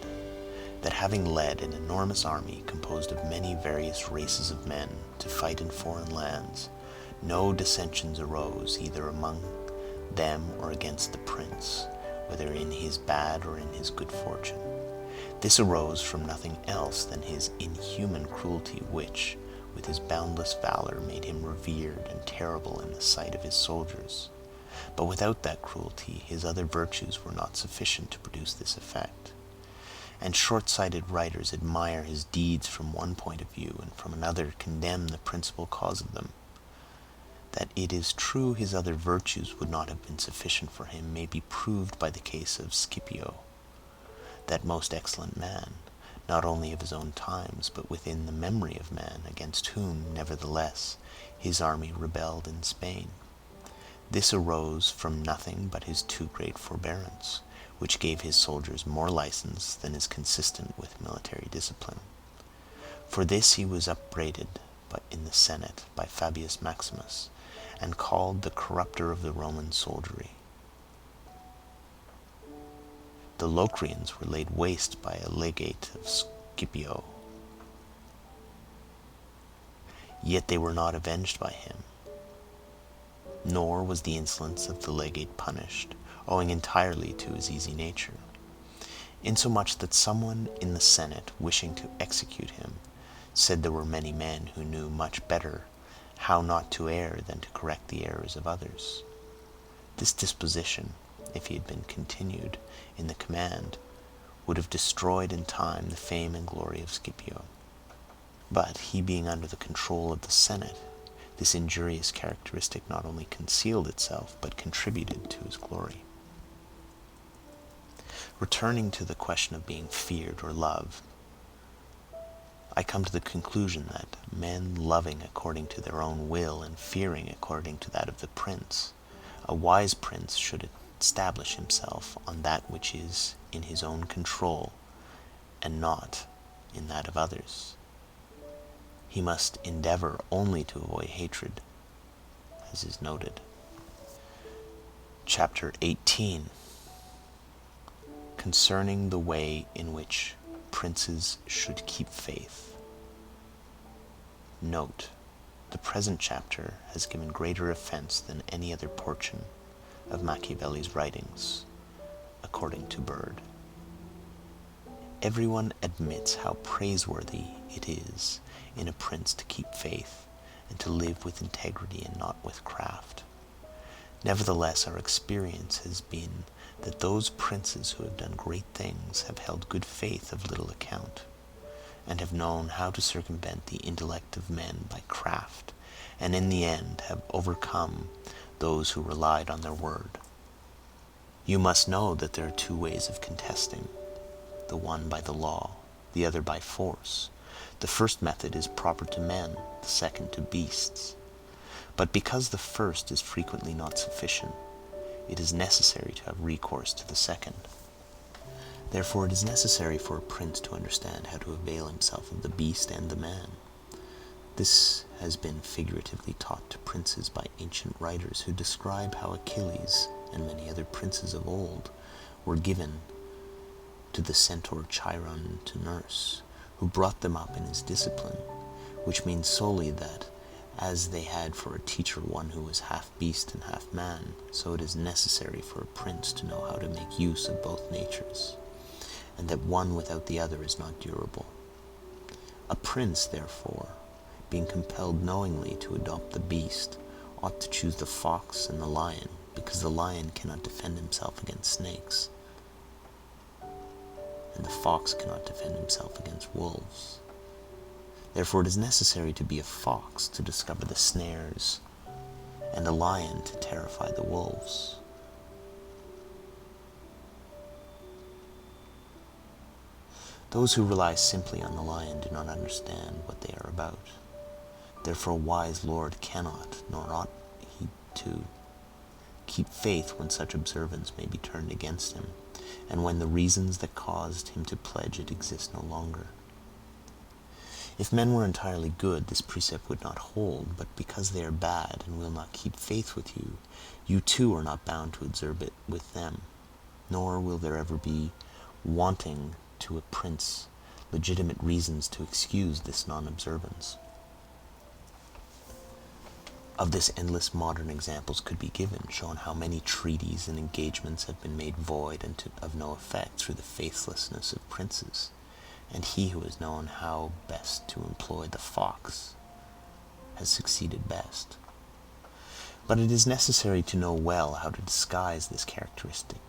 that having led an enormous army composed of many various races of men to fight in foreign lands, no dissensions arose either among them or against the prince, whether in his bad or in his good fortune. This arose from nothing else than his inhuman cruelty, which, with his boundless valor, made him revered and terrible in the sight of his soldiers. But without that cruelty, his other virtues were not sufficient to produce this effect. And short-sighted writers admire his deeds from one point of view, and from another condemn the principal cause of them. That it is true his other virtues would not have been sufficient for him may be proved by the case of Scipio, that most excellent man, not only of his own times, but within the memory of man, against whom, nevertheless, his army rebelled in Spain. This arose from nothing but his too great forbearance, which gave his soldiers more license than is consistent with military discipline. For this he was upbraided in the Senate by Fabius Maximus, and called the corrupter of the Roman soldiery. The Locrians were laid waste by a legate of Scipio, yet they were not avenged by him, nor was the insolence of the legate punished, owing entirely to his easy nature, insomuch that someone in the Senate, wishing to execute him, said there were many men who knew much better how not to err than to correct the errors of others. This disposition, if he had been continued in the command, would have destroyed in time the fame and glory of Scipio. But he being under the control of the Senate, this injurious characteristic not only concealed itself, but contributed to his glory. Returning to the question of being feared or loved, I come to the conclusion that men loving according to their own will and fearing according to that of the prince, a wise prince should establish himself on that which is in his own control and not in that of others. He must endeavor only to avoid hatred, as is noted. Chapter 18. Concerning the way in which princes should keep faith. Note: the present chapter has given greater offense than any other portion of Machiavelli's writings, according to Bird. Everyone admits how praiseworthy it is in a prince to keep faith, and to live with integrity and not with craft. Nevertheless, our experience has been that those princes who have done great things have held good faith of little account, and have known how to circumvent the intellect of men by craft, and in the end have overcome those who relied on their word. You must know that there are two ways of contesting, the one by the law, the other by force. The first method is proper to men, the second to beasts. But because the first is frequently not sufficient, it is necessary to have recourse to the second. Therefore it is necessary for a prince to understand how to avail himself of the beast and the man. This has been figuratively taught to princes by ancient writers, who describe how Achilles and many other princes of old were given to the centaur Chiron to nurse, who brought them up in his discipline, which means solely that as they had for a teacher one who was half beast and half man, so it is necessary for a prince to know how to make use of both natures, and that one without the other is not durable. A prince, therefore, being compelled knowingly to adopt the beast, ought to choose the fox and the lion, because the lion cannot defend himself against snakes, and the fox cannot defend himself against wolves. Therefore it is necessary to be a fox to discover the snares, and a lion to terrify the wolves. Those who rely simply on the lion do not understand what they are about. Therefore a wise lord cannot, nor ought he to, keep faith when such observance may be turned against him, and when the reasons that caused him to pledge it exist no longer. If men were entirely good, this precept would not hold, but because they are bad and will not keep faith with you, you too are not bound to observe it with them, nor will there ever be wanting to a prince legitimate reasons to excuse this non-observance. Of this endless modern examples could be given, showing how many treaties and engagements have been made void and of no effect through the faithlessness of princes, and he who has known how best to employ the fox has succeeded best. But it is necessary to know well how to disguise this characteristic,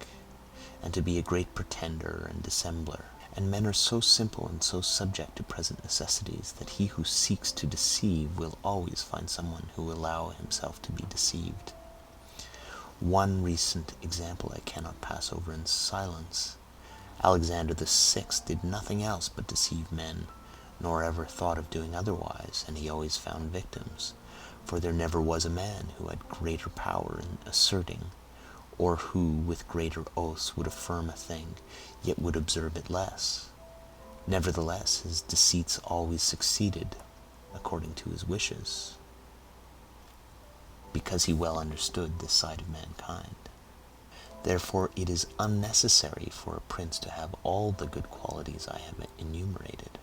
and to be a great pretender and dissembler. And men are so simple and so subject to present necessities that he who seeks to deceive will always find someone who will allow himself to be deceived. One recent example I cannot pass over in silence. Alexander the Sixth did nothing else but deceive men, nor ever thought of doing otherwise, and he always found victims, for there never was a man who had greater power in asserting, or who with greater oaths would affirm a thing, yet would observe it less. Nevertheless, his deceits always succeeded according to his wishes, because he well understood this side of mankind. Therefore, it is unnecessary for a prince to have all the good qualities I have enumerated,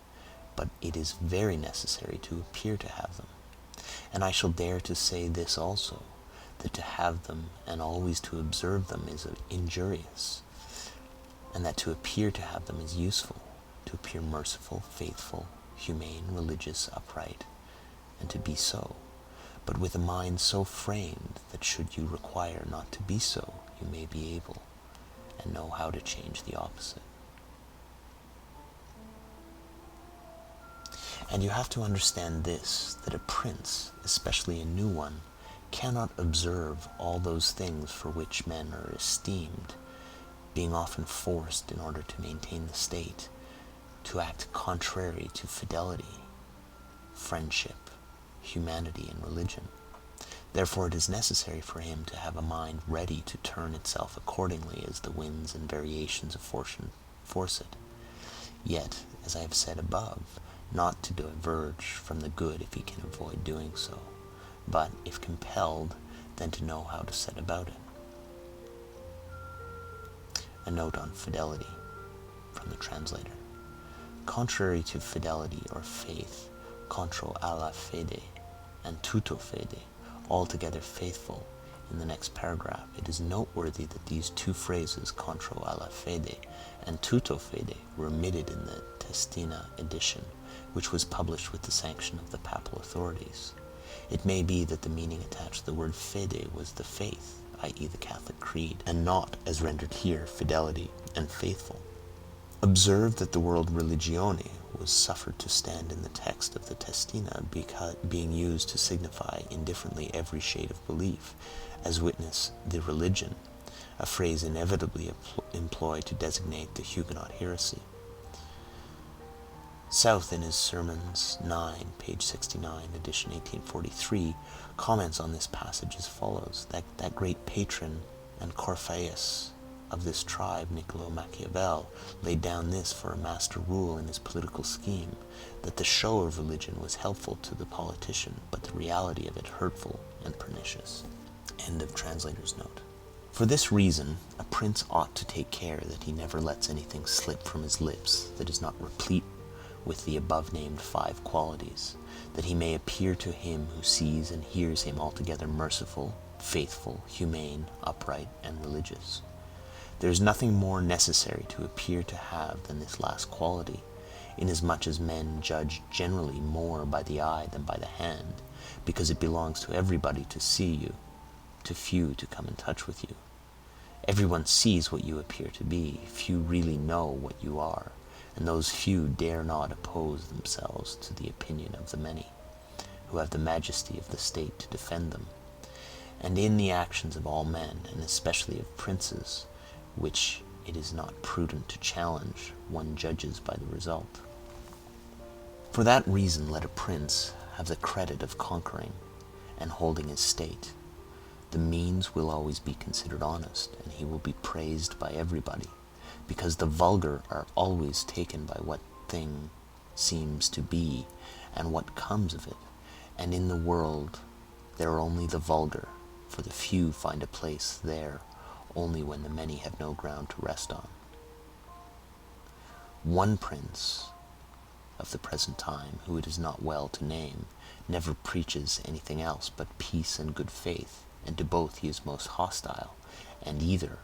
but it is very necessary to appear to have them. And I shall dare to say this also, that to have them and always to observe them is injurious, and that to appear to have them is useful, to appear merciful, faithful, humane, religious, upright, and to be so, but with a mind so framed that should you require not to be so, you may be able, and know how to change the opposite. And you have to understand this, that a prince, especially a new one, cannot observe all those things for which men are esteemed, being often forced, in order to maintain the state, to act contrary to fidelity, friendship, humanity, and religion. Therefore it is necessary for him to have a mind ready to turn itself accordingly as the winds and variations of fortune force it. Yet, as I have said above, not to diverge from the good if he can avoid doing so, but, if compelled, then to know how to set about it. A note on fidelity, from the translator. Contrary to fidelity or faith, contro alla fede, and tutto fede, altogether faithful, in the next paragraph, it is noteworthy that these two phrases, contro alla fede and tutto fede, were omitted in the Testina edition, which was published with the sanction of the papal authorities. It may be that the meaning attached to the word fede was the faith, i.e. the Catholic creed, and not, as rendered here, fidelity and faithful. Observe that the word religione was suffered to stand in the text of the Testina, being used to signify indifferently every shade of belief, as witness the religion, a phrase inevitably employed to designate the Huguenot heresy. South, in his Sermons 9, page 69, edition 1843, comments on this passage as follows: that great patron and Corphaeus of this tribe, Niccolo Machiavel, laid down this for a master rule in his political scheme, that the show of religion was helpful to the politician, but the reality of it hurtful and pernicious. End of translator's note. For this reason, a prince ought to take care that he never lets anything slip from his lips that is not replete with the above-named 5 qualities, that he may appear to him who sees and hears him altogether merciful, faithful, humane, upright, and religious. There is nothing more necessary to appear to have than this last quality, inasmuch as men judge generally more by the eye than by the hand, because it belongs to everybody to see you, to few to come in touch with you. Everyone sees what you appear to be, few really know what you are, and those few dare not oppose themselves to the opinion of the many, who have the majesty of the state to defend them. And in the actions of all men, and especially of princes, which it is not prudent to challenge, one judges by the result. For that reason let a prince have the credit of conquering and holding his state. The means will always be considered honest, and he will be praised by everybody, because the vulgar are always taken by what thing seems to be, and what comes of it, and in the world there are only the vulgar, for the few find a place there only when the many have no ground to rest on. One prince of the present time, who it is not well to name, never preaches anything else but peace and good faith, and to both he is most hostile, and either,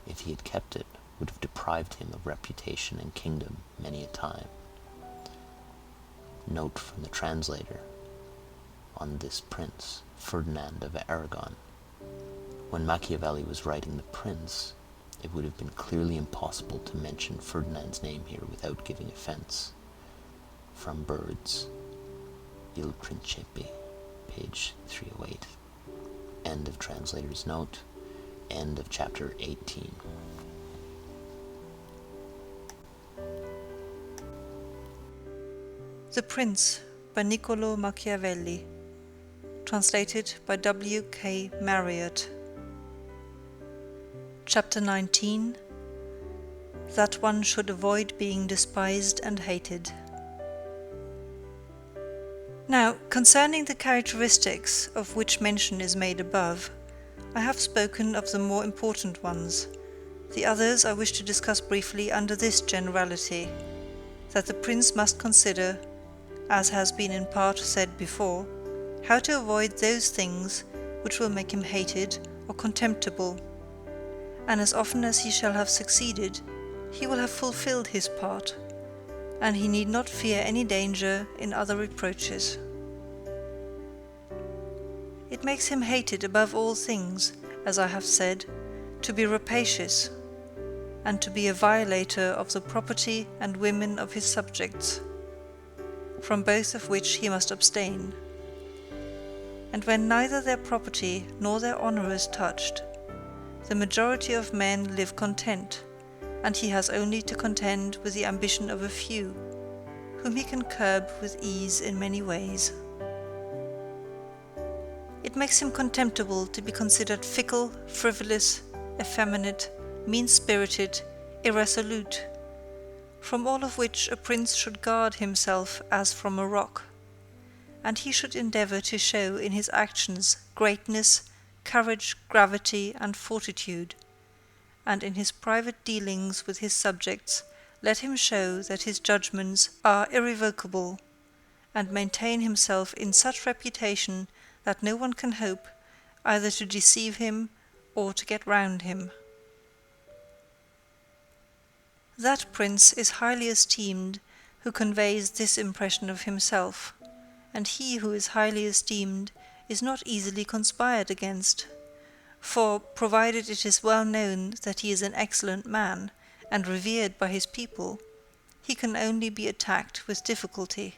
if he had kept it, would have deprived him of reputation and kingdom many a time. Note from the translator on this prince, Ferdinand of Aragon. When Machiavelli was writing The Prince, it would have been clearly impossible to mention Ferdinand's name here without giving offense. From Bird's Il Principe, page 308. End of translator's note. End of chapter 18. The Prince by Niccolo Machiavelli. Translated by W.K. Marriott. Chapter 19. That one should avoid being despised and hated. Now, concerning the characteristics of which mention is made above, I have spoken of the more important ones. The others I wish to discuss briefly under this generality, that the prince must consider, as has been in part said before, how to avoid those things which will make him hated or contemptible, and as often as he shall have succeeded, he will have fulfilled his part, and he need not fear any danger in other reproaches. It makes him hated above all things, as I have said, to be rapacious, and to be a violator of the property and women of his subjects, from both of which he must abstain. And when neither their property nor their honour is touched, the majority of men live content, and he has only to contend with the ambition of a few, whom he can curb with ease in many ways. It makes him contemptible to be considered fickle, frivolous, effeminate, mean-spirited, irresolute, from all of which a prince should guard himself as from a rock, and he should endeavour to show in his actions greatness, courage, gravity, and fortitude, and in his private dealings with his subjects let him show that his judgments are irrevocable, and maintain himself in such reputation that no one can hope either to deceive him or to get round him. That prince is highly esteemed who conveys this impression of himself, and he who is highly esteemed is not easily conspired against, for, provided it is well known that he is an excellent man, and revered by his people, he can only be attacked with difficulty.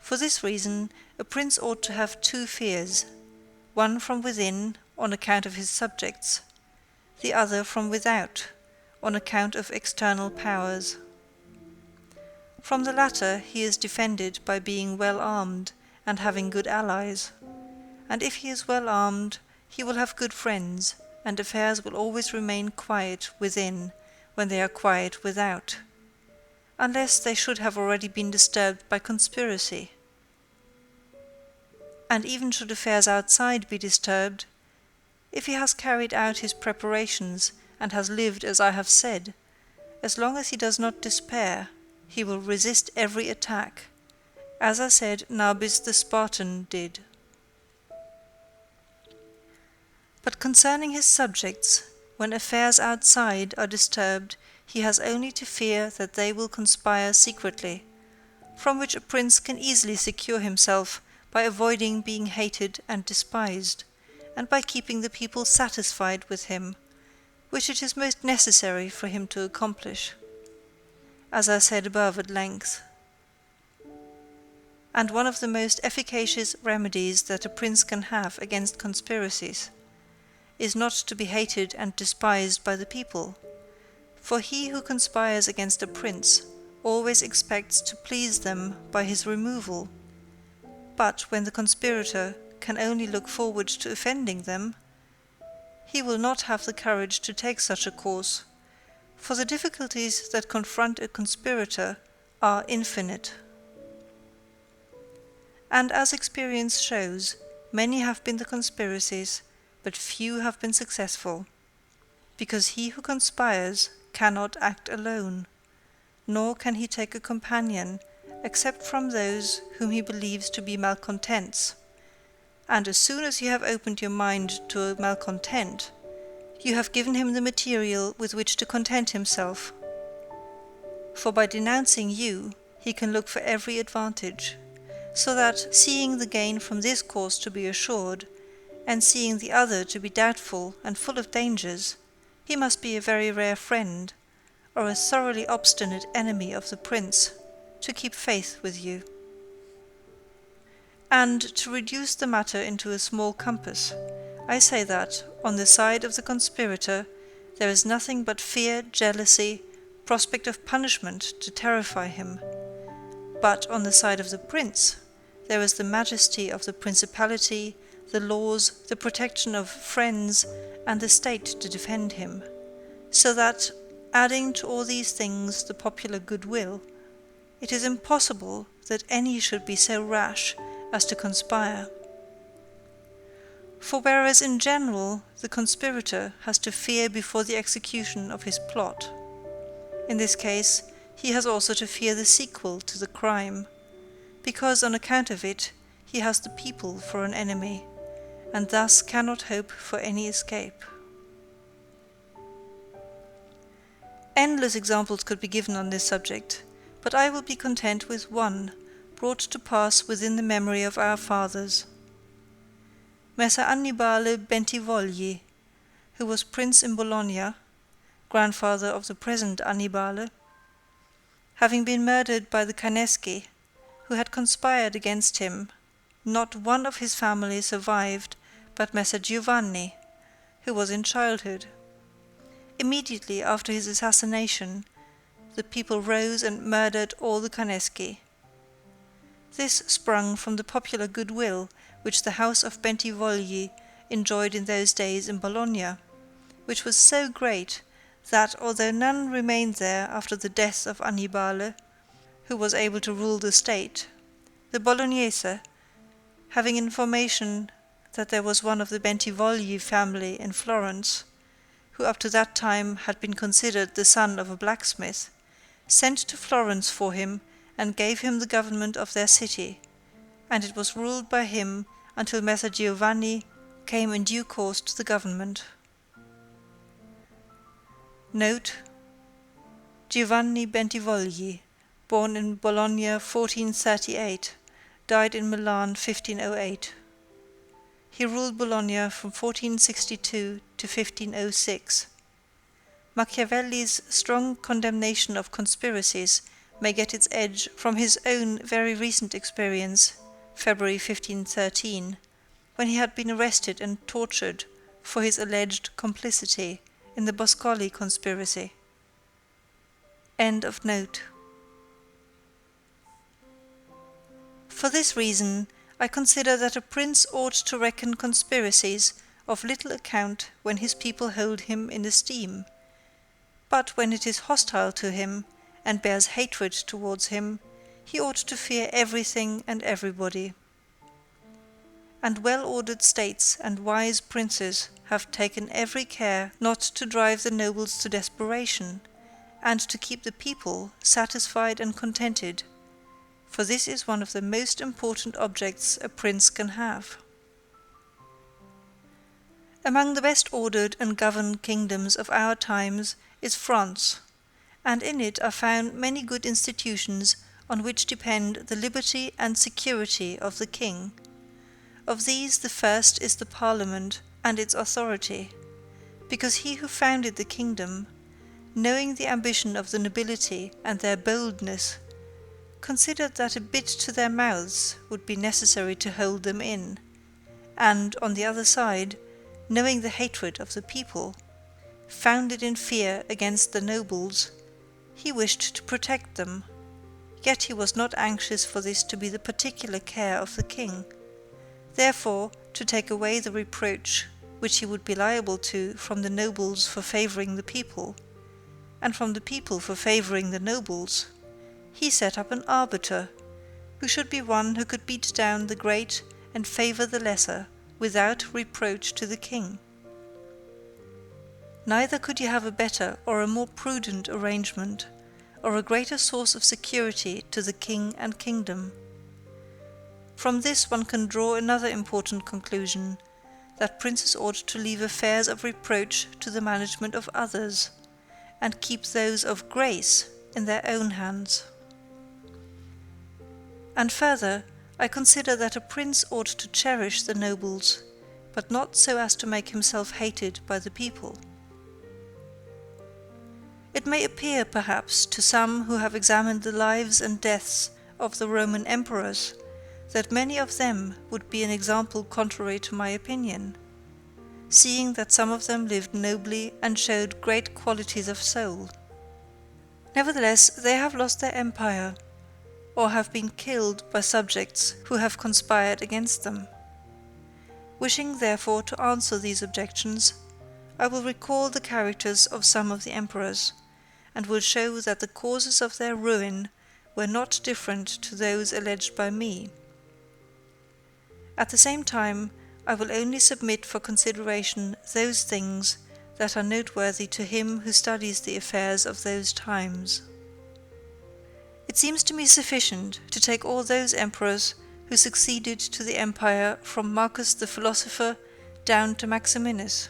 For this reason, a prince ought to have two fears, one from within, on account of his subjects, the other from without, on account of external powers. From the latter he is defended by being well armed and having good allies, and if he is well armed, he will have good friends, and affairs will always remain quiet within when they are quiet without, unless they should have already been disturbed by conspiracy. And even should affairs outside be disturbed, if he has carried out his preparations and has lived as I have said, as long as he does not despair, he will resist every attack, as I said Nabis the Spartan did. But concerning his subjects, when affairs outside are disturbed, he has only to fear that they will conspire secretly, from which a prince can easily secure himself by avoiding being hated and despised, and by keeping the people satisfied with him, which it is most necessary for him to accomplish, as I said above at length. And one of the most efficacious remedies that a prince can have against conspiracies is not to be hated and despised by the people, for he who conspires against a prince always expects to please them by his removal, but when the conspirator can only look forward to offending them, he will not have the courage to take such a course, for the difficulties that confront a conspirator are infinite. And as experience shows, many have been the conspiracies, but few have been successful, because he who conspires cannot act alone, nor can he take a companion except from those whom he believes to be malcontents. And as soon as you have opened your mind to a malcontent, you have given him the material with which to content himself. For by denouncing you, he can look for every advantage, so that, seeing the gain from this course to be assured, and seeing the other to be doubtful and full of dangers, he must be a very rare friend, or a thoroughly obstinate enemy of the prince, to keep faith with you. And to reduce the matter into a small compass, I say that, on the side of the conspirator, there is nothing but fear, jealousy, prospect of punishment to terrify him. But on the side of the prince, there is the majesty of the principality, the laws, the protection of friends, and the state to defend him, so that, adding to all these things the popular goodwill, it is impossible that any should be so rash as to conspire. For whereas in general the conspirator has to fear before the execution of his plot, in this case he has also to fear the sequel to the crime, because on account of it he has the people for an enemy, and thus cannot hope for any escape. Endless examples could be given on this subject, but I will be content with one, brought to pass within the memory of our fathers. Messer Annibale Bentivogli, who was prince in Bologna, grandfather of the present Annibale, having been murdered by the Caneschi, who had conspired against him, not one of his family survived but Messer Giovanni, who was in childhood. Immediately after his assassination, the people rose and murdered all the Caneschi. This sprung from the popular goodwill which the house of Bentivogli enjoyed in those days in Bologna, which was so great that, although none remained there after the death of Annibale, who was able to rule the state, the Bolognese, having information that there was one of the Bentivogli family in Florence, who up to that time had been considered the son of a blacksmith, sent to Florence for him and gave him the government of their city, and it was ruled by him until Messer Giovanni came in due course to the government. Note: Giovanni Bentivogli, born in Bologna 1438, died in Milan 1508. He ruled Bologna from 1462 to 1506. Machiavelli's strong condemnation of conspiracies may get its edge from his own very recent experience, February 1513, when he had been arrested and tortured for his alleged complicity in the Boscoli conspiracy. End of note. For this reason, I consider that a prince ought to reckon conspiracies of little account when his people hold him in esteem, but when it is hostile to him and bears hatred towards him, he ought to fear everything and everybody. And well-ordered states and wise princes have taken every care not to drive the nobles to desperation, and to keep the people satisfied and contented, for this is one of the most important objects a prince can have. Among the best ordered and governed kingdoms of our times is France, and in it are found many good institutions on which depend the liberty and security of the king. Of these the first is the Parliament and its authority, because he who founded the kingdom, knowing the ambition of the nobility and their boldness, considered that a bit to their mouths would be necessary to hold them in, and, on the other side, knowing the hatred of the people, founded in fear against the nobles, he wished to protect them, yet he was not anxious for this to be the particular care of the king. Therefore, to take away the reproach which he would be liable to from the nobles for favouring the people, and from the people for favouring the nobles, he set up an arbiter, who should be one who could beat down the great and favour the lesser without reproach to the king. neither could you have a better or a more prudent arrangement, or a greater source of security to the king and kingdom. From this one can draw another important conclusion, that princes ought to leave affairs of reproach to the management of others, and keep those of grace in their own hands. And further, I consider that a prince ought to cherish the nobles, but not so as to make himself hated by the people. It may appear, perhaps, to some who have examined the lives and deaths of the Roman emperors, that many of them would be an example contrary to my opinion, seeing that some of them lived nobly and showed great qualities of soul. Nevertheless, they have lost their empire, or have been killed by subjects who have conspired against them. Wishing therefore to answer these objections, I will recall the characters of some of the emperors, and will show that the causes of their ruin were not different to those alleged by me. At the same time, I will only submit for consideration those things that are noteworthy to him who studies the affairs of those times. It seems to me sufficient to take all those emperors who succeeded to the empire from Marcus the philosopher down to Maximinus.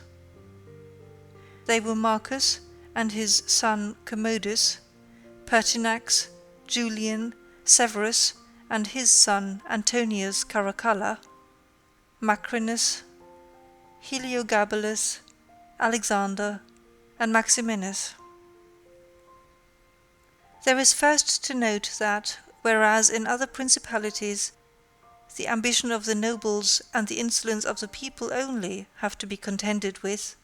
They were Marcus and his son Commodus, Pertinax, Julian, Severus, and his son Antonius Caracalla, Macrinus, Heliogabalus, Alexander, and Maximinus. There is first to note that, whereas in other principalities the ambition of the nobles and the insolence of the people only have to be contended with,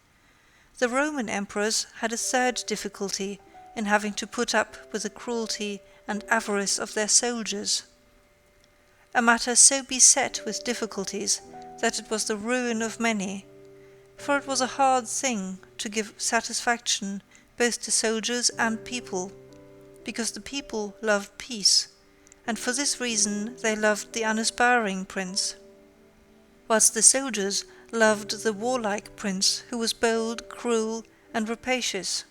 the Roman emperors had a third difficulty in having to put up with the cruelty and avarice of their soldiers, a matter so beset with difficulties that it was the ruin of many, for it was a hard thing to give satisfaction both to soldiers and people, because the people loved peace, and for this reason they loved the unaspiring prince, whilst the soldiers loved the warlike prince who was bold, cruel, and rapacious,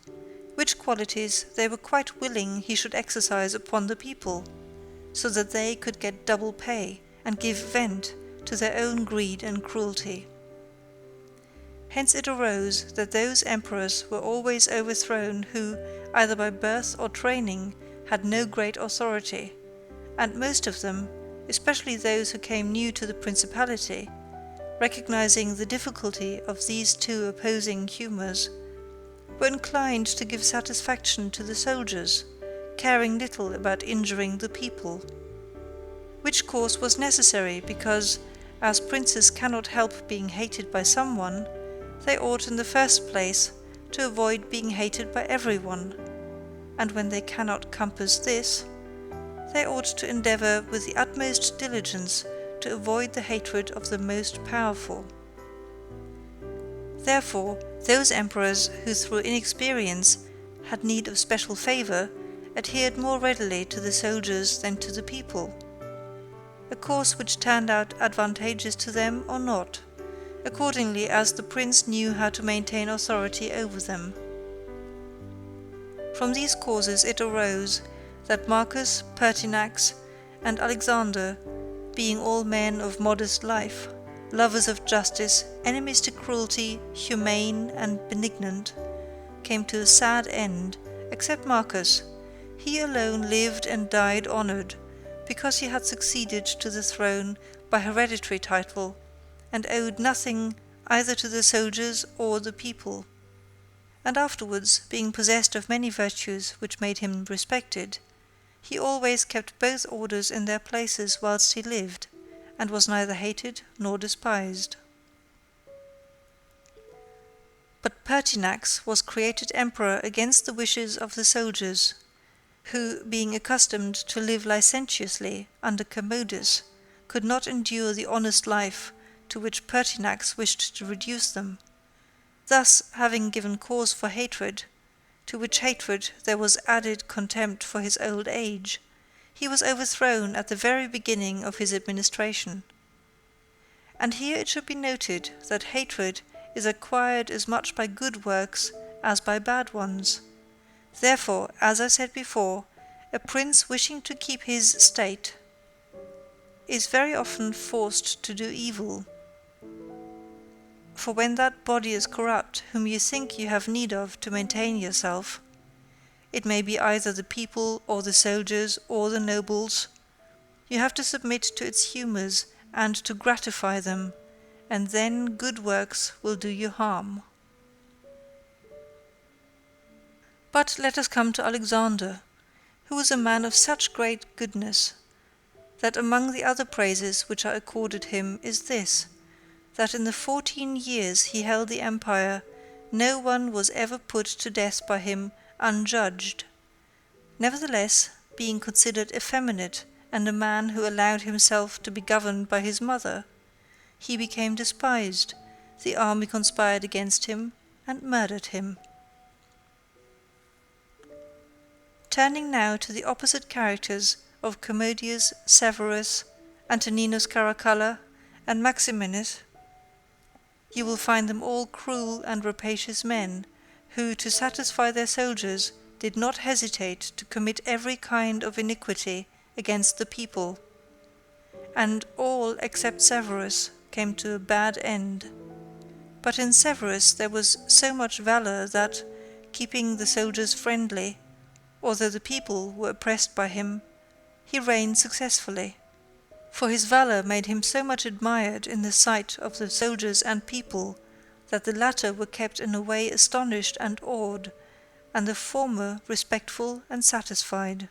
which qualities they were quite willing he should exercise upon the people, so that they could get double pay and give vent to their own greed and cruelty. Hence it arose that those emperors were always overthrown who, either by birth or training, had no great authority, and most of them, especially those who came new to the principality, recognizing the difficulty of these two opposing humours, were inclined to give satisfaction to the soldiers, caring little about injuring the people. Which course was necessary because, as princes cannot help being hated by someone, they ought in the first place to avoid being hated by everyone, and when they cannot compass this, they ought to endeavour with the utmost diligence to avoid the hatred of the most powerful. Therefore, those emperors who through inexperience had need of special favour adhered more readily to the soldiers than to the people, a course which turned out advantageous to them or not, accordingly as the prince knew how to maintain authority over them. From these causes it arose that Marcus, Pertinax, and Alexander, being all men of modest life, lovers of justice, enemies to cruelty, humane and benignant, came to a sad end, except Marcus. He alone lived and died honoured, because he had succeeded to the throne by hereditary title, and owed nothing either to the soldiers or the people. And afterwards, being possessed of many virtues which made him respected, he always kept both orders in their places whilst he lived, and was neither hated nor despised. But Pertinax was created emperor against the wishes of the soldiers, who, being accustomed to live licentiously under Commodus, could not endure the honest life to which Pertinax wished to reduce them, thus having given cause for hatred, to which hatred there was added contempt for his old age, he was overthrown at the very beginning of his administration. And here it should be noted that hatred is acquired as much by good works as by bad ones. Therefore, as I said before, a prince wishing to keep his state is very often forced to do evil. For when that body is corrupt whom you think you have need of to maintain yourself, it may be either the people or the soldiers or the nobles, you have to submit to its humours and to gratify them, and then good works will do you harm. But let us come to Alexander, who was a man of such great goodness, that among the other praises which are accorded him is this, that in the 14 years he held the empire, no one was ever put to death by him unjudged. Nevertheless, being considered effeminate and a man who allowed himself to be governed by his mother, he became despised, the army conspired against him, and murdered him. Turning now to the opposite characters of Commodius, Severus, Antoninus Caracalla, and Maximinus, you will find them all cruel and rapacious men, who, to satisfy their soldiers, did not hesitate to commit every kind of iniquity against the people, and all except Severus came to a bad end. But in Severus there was so much valour that, keeping the soldiers friendly, although the people were oppressed by him, he reigned successfully. For his valour made him so much admired in the sight of the soldiers and people, that the latter were kept in a way astonished and awed, and the former respectful and satisfied.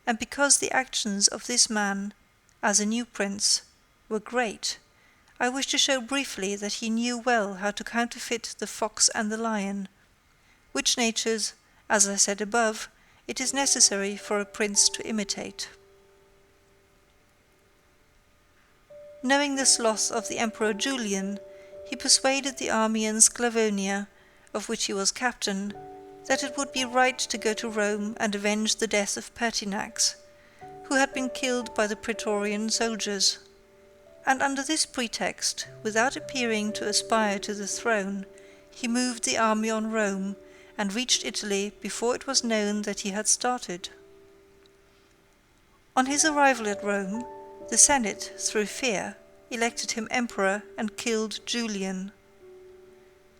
And because the actions of this man, as a new prince, were great, I wish to show briefly that he knew well how to counterfeit the fox and the lion, which natures, as I said above, it is necessary for a prince to imitate. Knowing the sloth of the Emperor Julian, he persuaded the army in Sclavonia, of which he was captain, that it would be right to go to Rome and avenge the death of Pertinax, who had been killed by the Praetorian soldiers. And under this pretext, without appearing to aspire to the throne, he moved the army on Rome, and reached Italy before it was known that he had started. On his arrival at Rome, the Senate, through fear, elected him emperor and killed Julian.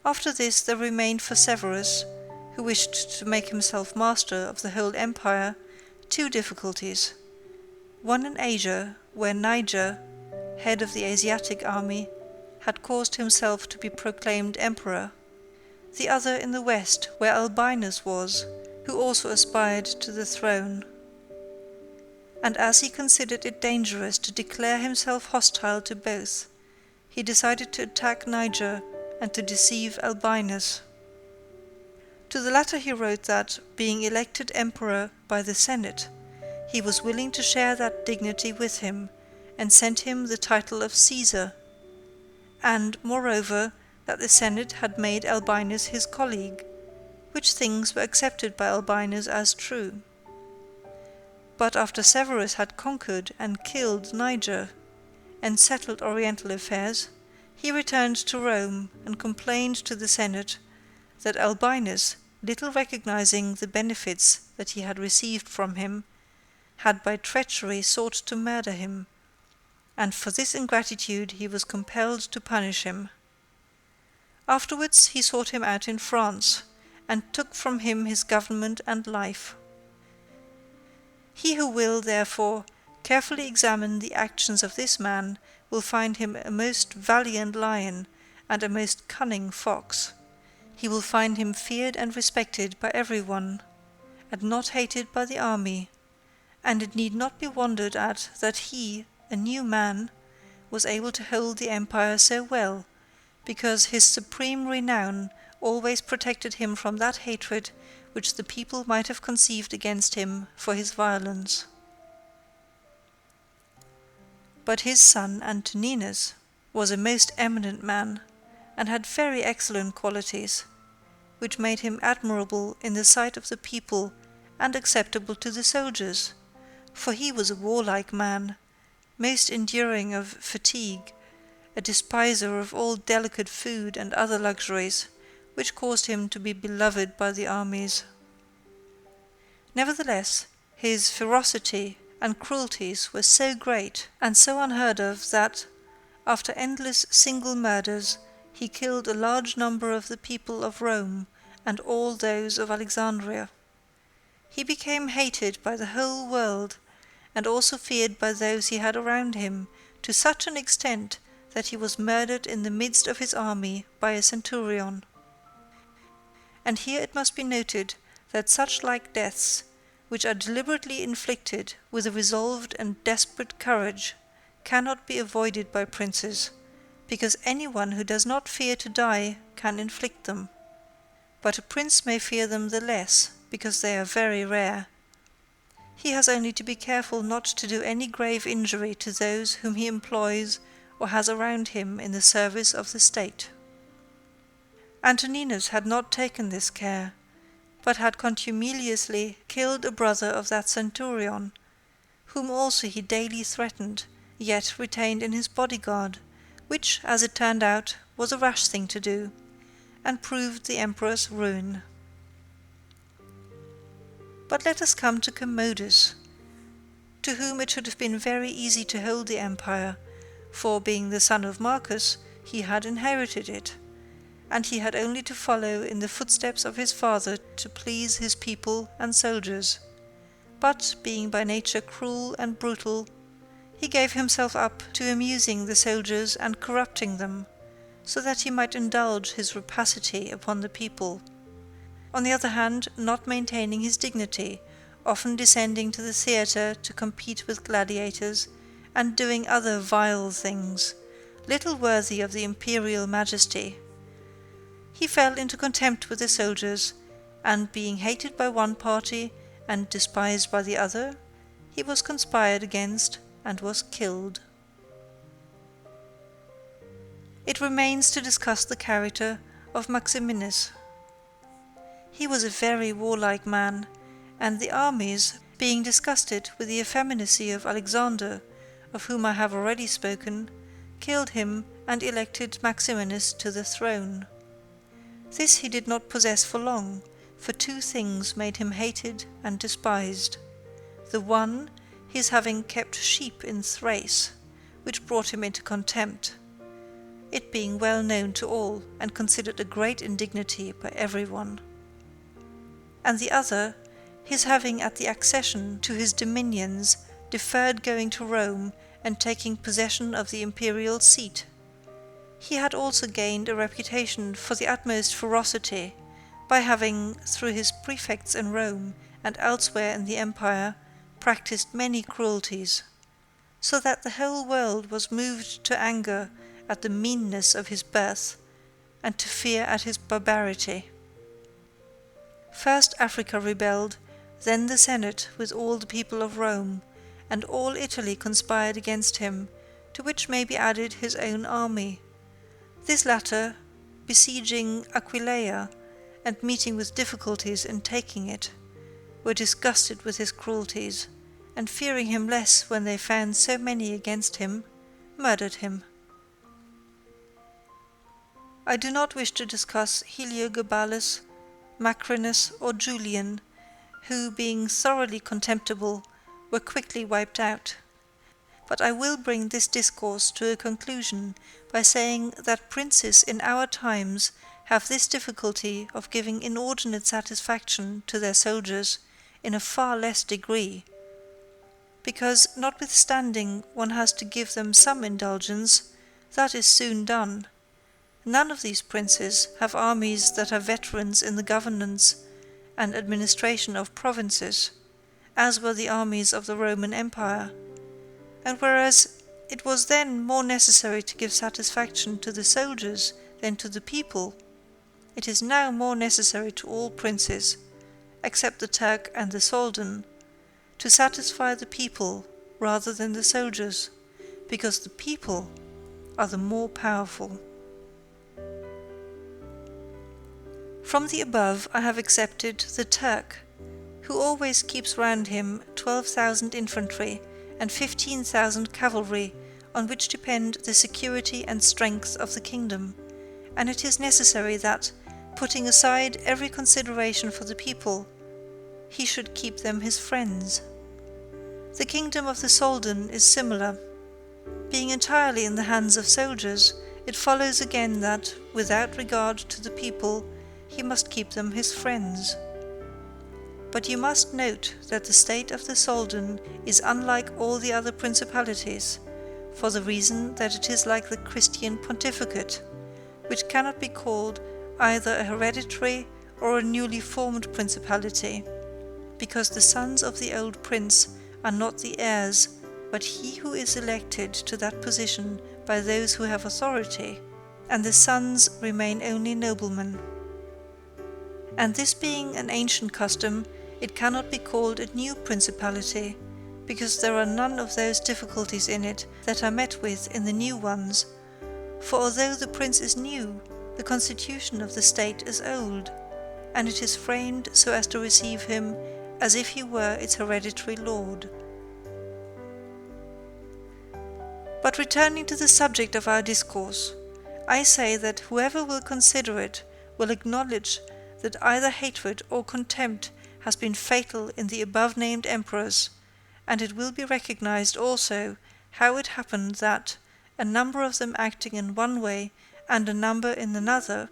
After this there remained for Severus, who wished to make himself master of the whole empire, 2 difficulties. One in Asia, where Niger, head of the Asiatic army, had caused himself to be proclaimed emperor. The other in the west, where Albinus was, who also aspired to the throne. And as he considered it dangerous to declare himself hostile to both, he decided to attack Niger and to deceive Albinus. To the latter he wrote that, being elected emperor by the Senate, he was willing to share that dignity with him, and sent him the title of Caesar, and, moreover, that the Senate had made Albinus his colleague, which things were accepted by Albinus as true. But after Severus had conquered and killed Niger, and settled oriental affairs, he returned to Rome and complained to the Senate that Albinus, little recognizing the benefits that he had received from him, had by treachery sought to murder him, and for this ingratitude he was compelled to punish him. Afterwards he sought him out in France, and took from him his government and life. He who will, therefore, carefully examine the actions of this man will find him a most valiant lion and a most cunning fox. He will find him feared and respected by everyone, and not hated by the army, and it need not be wondered at that he, a new man, was able to hold the empire so well, because his supreme renown always protected him from that hatred which the people might have conceived against him for his violence. But his son Antoninus was a most eminent man, and had very excellent qualities, which made him admirable in the sight of the people and acceptable to the soldiers, for he was a warlike man, most enduring of fatigue, a despiser of all delicate food and other luxuries, which caused him to be beloved by the armies. Nevertheless, his ferocity and cruelties were so great and so unheard of that, after endless single murders, he killed a large number of the people of Rome and all those of Alexandria. He became hated by the whole world, and also feared by those he had around him, to such an extent that he was murdered in the midst of his army by a centurion. And here it must be noted that such like deaths, which are deliberately inflicted with a resolved and desperate courage, cannot be avoided by princes, because anyone who does not fear to die can inflict them. But a prince may fear them the less, because they are very rare. He has only to be careful not to do any grave injury to those whom he employs or has around him in the service of the state. Antoninus had not taken this care, but had contumeliously killed a brother of that centurion, whom also he daily threatened, yet retained in his bodyguard, which, as it turned out, was a rash thing to do, and proved the emperor's ruin. But let us come to Commodus, to whom it should have been very easy to hold the empire, for being the son of Marcus, he had inherited it, and he had only to follow in the footsteps of his father to please his people and soldiers. But, being by nature cruel and brutal, he gave himself up to amusing the soldiers and corrupting them, so that he might indulge his rapacity upon the people. On the other hand, not maintaining his dignity, often descending to the theatre to compete with gladiators, and doing other vile things, little worthy of the imperial majesty. He fell into contempt with the soldiers, and being hated by one party and despised by the other, he was conspired against and was killed. It remains to discuss the character of Maximinus. He was a very warlike man, and the armies, being disgusted with the effeminacy of Alexander, of whom I have already spoken, killed him and elected Maximinus to the throne. This he did not possess for long, for two things made him hated and despised. The one, his having kept sheep in Thrace, which brought him into contempt, it being well known to all and considered a great indignity by everyone. And the other, his having at the accession to his dominions deferred going to Rome and taking possession of the imperial seat. He had also gained a reputation for the utmost ferocity, by having, through his prefects in Rome and elsewhere in the empire, practiced many cruelties, so that the whole world was moved to anger at the meanness of his birth, and to fear at his barbarity. First Africa rebelled, then the Senate with all the people of Rome, and all Italy conspired against him, to which may be added his own army. This latter, besieging Aquileia, and meeting with difficulties in taking it, were disgusted with his cruelties, and fearing him less when they found so many against him, murdered him. I do not wish to discuss Heliogabalus, Macrinus, or Julian, who, being thoroughly contemptible, were quickly wiped out. But I will bring this discourse to a conclusion by saying that princes in our times have this difficulty of giving inordinate satisfaction to their soldiers in a far less degree, because, notwithstanding one has to give them some indulgence, that is soon done. None of these princes have armies that are veterans in the governance and administration of provinces, as were the armies of the Roman Empire, and whereas it was then more necessary to give satisfaction to the soldiers than to the people, it is now more necessary to all princes, except the Turk and the Soldan, to satisfy the people rather than the soldiers, because the people are the more powerful. From the above I have accepted the Turk, who always keeps round him 12,000 infantry and 15,000 cavalry, on which depend the security and strength of the kingdom, and it is necessary that, putting aside every consideration for the people, he should keep them his friends. The kingdom of the Soldan is similar. Being entirely in the hands of soldiers, it follows again that, without regard to the people, he must keep them his friends. But you must note that the state of the Soldan is unlike all the other principalities, for the reason that it is like the Christian pontificate, which cannot be called either a hereditary or a newly formed principality, because the sons of the old prince are not the heirs, but he who is elected to that position by those who have authority, and the sons remain only noblemen. And this being an ancient custom, it cannot be called a new principality, because there are none of those difficulties in it that are met with in the new ones. For although the prince is new, the constitution of the state is old, and it is framed so as to receive him as if he were its hereditary lord. But returning to the subject of our discourse, I say that whoever will consider it will acknowledge that either hatred or contempt has been fatal in the above-named emperors, and it will be recognized also how it happened that, a number of them acting in one way and a number in another,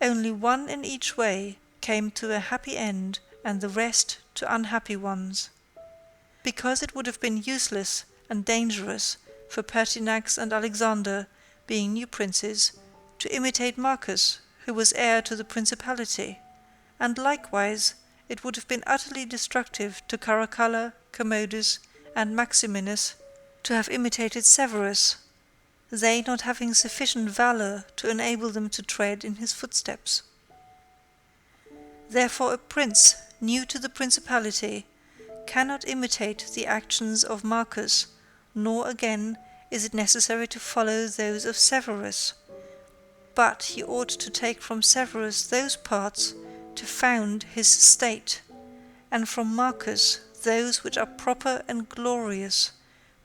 only one in each way came to a happy end and the rest to unhappy ones. Because it would have been useless and dangerous for Pertinax and Alexander, being new princes, to imitate Marcus, who was heir to the principality, and likewise it would have been utterly destructive to Caracalla, Commodus, and Maximinus to have imitated Severus, they not having sufficient valour to enable them to tread in his footsteps. Therefore a prince new to the principality cannot imitate the actions of Marcus, nor again is it necessary to follow those of Severus, but he ought to take from Severus those parts to found his state, and from Marcus those which are proper and glorious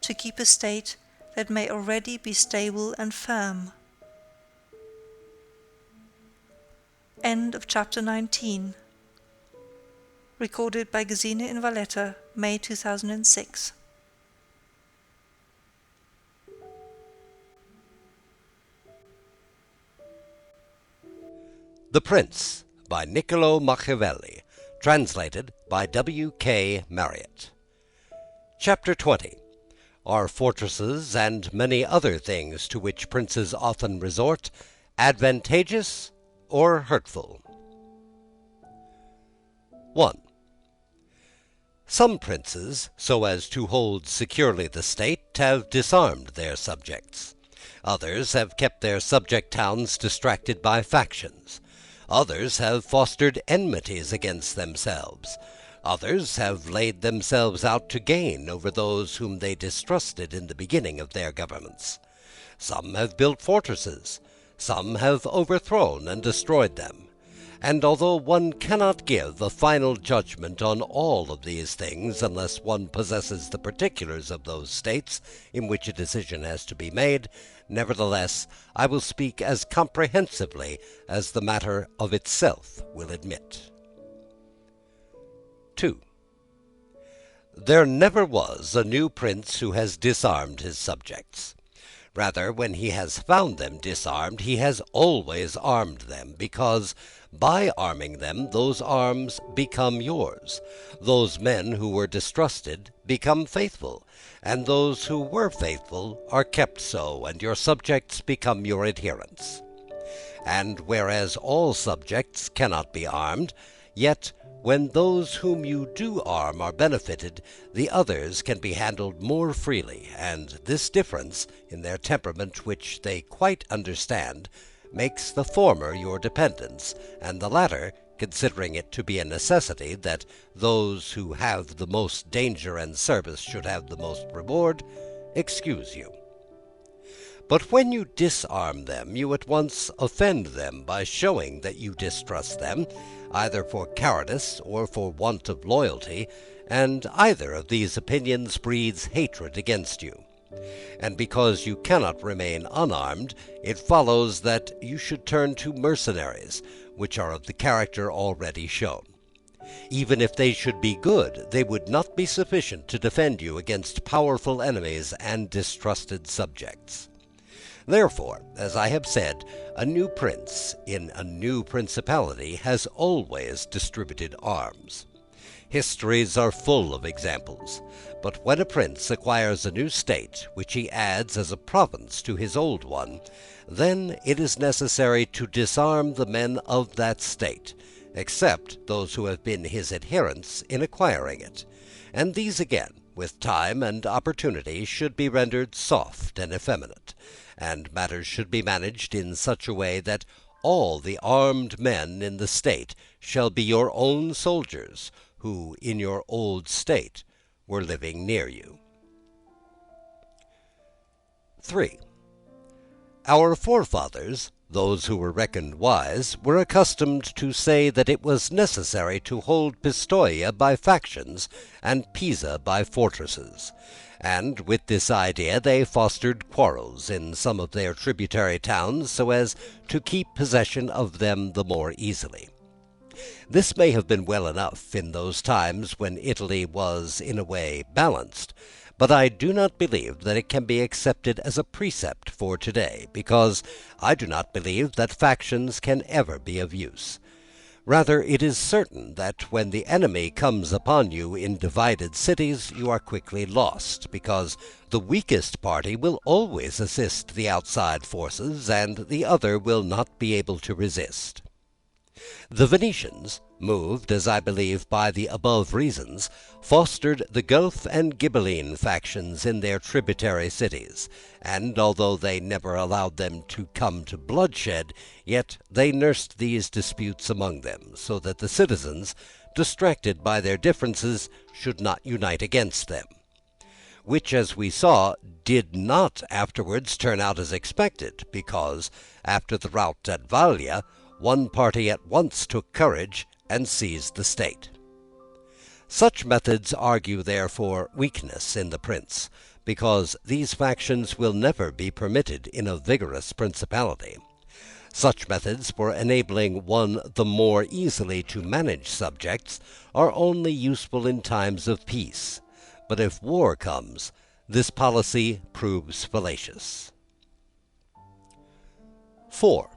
to keep a state that may already be stable and firm. End of chapter 19. Recorded by Gesine in Valletta, May 2006. The Prince by Niccolo Machiavelli, translated by W.K. Marriott. Chapter 20. Are fortresses and many other things to which princes often resort advantageous or hurtful? 1. Some princes, so as to hold securely the state, have disarmed their subjects. Others have kept their subject towns distracted by factions. Others have fostered enmities against themselves. Others have laid themselves out to gain over those whom they distrusted in the beginning of their governments. Some have built fortresses. Some have overthrown and destroyed them. And although one cannot give a final judgment on all of these things unless one possesses the particulars of those states in which a decision has to be made, nevertheless I will speak as comprehensively as the matter of itself will admit. 2. There never was a new prince who has disarmed his subjects. Rather, when he has found them disarmed, he has always armed them, because by arming them those arms become yours. Those men who were distrusted become faithful, and those who were faithful are kept so, and your subjects become your adherents. And whereas all subjects cannot be armed, yet when those whom you do arm are benefited, the others can be handled more freely, and this difference in their temperament, which they quite understand, makes the former your dependents, and the latter, considering it to be a necessity that those who have the most danger and service should have the most reward, excuse you. But when you disarm them, you at once offend them by showing that you distrust them, either for cowardice or for want of loyalty, and either of these opinions breeds hatred against you. And because you cannot remain unarmed, it follows that you should turn to mercenaries, which are of the character already shown. Even if they should be good, they would not be sufficient to defend you against powerful enemies and distrusted subjects. Therefore, as I have said, a new prince in a new principality has always distributed arms. Histories are full of examples. But when a prince acquires a new state, which he adds as a province to his old one, then it is necessary to disarm the men of that state, except those who have been his adherents in acquiring it. And these again, with time and opportunity, should be rendered soft and effeminate, and matters should be managed in such a way that all the armed men in the state shall be your own soldiers, who in your old state were living near you. 3. Our forefathers, those who were reckoned wise, were accustomed to say that it was necessary to hold Pistoia by factions and Pisa by fortresses, and with this idea they fostered quarrels in some of their tributary towns so as to keep possession of them the more easily. This may have been well enough in those times when Italy was in a way balanced, but I do not believe that it can be accepted as a precept for today, because I do not believe that factions can ever be of use. Rather, it is certain that when the enemy comes upon you in divided cities, you are quickly lost, because the weakest party will always assist the outside forces, and the other will not be able to resist. The Venetians, moved, as I believe, by the above reasons, fostered the Guelph and Ghibelline factions in their tributary cities, and although they never allowed them to come to bloodshed, yet they nursed these disputes among them, so that the citizens, distracted by their differences, should not unite against them, which, as we saw, did not afterwards turn out as expected, because, after the rout at Vallia, one party at once took courage and seized the state. Such methods argue, therefore, weakness in the prince, because these factions will never be permitted in a vigorous principality. Such methods for enabling one the more easily to manage subjects are only useful in times of peace, but if war comes, this policy proves fallacious. 4.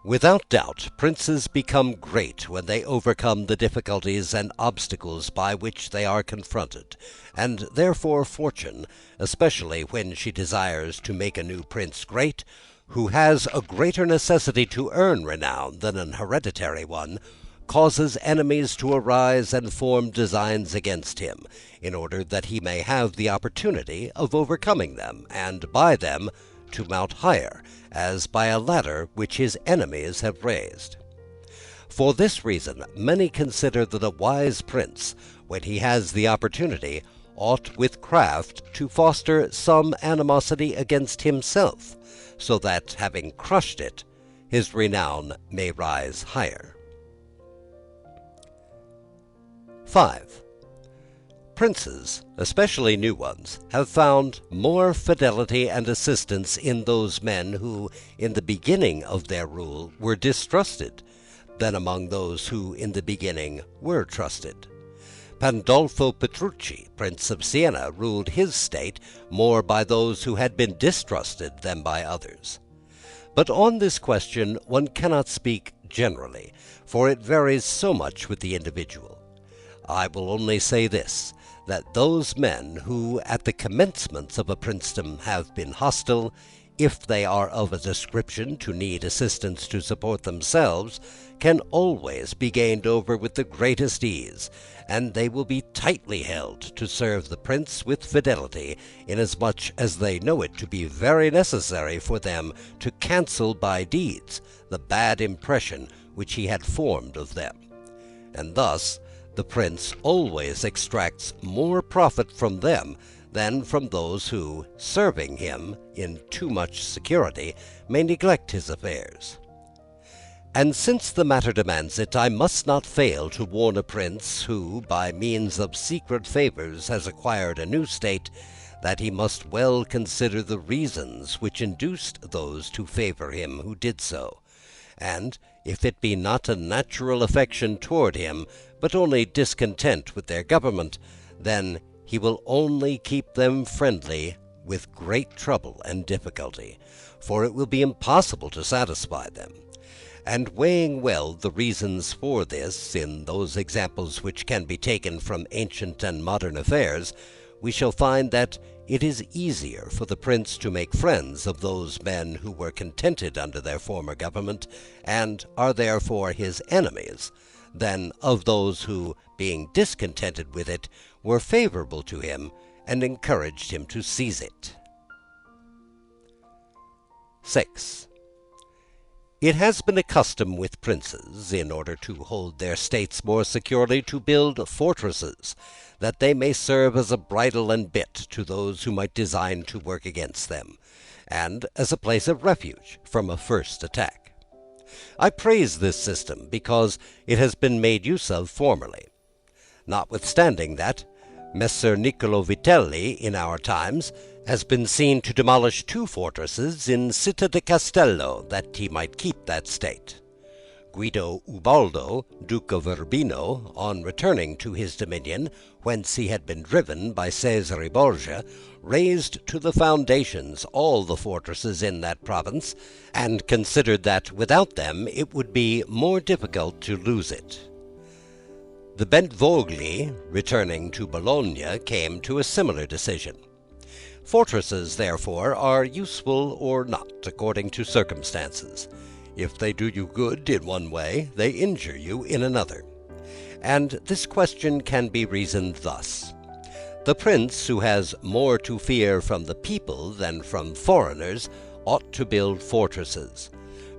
Without doubt, princes become great when they overcome the difficulties and obstacles by which they are confronted, and therefore fortune, especially when she desires to make a new prince great, who has a greater necessity to earn renown than an hereditary one, causes enemies to arise and form designs against him, in order that he may have the opportunity of overcoming them, and by them to mount higher, as by a ladder which his enemies have raised. For this reason many consider that a wise prince, when he has the opportunity, ought with craft to foster some animosity against himself, so that, having crushed it, his renown may rise higher. 5. Princes, especially new ones, have found more fidelity and assistance in those men who, in the beginning of their rule, were distrusted, than among those who, in the beginning, were trusted. Pandolfo Petrucci, Prince of Siena, ruled his state more by those who had been distrusted than by others. But on this question one cannot speak generally, for it varies so much with the individual. I will only say this, that those men who at the commencements of a princedom have been hostile, if they are of a description to need assistance to support themselves, can always be gained over with the greatest ease, and they will be tightly held to serve the prince with fidelity, inasmuch as they know it to be very necessary for them to cancel by deeds the bad impression which he had formed of them. And thus the prince always extracts more profit from them than from those who, serving him in too much security, may neglect his affairs. And since the matter demands it, I must not fail to warn a prince who, by means of secret favors, has acquired a new state, that he must well consider the reasons which induced those to favour him who did so, and if it be not a natural affection toward him, but only discontent with their government, then he will only keep them friendly with great trouble and difficulty, for it will be impossible to satisfy them. And weighing well the reasons for this in those examples which can be taken from ancient and modern affairs, we shall find that it is easier for the prince to make friends of those men who were contented under their former government, and are therefore his enemies, than of those who, being discontented with it, were favourable to him, and encouraged him to seize it. 6. It has been a custom with princes, in order to hold their states more securely, to build fortresses, that they may serve as a bridle and bit to those who might design to work against them, and as a place of refuge from a first attack. I praise this system because it has been made use of formerly. Notwithstanding that, Messer Niccolo Vitelli, in our times, has been seen to demolish 2 fortresses in Città di Castello, that he might keep that state. Guido Ubaldo, Duke of Urbino, on returning to his dominion, whence he had been driven by Cesare Borgia, razed to the foundations all the fortresses in that province, and considered that without them it would be more difficult to lose it. The Bentvogli, returning to Bologna, came to a similar decision. Fortresses, therefore, are useful or not, according to circumstances. If they do you good in one way, they injure you in another. And this question can be reasoned thus. The prince who has more to fear from the people than from foreigners ought to build fortresses,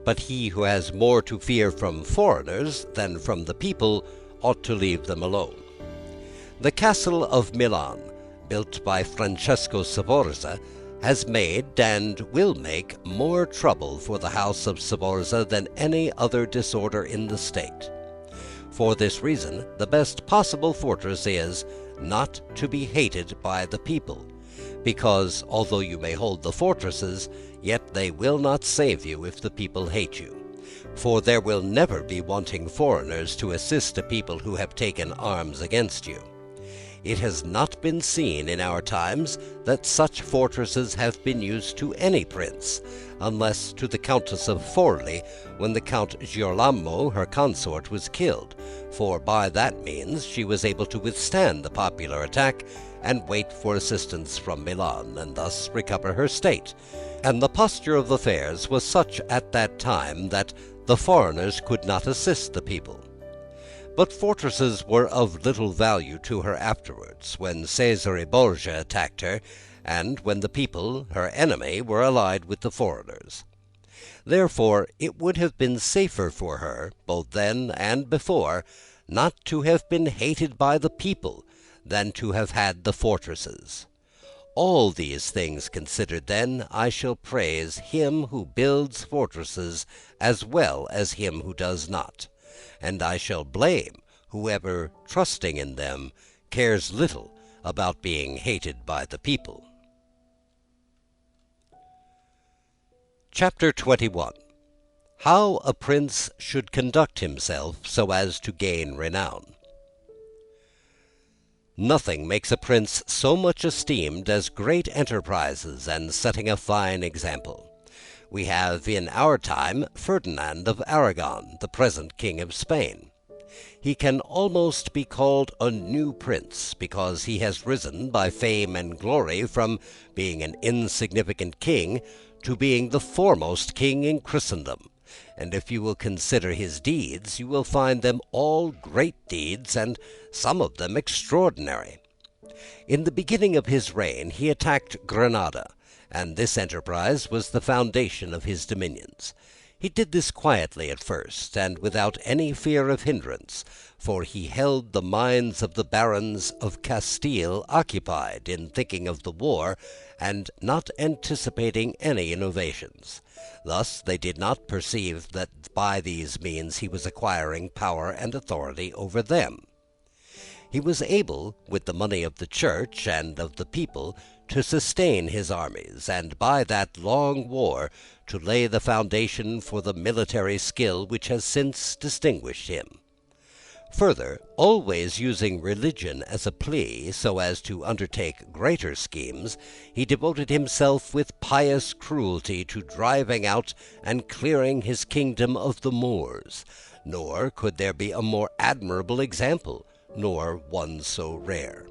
but he who has more to fear from foreigners than from the people ought to leave them alone. The castle of Milan, built by Francesco Sforza, has made and will make more trouble for the house of Sforza than any other disorder in the state. For this reason, the best possible fortress is not to be hated by the people, because although you may hold the fortresses, yet they will not save you if the people hate you. For there will never be wanting foreigners to assist a people who have taken arms against you. It has not been seen in our times that such fortresses have been used to any prince, unless to the Countess of Forli, when the Count Girolamo, her consort, was killed, for by that means she was able to withstand the popular attack and wait for assistance from Milan, and thus recover her state. And the posture of affairs was such at that time that the foreigners could not assist the people. But fortresses were of little value to her afterwards, when Cesare Borgia attacked her, and when the people, her enemy, were allied with the foreigners. Therefore it would have been safer for her, both then and before, not to have been hated by the people, than to have had the fortresses. All these things considered, then, I shall praise him who builds fortresses as well as him who does not, and I shall blame whoever, trusting in them, cares little about being hated by the people. Chapter 21. How a Prince should conduct himself so as to gain renown. Nothing makes a prince so much esteemed as great enterprises and setting a fine example. We have in our time Ferdinand of Aragon, the present King of Spain. He can almost be called a new prince, because he has risen by fame and glory from being an insignificant king to being the foremost king in Christendom. And if you will consider his deeds, you will find them all great deeds, and some of them extraordinary. In the beginning of his reign he attacked Granada, and this enterprise was the foundation of his dominions. He did this quietly at first, and without any fear of hindrance, for he held the minds of the barons of Castile occupied in thinking of the war, and not anticipating any innovations. Thus they did not perceive that by these means he was acquiring power and authority over them. He was able, with the money of the church and of the people, to sustain his armies, and by that long war to lay the foundation for the military skill which has since distinguished him. Further, always using religion as a plea so as to undertake greater schemes, he devoted himself with pious cruelty to driving out and clearing his kingdom of the Moors, nor could there be a more admirable example, nor one so rare.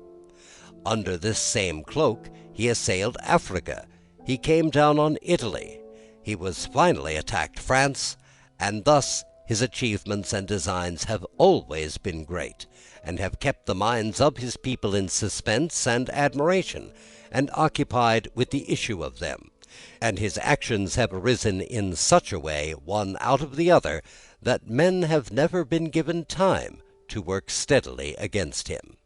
Under this same cloak he assailed Africa, he came down on Italy, he was finally attacked France, and thus his achievements and designs have always been great, and have kept the minds of his people in suspense and admiration, and occupied with the issue of them, and his actions have arisen in such a way, one out of the other, that men have never been given time to work steadily against him.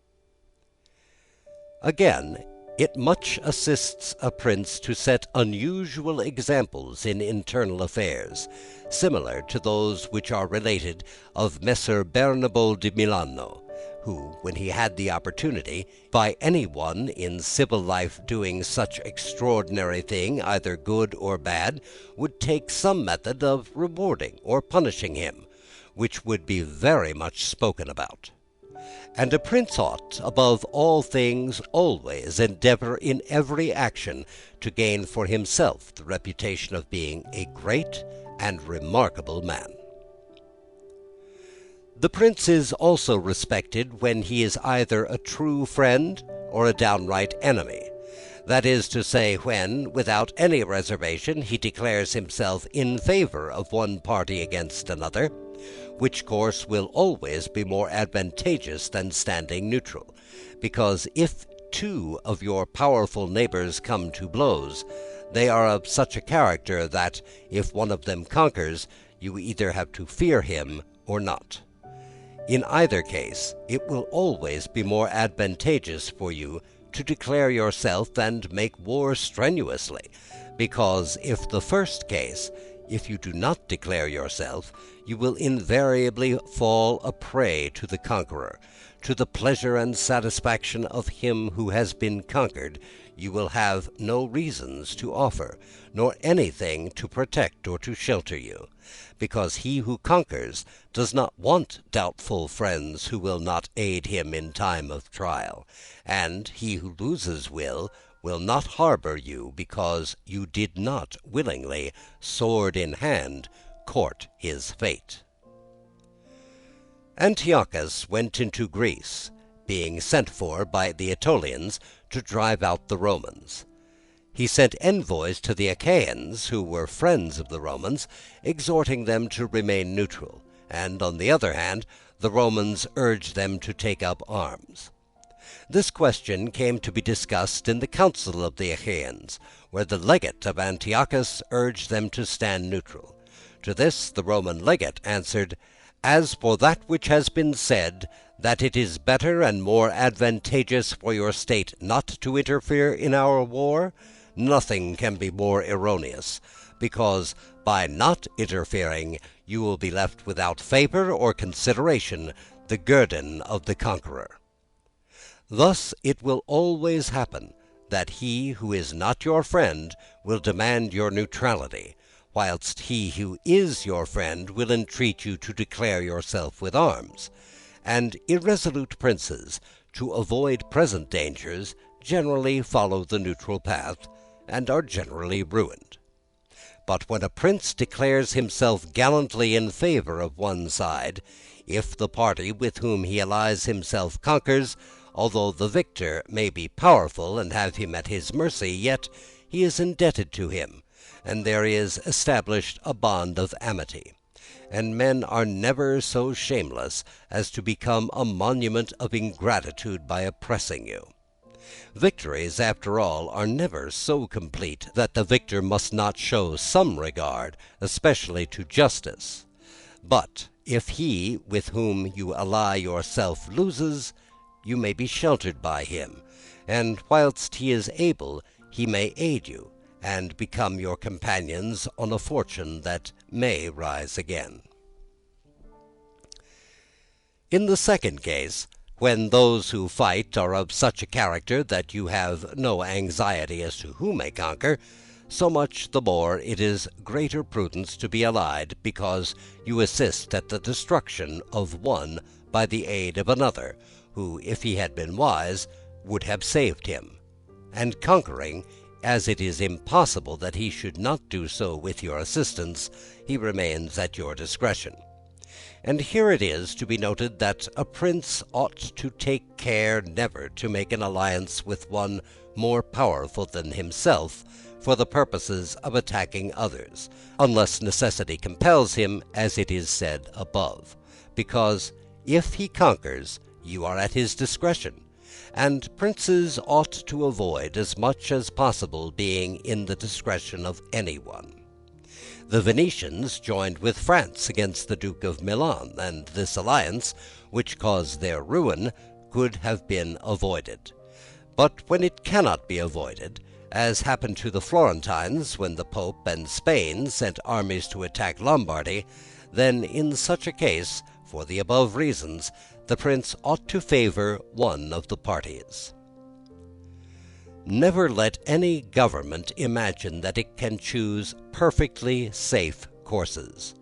Again, it much assists a prince to set unusual examples in internal affairs, similar to those which are related of Messer Bernabo di Milano, who, when he had the opportunity, by any one in civil life doing such extraordinary thing, either good or bad, would take some method of rewarding or punishing him, which would be very much spoken about. And a prince ought, above all things, always endeavor in every action to gain for himself the reputation of being a great and remarkable man. The prince is also respected when he is either a true friend or a downright enemy. That is to say, when, without any reservation, he declares himself in favor of one party against another, which course will always be more advantageous than standing neutral, because if two of your powerful neighbors come to blows, they are of such a character that, if one of them conquers, you either have to fear him or not. In either case, it will always be more advantageous for you to declare yourself and make war strenuously, because if the first case, if you do not declare yourself, you will invariably fall a prey to the conqueror. To the pleasure and satisfaction of him who has been conquered, you will have no reasons to offer, nor anything to protect or to shelter you, because he who conquers does not want doubtful friends who will not aid him in time of trial, and he who loses will not harbor you because you did not willingly, sword in hand, court his fate. Antiochus went into Greece, being sent for by the Aetolians to drive out the Romans. He sent envoys to the Achaeans, who were friends of the Romans, exhorting them to remain neutral, and, on the other hand, the Romans urged them to take up arms. This question came to be discussed in the council of the Achaeans, where the legate of Antiochus urged them to stand neutral. To this the Roman legate answered, "As for that which has been said, that it is better and more advantageous for your state not to interfere in our war, nothing can be more erroneous, because by not interfering you will be left without favor or consideration, the guerdon of the conqueror." Thus it will always happen that he who is not your friend will demand your neutrality, whilst he who is your friend will entreat you to declare yourself with arms; and irresolute princes, to avoid present dangers, generally follow the neutral path, and are generally ruined. But when a prince declares himself gallantly in favor of one side, if the party with whom he allies himself conquers, although the victor may be powerful and have him at his mercy, yet he is indebted to him, and there is established a bond of amity, and men are never so shameless as to become a monument of ingratitude by oppressing you. Victories, after all, are never so complete that the victor must not show some regard, especially to justice. But if he with whom you ally yourself loses, you may be sheltered by him, and whilst he is able, he may aid you, and become your companions on a fortune that may rise again. In the second case, when those who fight are of such a character that you have no anxiety as to who may conquer, so much the more it is greater prudence to be allied, because you assist at the destruction of one by the aid of another, who, if he had been wise, would have saved him. And conquering, as it is impossible that he should not do so with your assistance, he remains at your discretion. And here it is to be noted that a prince ought to take care never to make an alliance with one more powerful than himself for the purposes of attacking others, unless necessity compels him, as it is said above, because if he conquers, you are at his discretion, and princes ought to avoid as much as possible being in the discretion of anyone. The Venetians joined with France against the Duke of Milan, and this alliance, which caused their ruin, could have been avoided. But when it cannot be avoided, as happened to the Florentines when the Pope and Spain sent armies to attack Lombardy, then in such a case, for the above reasons, the prince ought to favor one of the parties. Never let any government imagine that it can choose perfectly safe courses.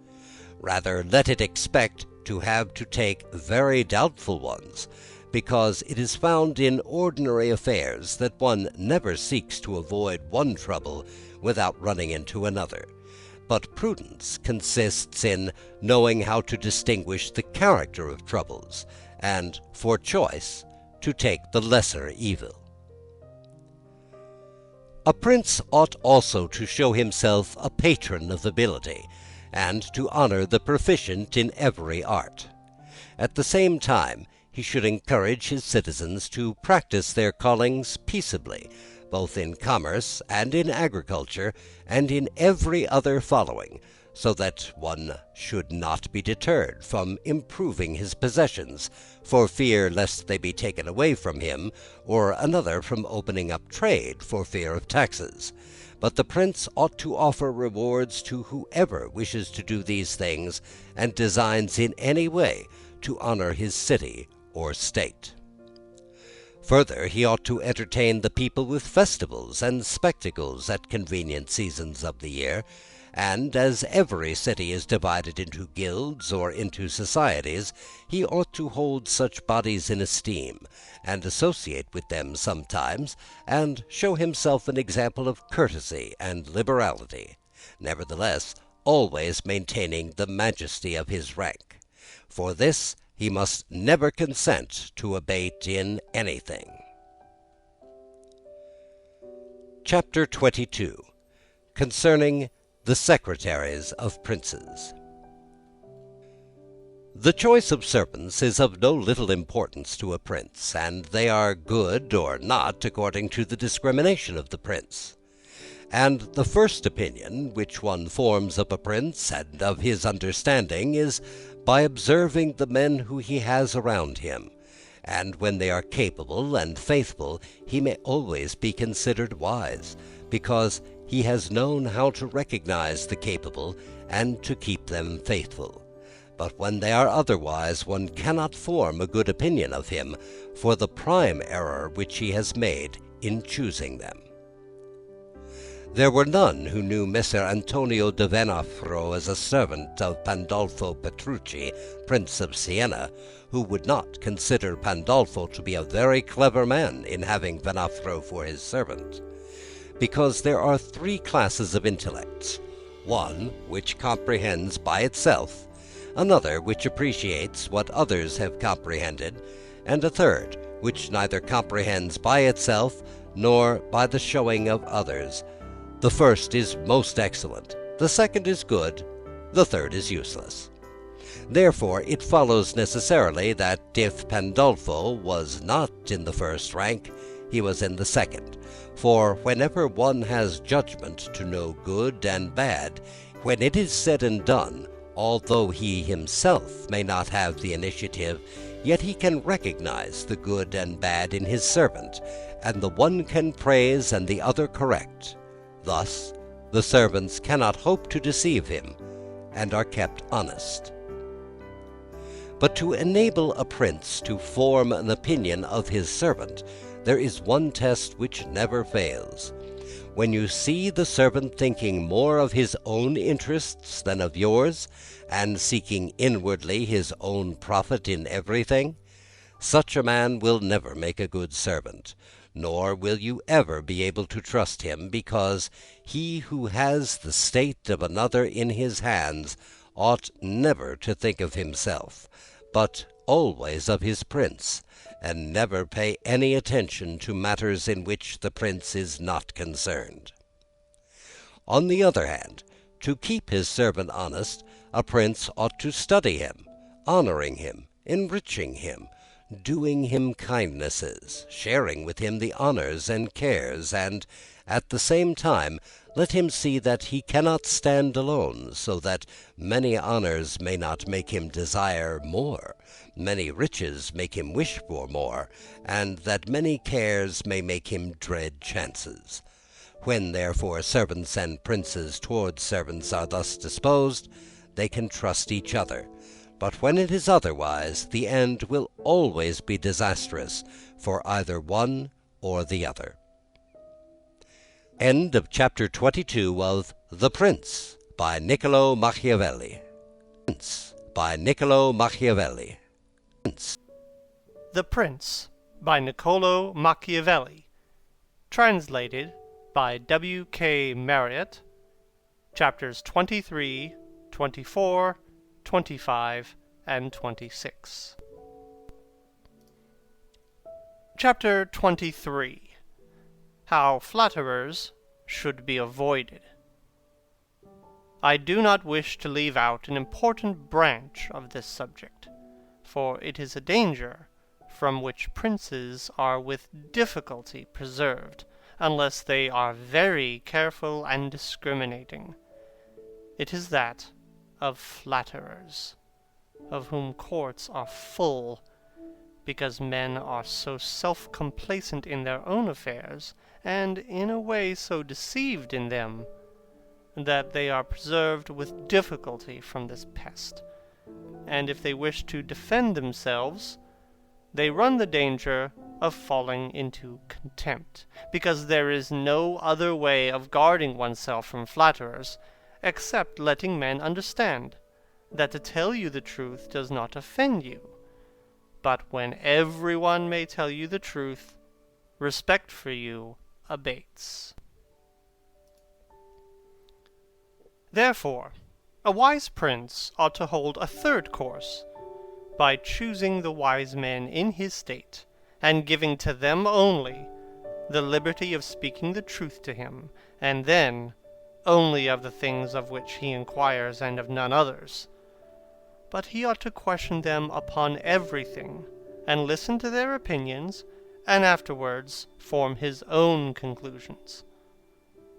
Rather, let it expect to have to take very doubtful ones, because it is found in ordinary affairs that one never seeks to avoid one trouble without running into another. But prudence consists in knowing how to distinguish the character of troubles, and, for choice, to take the lesser evil. A prince ought also to show himself a patron of ability, and to honor the proficient in every art. At the same time, he should encourage his citizens to practice their callings peaceably, both in commerce and in agriculture, and in every other following, so that one should not be deterred from improving his possessions, for fear lest they be taken away from him, or another from opening up trade for fear of taxes. But the prince ought to offer rewards to whoever wishes to do these things, and designs in any way to honor his city or state. Further, he ought to entertain the people with festivals and spectacles at convenient seasons of the year, and as every city is divided into guilds or into societies, he ought to hold such bodies in esteem, and associate with them sometimes, and show himself an example of courtesy and liberality, nevertheless always maintaining the majesty of his rank. For this he must never consent to abate in anything. Chapter 22. Concerning the secretaries of princes. The choice of servants is of no little importance to a prince, and they are good or not according to the discrimination of the prince. And the first opinion which one forms of a prince and of his understanding is by observing the men who he has around him, and when they are capable and faithful, he may always be considered wise, because he has known how to recognize the capable and to keep them faithful. But when they are otherwise, one cannot form a good opinion of him, for the prime error which he has made in choosing them. There were none who knew Messer Antonio de Venafro as a servant of Pandolfo Petrucci, Prince of Siena, who would not consider Pandolfo to be a very clever man in having Venafro for his servant. Because there are three classes of intellects: one which comprehends by itself, another which appreciates what others have comprehended, and a third which neither comprehends by itself nor by the showing of others. The first is most excellent, the second is good, the third is useless. Therefore it follows necessarily that if Pandolfo was not in the first rank, he was in the second. For whenever one has judgment to know good and bad, when it is said and done, although he himself may not have the initiative, yet he can recognize the good and bad in his servant, and the one can praise and the other correct. Thus the servants cannot hope to deceive him, and are kept honest. But to enable a prince to form an opinion of his servant, there is one test which never fails. When you see the servant thinking more of his own interests than of yours, and seeking inwardly his own profit in everything, such a man will never make a good servant, nor will you ever be able to trust him, because he who has the state of another in his hands ought never to think of himself, but always of his prince, and never pay any attention to matters in which the prince is not concerned. On the other hand, to keep his servant honest, a prince ought to study him, honoring him, enriching him, doing him kindnesses, sharing with him the honors and cares, and at the same time let him see that he cannot stand alone, so that many honors may not make him desire more, many riches make him wish for more, and that many cares may make him dread chances. When therefore servants and princes towards servants are thus disposed, they can trust each other. But when it is otherwise, the end will always be disastrous for either one or the other. End of chapter 22 of The Prince by Niccolo Machiavelli. Prince by Niccolo Machiavelli. Prince. The Prince by Niccolo Machiavelli. Translated by W.K. Marriott. Chapters 23, 24, 25, and 26. Chapter 23. How Flatterers should be avoided. I do not wish to leave out an important branch of this subject, for it is a danger from which princes are with difficulty preserved, unless they are very careful and discriminating. It is that of flatterers, of whom courts are full, because men are so self-complacent in their own affairs, and in a way so deceived in them, that they are preserved with difficulty from this pest, and if they wish to defend themselves, they run the danger of falling into contempt, because there is no other way of guarding oneself from flatterers, except letting men understand that to tell you the truth does not offend you. But when everyone may tell you the truth, respect for you abates. Therefore, a wise prince ought to hold a third course, by choosing the wise men in his state, and giving to them only the liberty of speaking the truth to him, and then only of the things of which he inquires, and of none others. But he ought to question them upon everything, and listen to their opinions, and afterwards form his own conclusions.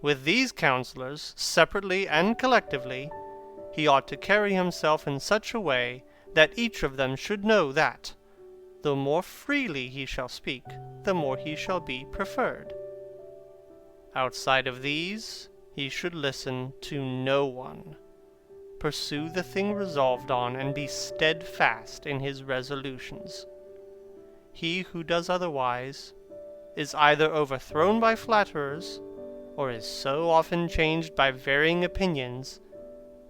With these counselors, separately and collectively, he ought to carry himself in such a way that each of them should know that, the more freely he shall speak, the more he shall be preferred. Outside of these, he should listen to no one. Pursue the thing resolved on, and be steadfast in his resolutions. He who does otherwise is either overthrown by flatterers, or is so often changed by varying opinions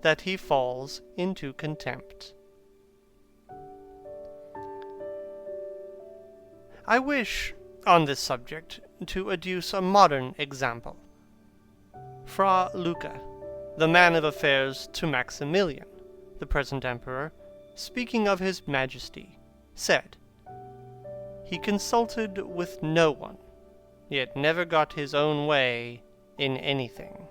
that he falls into contempt. I wish, on this subject, to adduce a modern example. Fra Luca, the man of affairs to Maximilian, the present emperor, speaking of his majesty, said, he consulted with no one, yet never got his own way in anything.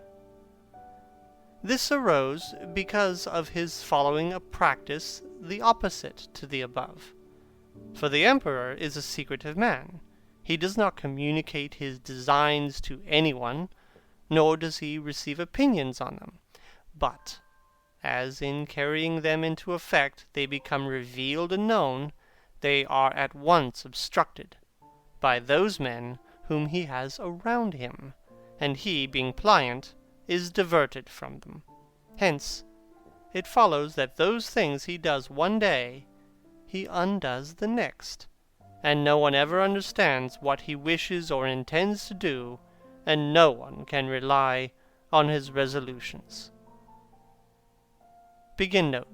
This arose because of his following a practice the opposite to the above. For the emperor is a secretive man. He does not communicate his designs to anyone, nor does he receive opinions on them. But, as in carrying them into effect they become revealed and known, they are at once obstructed by those men whom he has around him, and he, being pliant, is diverted from them. Hence, it follows that those things he does one day he undoes the next, and no one ever understands what he wishes or intends to do, and no one can rely on his resolutions. Begin note.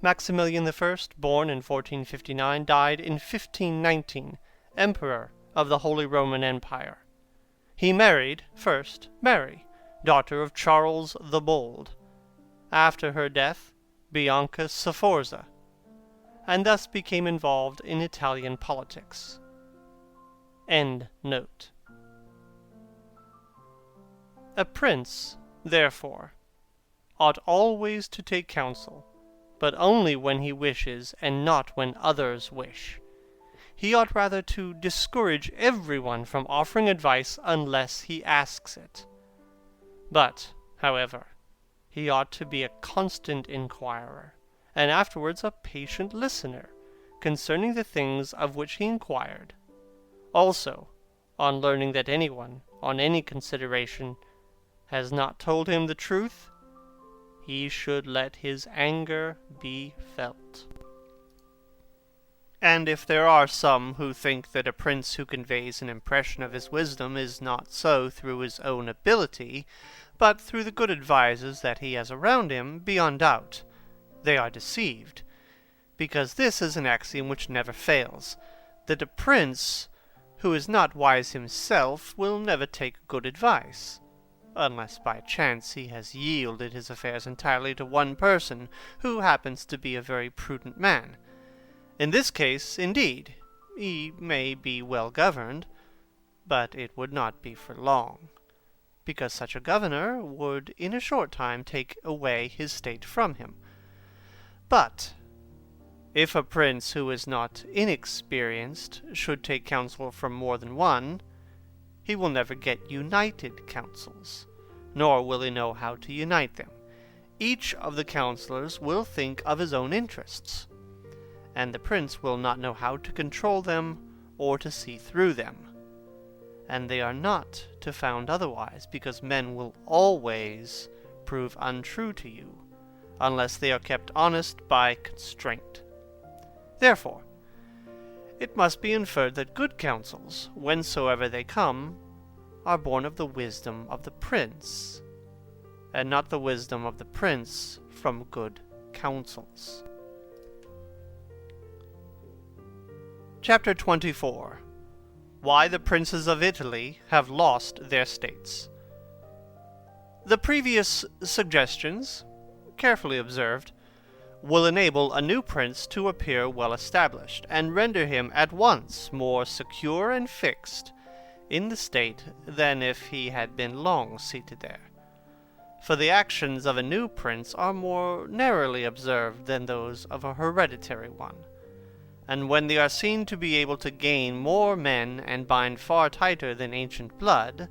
Maximilian I, born in 1459, died in 1519, Emperor of the Holy Roman Empire. He married, first, Mary, daughter of Charles the Bold. After her death, Bianca Sforza, and thus became involved in Italian politics. End note. A prince, therefore, ought always to take counsel, but only when he wishes, and not when others wish. He ought rather to discourage everyone from offering advice unless he asks it. But, however, he ought to be a constant inquirer, and afterwards a patient listener, concerning the things of which he inquired. Also, on learning that anyone, on any consideration, has not told him the truth, he should let his anger be felt. And if there are some who think that a prince who conveys an impression of his wisdom is not so through his own ability, but through the good advisers that he has around him, beyond doubt, they are deceived, because this is an axiom which never fails, that a prince who is not wise himself will never take good advice, unless by chance he has yielded his affairs entirely to one person, who happens to be a very prudent man. In this case, indeed, he may be well governed, but it would not be for long, because such a governor would in a short time take away his state from him. But if a prince who is not inexperienced should take counsel from more than one, he will never get united counsels, nor will he know how to unite them. Each of the counselors will think of his own interests, and the prince will not know how to control them or to see through them. And they are not to found otherwise, because men will always prove untrue to you, unless they are kept honest by constraint. Therefore, it must be inferred that good counsels, whensoever they come, are born of the wisdom of the prince, and not the wisdom of the prince from good counsels. Chapter 24. Why the Princes of Italy have lost their states. The previous suggestions, carefully observed, will enable a new prince to appear well established, and render him at once more secure and fixed in the state than if he had been long seated there. For the actions of a new prince are more narrowly observed than those of a hereditary one, and when they are seen to be able to gain more men and bind far tighter than ancient blood,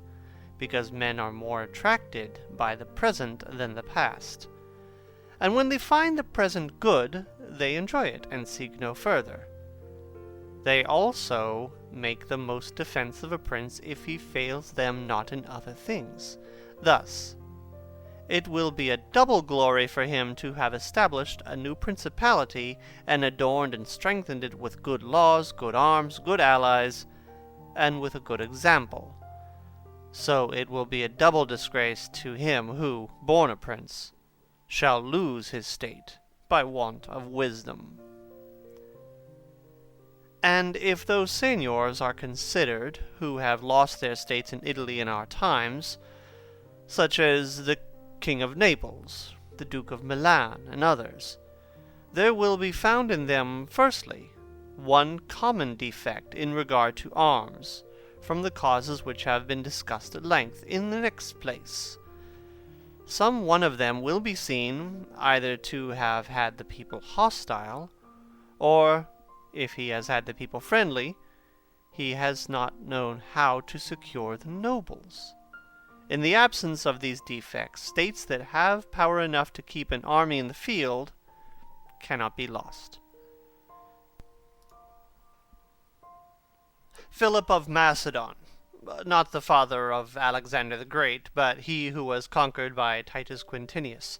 because men are more attracted by the present than the past, and when they find the present good, they enjoy it and seek no further. They also make the most defense of a prince if he fails them not in other things. Thus, it will be a double glory for him to have established a new principality, and adorned and strengthened it with good laws, good arms, good allies, and with a good example. So it will be a double disgrace to him who, born a prince, shall lose his state by want of wisdom. And if those seigneurs are considered who have lost their states in Italy in our times, such as the King of Naples, the Duke of Milan, and others, there will be found in them, firstly, one common defect in regard to arms, from the causes which have been discussed at length. In the next place, some one of them will be seen either to have had the people hostile, or, if he has had the people friendly, he has not known how to secure the nobles. In the absence of these defects, states that have power enough to keep an army in the field cannot be lost. Philip of Macedon, not the father of Alexander the Great, but he who was conquered by Titus Quintinius,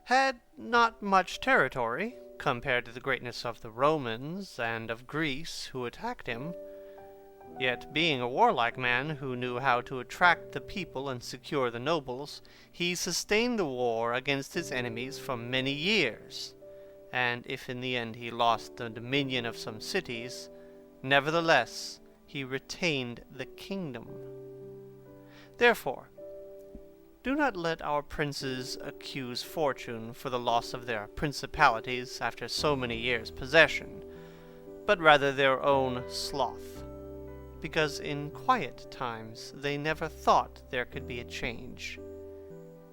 had not much territory, compared to the greatness of the Romans and of Greece who attacked him. Yet, being a warlike man who knew how to attract the people and secure the nobles, he sustained the war against his enemies for many years, and if in the end he lost the dominion of some cities, nevertheless he retained the kingdom. Therefore, do not let our princes accuse fortune for the loss of their principalities after so many years' possession, but rather their own sloth, because in quiet times they never thought there could be a change.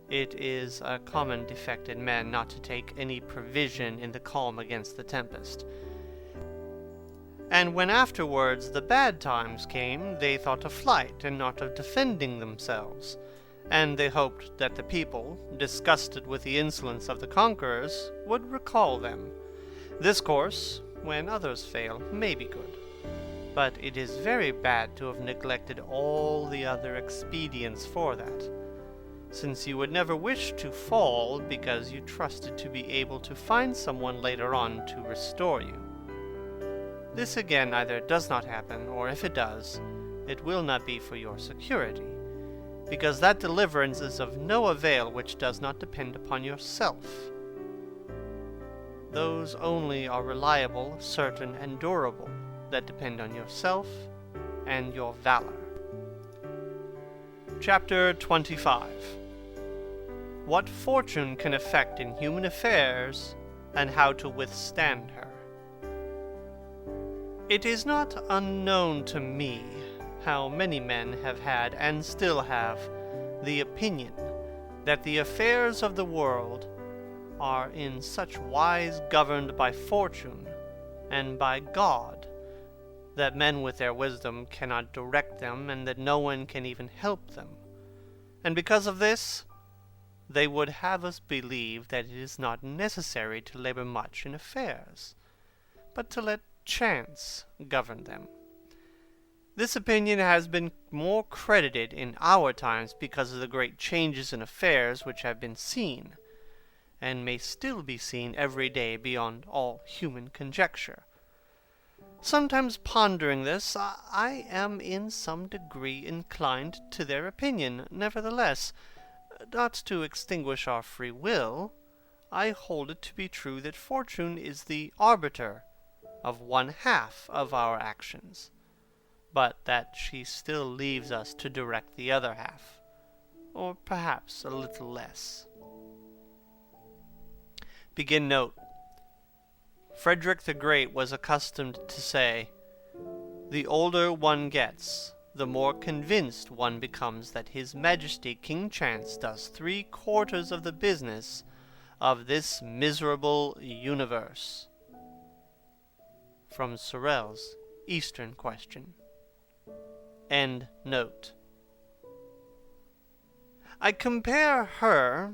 It is a common defect in men not to take any provision in the calm against the tempest. And when afterwards the bad times came, they thought of flight and not of defending themselves, and they hoped that the people, disgusted with the insolence of the conquerors, would recall them. This course, when others fail, may be good, but it is very bad to have neglected all the other expedients for that, since you would never wish to fall because you trusted to be able to find someone later on to restore you. This again either does not happen, or if it does, it will not be for your security, because that deliverance is of no avail which does not depend upon yourself. Those only are reliable, certain, and durable that depend on yourself and your valor. Chapter 25. What fortune can effect in human affairs, and how to withstand her. It is not unknown to me how many men have had, and still have, the opinion that the affairs of the world are in such wise governed by fortune and by God, that men with their wisdom cannot direct them, and that no one can even help them. And because of this, they would have us believe that it is not necessary to labor much in affairs, but to let chance govern them. This opinion has been more credited in our times because of the great changes in affairs which have been seen, and may still be seen every day beyond all human conjecture. Sometimes pondering this, I am in some degree inclined to their opinion. Nevertheless, not to extinguish our free will, I hold it to be true that fortune is the arbiter of one half of our actions, but that she still leaves us to direct the other half, or perhaps a little less. Begin note. Frederick the Great was accustomed to say, "The older one gets, the more convinced one becomes that His Majesty King Chance does 3/4 of the business of this miserable universe." From Sorel's Eastern Question. End note. I compare her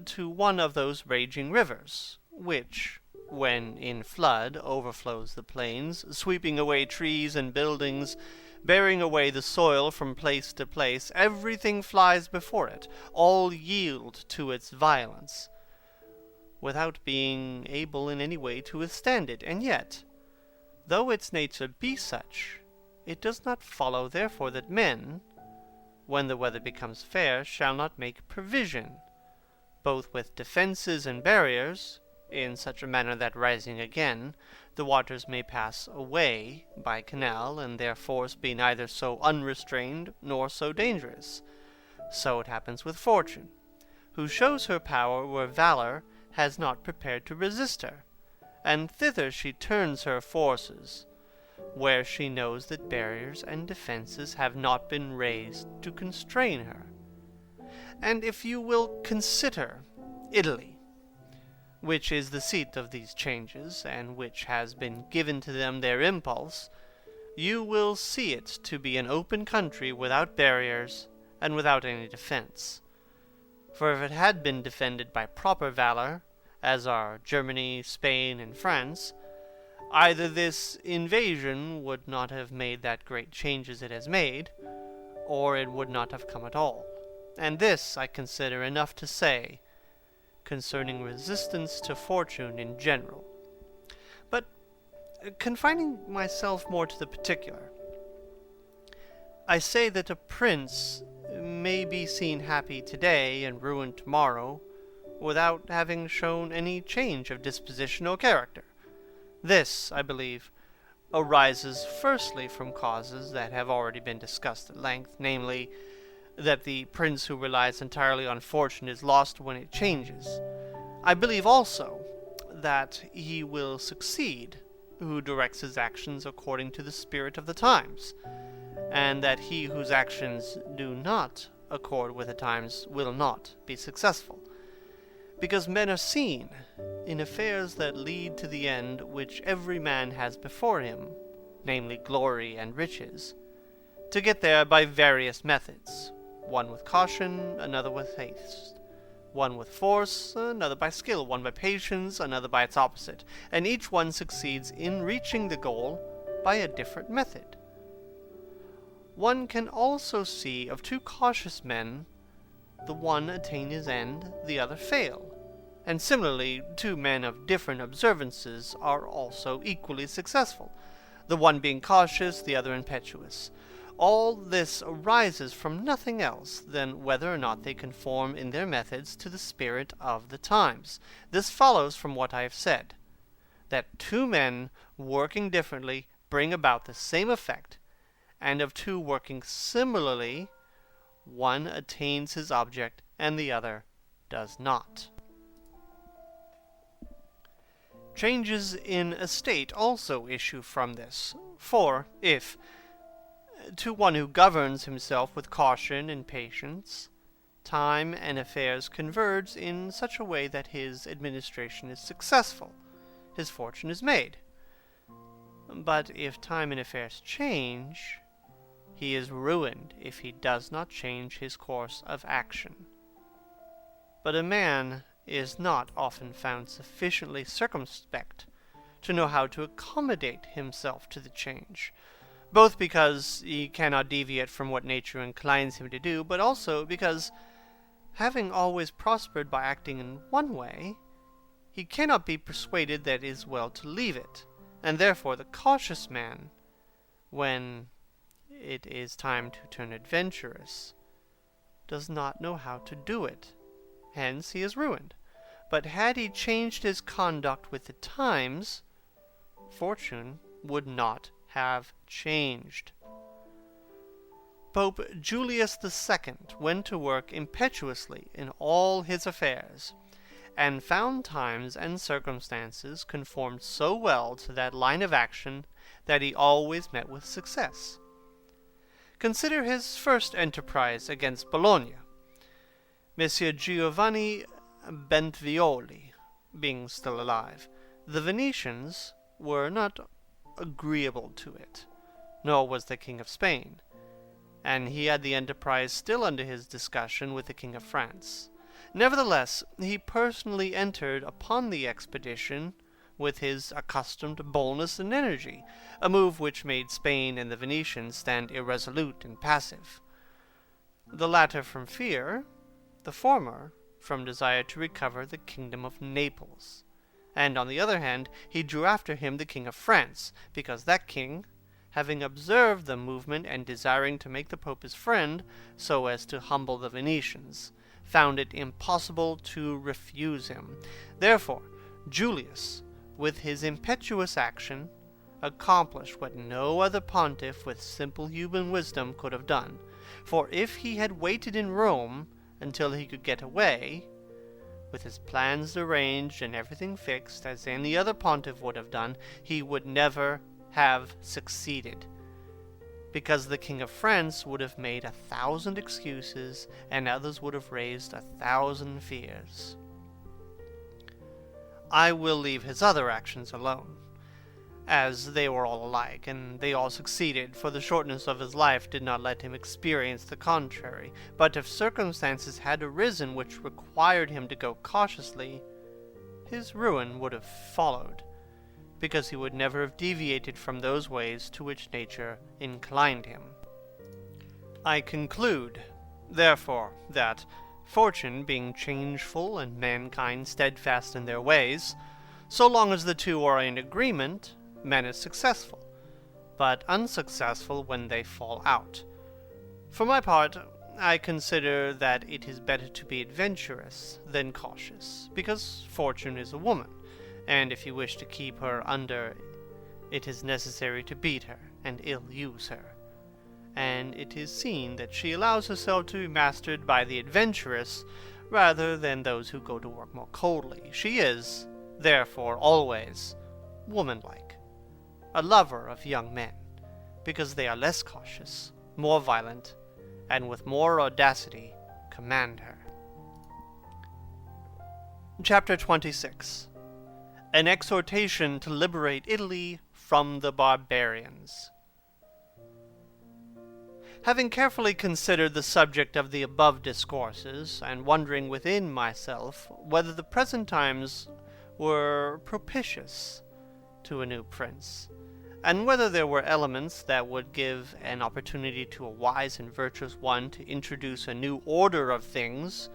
to one of those raging rivers, which, when in flood, overflows the plains, sweeping away trees and buildings, bearing away the soil from place to place. Everything flies before it, all yield to its violence, without being able in any way to withstand it. And yet, though its nature be such, it does not follow therefore that men, when the weather becomes fair, shall not make provision, both with defences and barriers, in such a manner that, rising again, the waters may pass away by canal, and their force be neither so unrestrained nor so dangerous. So it happens with fortune, who shows her power where valor has not prepared to resist her, and thither she turns her forces, where she knows that barriers and defences have not been raised to constrain her. And if you will consider Italy, which is the seat of these changes, and which has been given to them their impulse, you will see it to be an open country without barriers and without any defense. For if it had been defended by proper valor, as are Germany, Spain, and France, either this invasion would not have made that great changes it has made, or it would not have come at all. And this I consider enough to say concerning resistance to fortune in general. But confining myself more to the particular, I say that a prince may be seen happy today and ruined tomorrow, without having shown any change of disposition or character. This, I believe, arises firstly from causes that have already been discussed at length, namely, that the prince who relies entirely on fortune is lost when it changes. I believe also that he will succeed who directs his actions according to the spirit of the times, and that he whose actions do not accord with the times will not be successful, because men are seen in affairs that lead to the end which every man has before him, namely glory and riches, to get there by various methods, one with caution, another with haste, one with force, another by skill, one by patience, another by its opposite, and each one succeeds in reaching the goal by a different method. One can also see of two cautious men, the one attain his end, the other fail. And similarly, two men of different observances are also equally successful, the one being cautious, the other impetuous. All this arises from nothing else than whether or not they conform in their methods to the spirit of the times. This follows from what I have said, that two men working differently bring about the same effect, and of two working similarly, one attains his object and the other does not. Changes in a state also issue from this, for if, to one who governs himself with caution and patience, time and affairs converge in such a way that his administration is successful, his fortune is made. But if time and affairs change, he is ruined if he does not change his course of action. But a man is not often found sufficiently circumspect to know how to accommodate himself to the change, both because he cannot deviate from what nature inclines him to do, but also because, having always prospered by acting in one way, he cannot be persuaded that it is well to leave it, and therefore the cautious man, when it is time to turn adventurous, does not know how to do it. Hence he is ruined. But had he changed his conduct with the times, fortune would not have changed. Pope Julius II went to work impetuously in all his affairs, and found times and circumstances conformed so well to that line of action that he always met with success. Consider his first enterprise against Bologna. Messer Giovanni Bentivogli being still alive, the Venetians were not agreeable to it, nor was the King of Spain, and he had the enterprise still under his discussion with the King of France. Nevertheless, he personally entered upon the expedition with his accustomed boldness and energy, a move which made Spain and the Venetians stand irresolute and passive. The latter from fear, the former from desire to recover the kingdom of Naples. And on the other hand, he drew after him the King of France, because that king, having observed the movement and desiring to make the Pope his friend, so as to humble the Venetians, found it impossible to refuse him. Therefore, Julius, with his impetuous action, accomplished what no other pontiff with simple human wisdom could have done. For if he had waited in Rome until he could get away, with his plans arranged and everything fixed, as any other pontiff would have done, he would never have succeeded, because the King of France would have made 1,000 excuses, and others would have raised 1,000 fears. I will leave his other actions alone, as they were all alike, and they all succeeded, for the shortness of his life did not let him experience the contrary. But if circumstances had arisen which required him to go cautiously, his ruin would have followed, because he would never have deviated from those ways to which nature inclined him. I conclude, therefore, that, fortune being changeful and mankind steadfast in their ways, So long as the two are in agreement, man is successful, but unsuccessful when they fall out. For my part, I consider that it is better to be adventurous than cautious, because fortune is a woman, and if you wish to keep her under, it is necessary to beat her and ill-use her. And it is seen that she allows herself to be mastered by the adventurous rather than those who go to work more coldly. She is, therefore, always womanlike, a lover of young men, because they are less cautious, more violent, and with more audacity command her. Chapter 26. An exhortation to liberate Italy from the barbarians. Having carefully considered the subject of the above discourses, and wondering within myself whether the present times were propitious to a new prince, and whether there were elements that would give an opportunity to a wise and virtuous one to introduce a new order of things,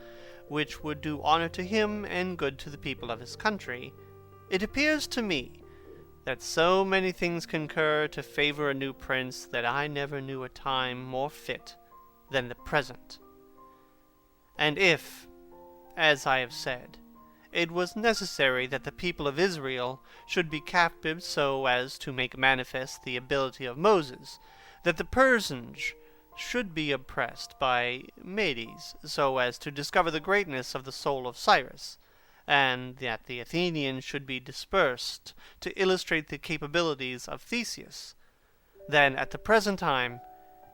which would do honor to him and good to the people of his country, it appears to me that so many things concur to favor a new prince that I never knew a time more fit than the present. And if, as I have said, it was necessary that the people of Israel should be captive so as to make manifest the ability of Moses, that the Persians should be oppressed by Medes so as to discover the greatness of the soul of Cyrus, and that the Athenians should be dispersed to illustrate the capabilities of Theseus, then at the present time,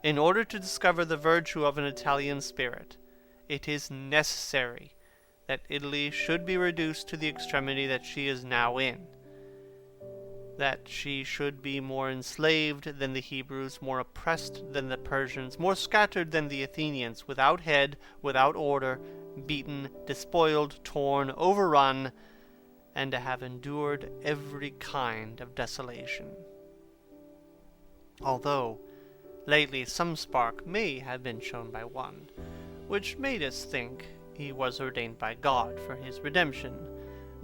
in order to discover the virtue of an Italian spirit, it is necessary that Italy should be reduced to the extremity that she is now in, that she should be more enslaved than the Hebrews, more oppressed than the Persians, more scattered than the Athenians, without head, without order, beaten, despoiled, torn, overrun, and to have endured every kind of desolation. Although lately some spark may have been shown by one, which made us think he was ordained by God for his redemption,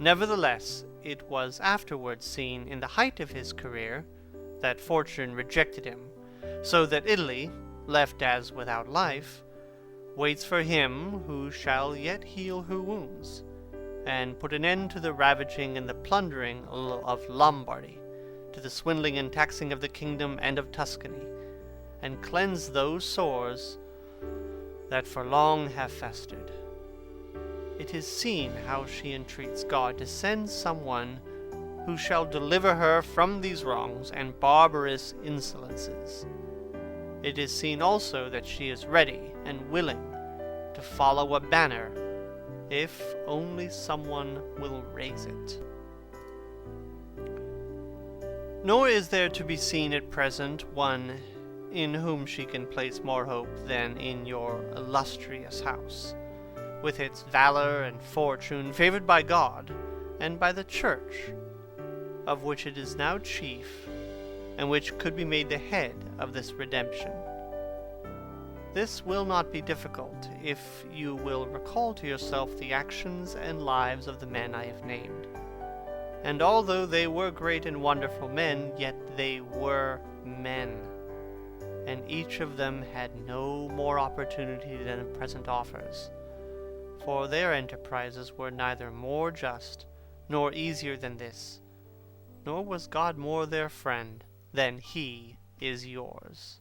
nevertheless it was afterwards seen in the height of his career that fortune rejected him, so that Italy, left as without life, waits for him who shall yet heal her wounds, and put an end to the ravaging and the plundering of Lombardy, to the swindling and taxing of the kingdom and of Tuscany, and cleanse those sores that for long have festered. It is seen how she entreats God to send someone who shall deliver her from these wrongs and barbarous insolences. It is seen also that she is ready and willing to follow a banner, if only someone will raise it. Nor is there to be seen at present one in whom she can place more hope than in your illustrious house, with its valor and fortune, favored by God and by the Church, of which it is now chief, and which could be made the head of this redemption. This will not be difficult, if you will recall to yourself the actions and lives of the men I have named. And although they were great and wonderful men, yet they were men, and each of them had no more opportunity than the present offers, for their enterprises were neither more just nor easier than this, nor was God more their friend than he is yours.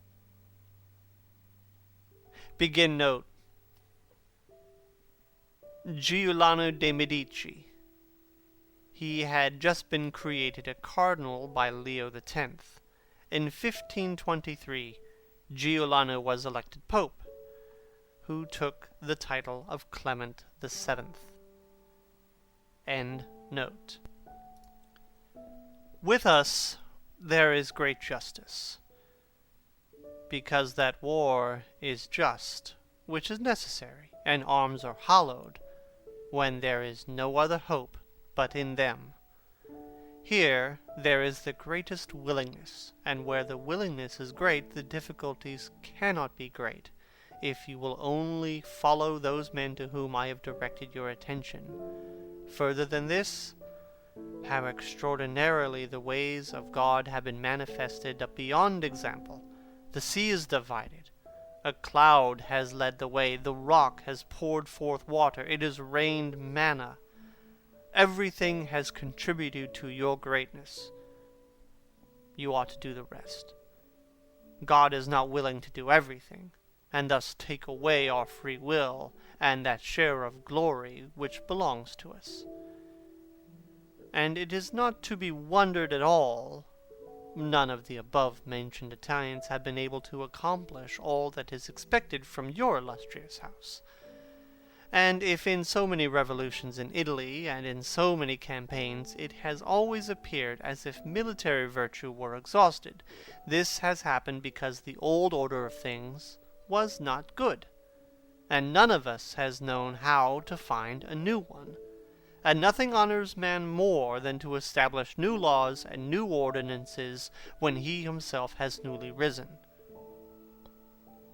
Begin note. Giuliano de' Medici. He had just been created a cardinal by Leo X. In 1523, Giuliano was elected pope, who took the title of Clement VII. End note. With us there is great justice, because that war is just, which is necessary, and arms are hallowed, when there is no other hope but in them. Here there is the greatest willingness, and where the willingness is great, the difficulties cannot be great, if you will only follow those men to whom I have directed your attention. Further than this, How extraordinarily the ways of God have been manifested beyond example. The sea is divided. A cloud has led the way. The rock has poured forth water. It has rained manna. Everything has contributed to your greatness. You ought to do the rest. God is not willing to do everything, and thus take away our free will and that share of glory which belongs to us. And it is not to be wondered at all none of the above-mentioned Italians have been able to accomplish all that is expected from your illustrious house. And if in so many revolutions in Italy, and in so many campaigns, it has always appeared as if military virtue were exhausted, this has happened because the old order of things was not good, and none of us has known how to find a new one. And nothing honors man more than to establish new laws and new ordinances when he himself has newly risen.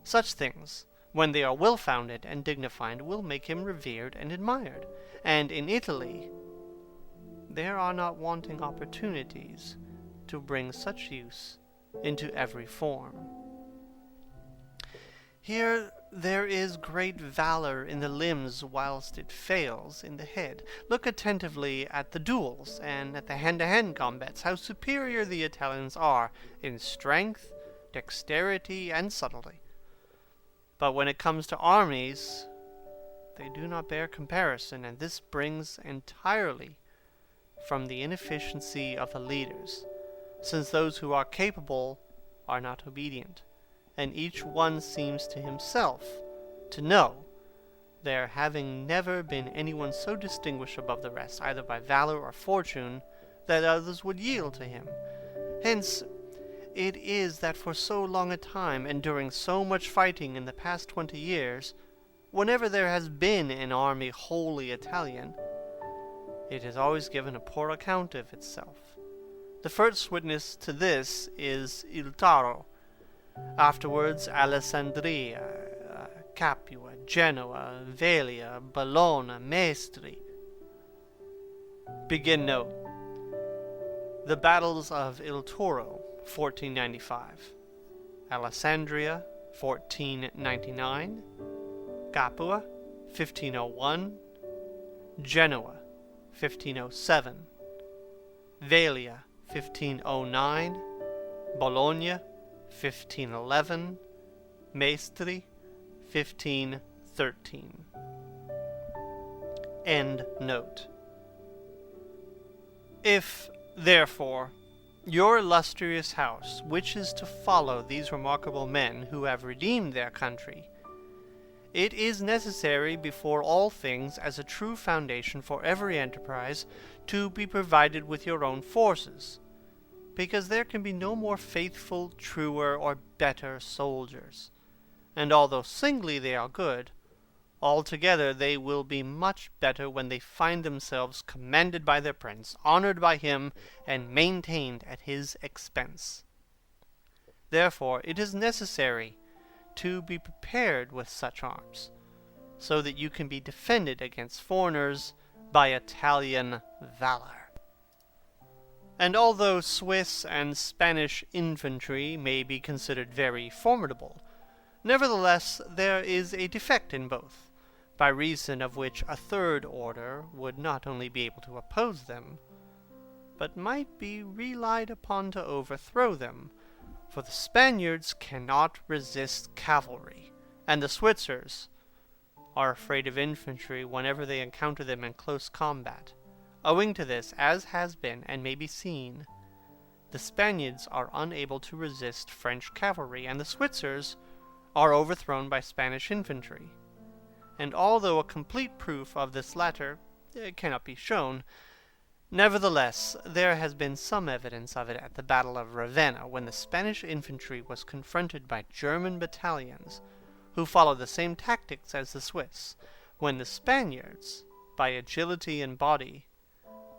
Such things, when they are well-founded and dignified, will make him revered and admired. And in Italy there are not wanting opportunities to bring such use into every form. Here there is great valor in the limbs whilst it fails in the head. Look attentively at the duels and at the hand-to-hand combats, how superior the Italians are in strength, dexterity, and subtlety. But when it comes to armies, they do not bear comparison, and this springs entirely from the inefficiency of the leaders, since those who are capable are not obedient, and each one seems to himself to know, there having never been anyone so distinguished above the rest, either by valor or fortune, that others would yield to him. Hence it is that for so long a time, and during so much fighting in the past 20 years, whenever there has been an army wholly Italian, it has always given a poor account of itself. The first witness to this is Il Taro, afterwards Alessandria, Capua, Genoa, Velia, Bologna, Maestri. Begin note. The battles of Il Toro, 1495, Alessandria, 1499, Capua, 1501, Genoa, 1507, Velia, 1509, Bologna, 1511, Maestri, 1513. End note. If, therefore, your illustrious house wishes to follow these remarkable men who have redeemed their country, it is necessary before all things, as a true foundation for every enterprise, to be provided with your own forces, because there can be no more faithful, truer, or better soldiers. And although singly they are good, altogether they will be much better when they find themselves commanded by their prince, honored by him, and maintained at his expense. Therefore it is necessary to be prepared with such arms, so that you can be defended against foreigners by Italian valor. And although Swiss and Spanish infantry may be considered very formidable, nevertheless there is a defect in both, by reason of which a third order would not only be able to oppose them, but might be relied upon to overthrow them, for the Spaniards cannot resist cavalry, and the Switzers are afraid of infantry whenever they encounter them in close combat. Owing to this, as has been and may be seen, the Spaniards are unable to resist French cavalry, and the Switzers are overthrown by Spanish infantry. And although a complete proof of this latter cannot be shown, nevertheless there has been some evidence of it at the Battle of Ravenna, when the Spanish infantry was confronted by German battalions, who followed the same tactics as the Swiss, when the Spaniards, by agility in body,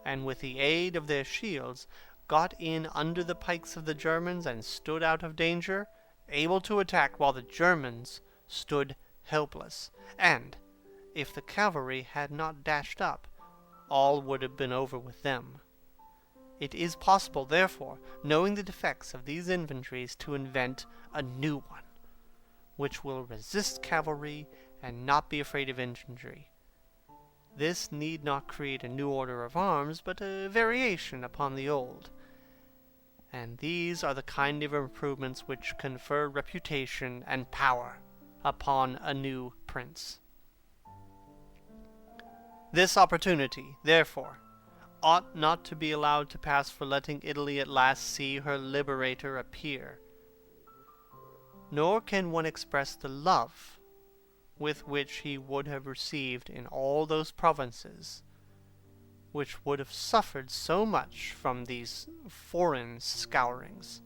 and with the aid of their shields, got in under the pikes of the Germans and stood out of danger, able to attack while the Germans stood helpless. And, if the cavalry had not dashed up, all would have been over with them. It is possible, therefore, knowing the defects of these infantries, to invent a new one, which will resist cavalry and not be afraid of infantry. This need not create a new order of arms, but a variation upon the old. And these are the kind of improvements which confer reputation and power upon a new prince. This opportunity, therefore, ought not to be allowed to pass for letting Italy at last see her liberator appear. Nor can one express the love with which he would have received in all those provinces which would have suffered so much from these foreign scourings.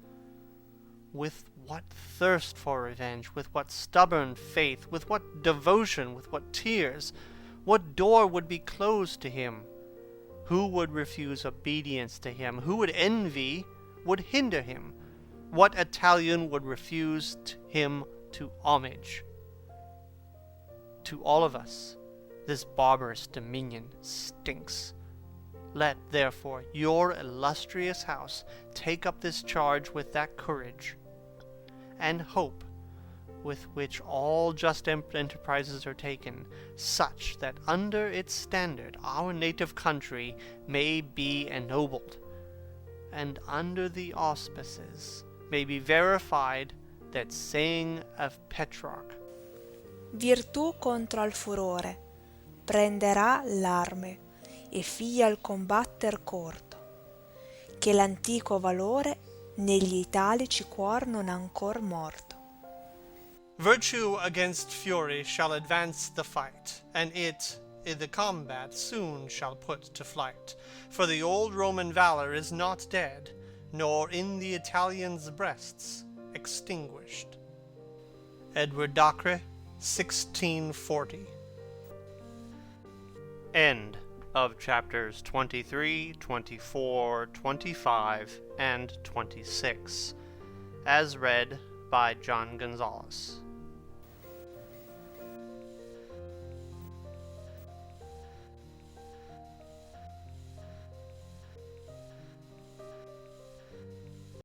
With what thirst for revenge, with what stubborn faith, with what devotion, with what tears, what door would be closed to him? Who would refuse obedience to him? Who would envy, would hinder him? What Italian would refuse him to homage? To all of us, this barbarous dominion stinks. Let, therefore, your illustrious house take up this charge with that courage and hope with which all just enterprises are taken, such that under its standard our native country may be ennobled, and under the auspices may be verified that saying of Petrarch, Virtù contro al furore prenderà l'arme e fia il combatter corto, che l'antico valore negli italici cuor non ancor morto. Virtue against fury shall advance the fight, and it in the combat soon shall put to flight. For the old Roman valor is not dead, nor in the Italians' breasts extinguished. Edward Dacre, 1640. End of chapters 23, 24, 25, and 26, as read by John Gonzalez.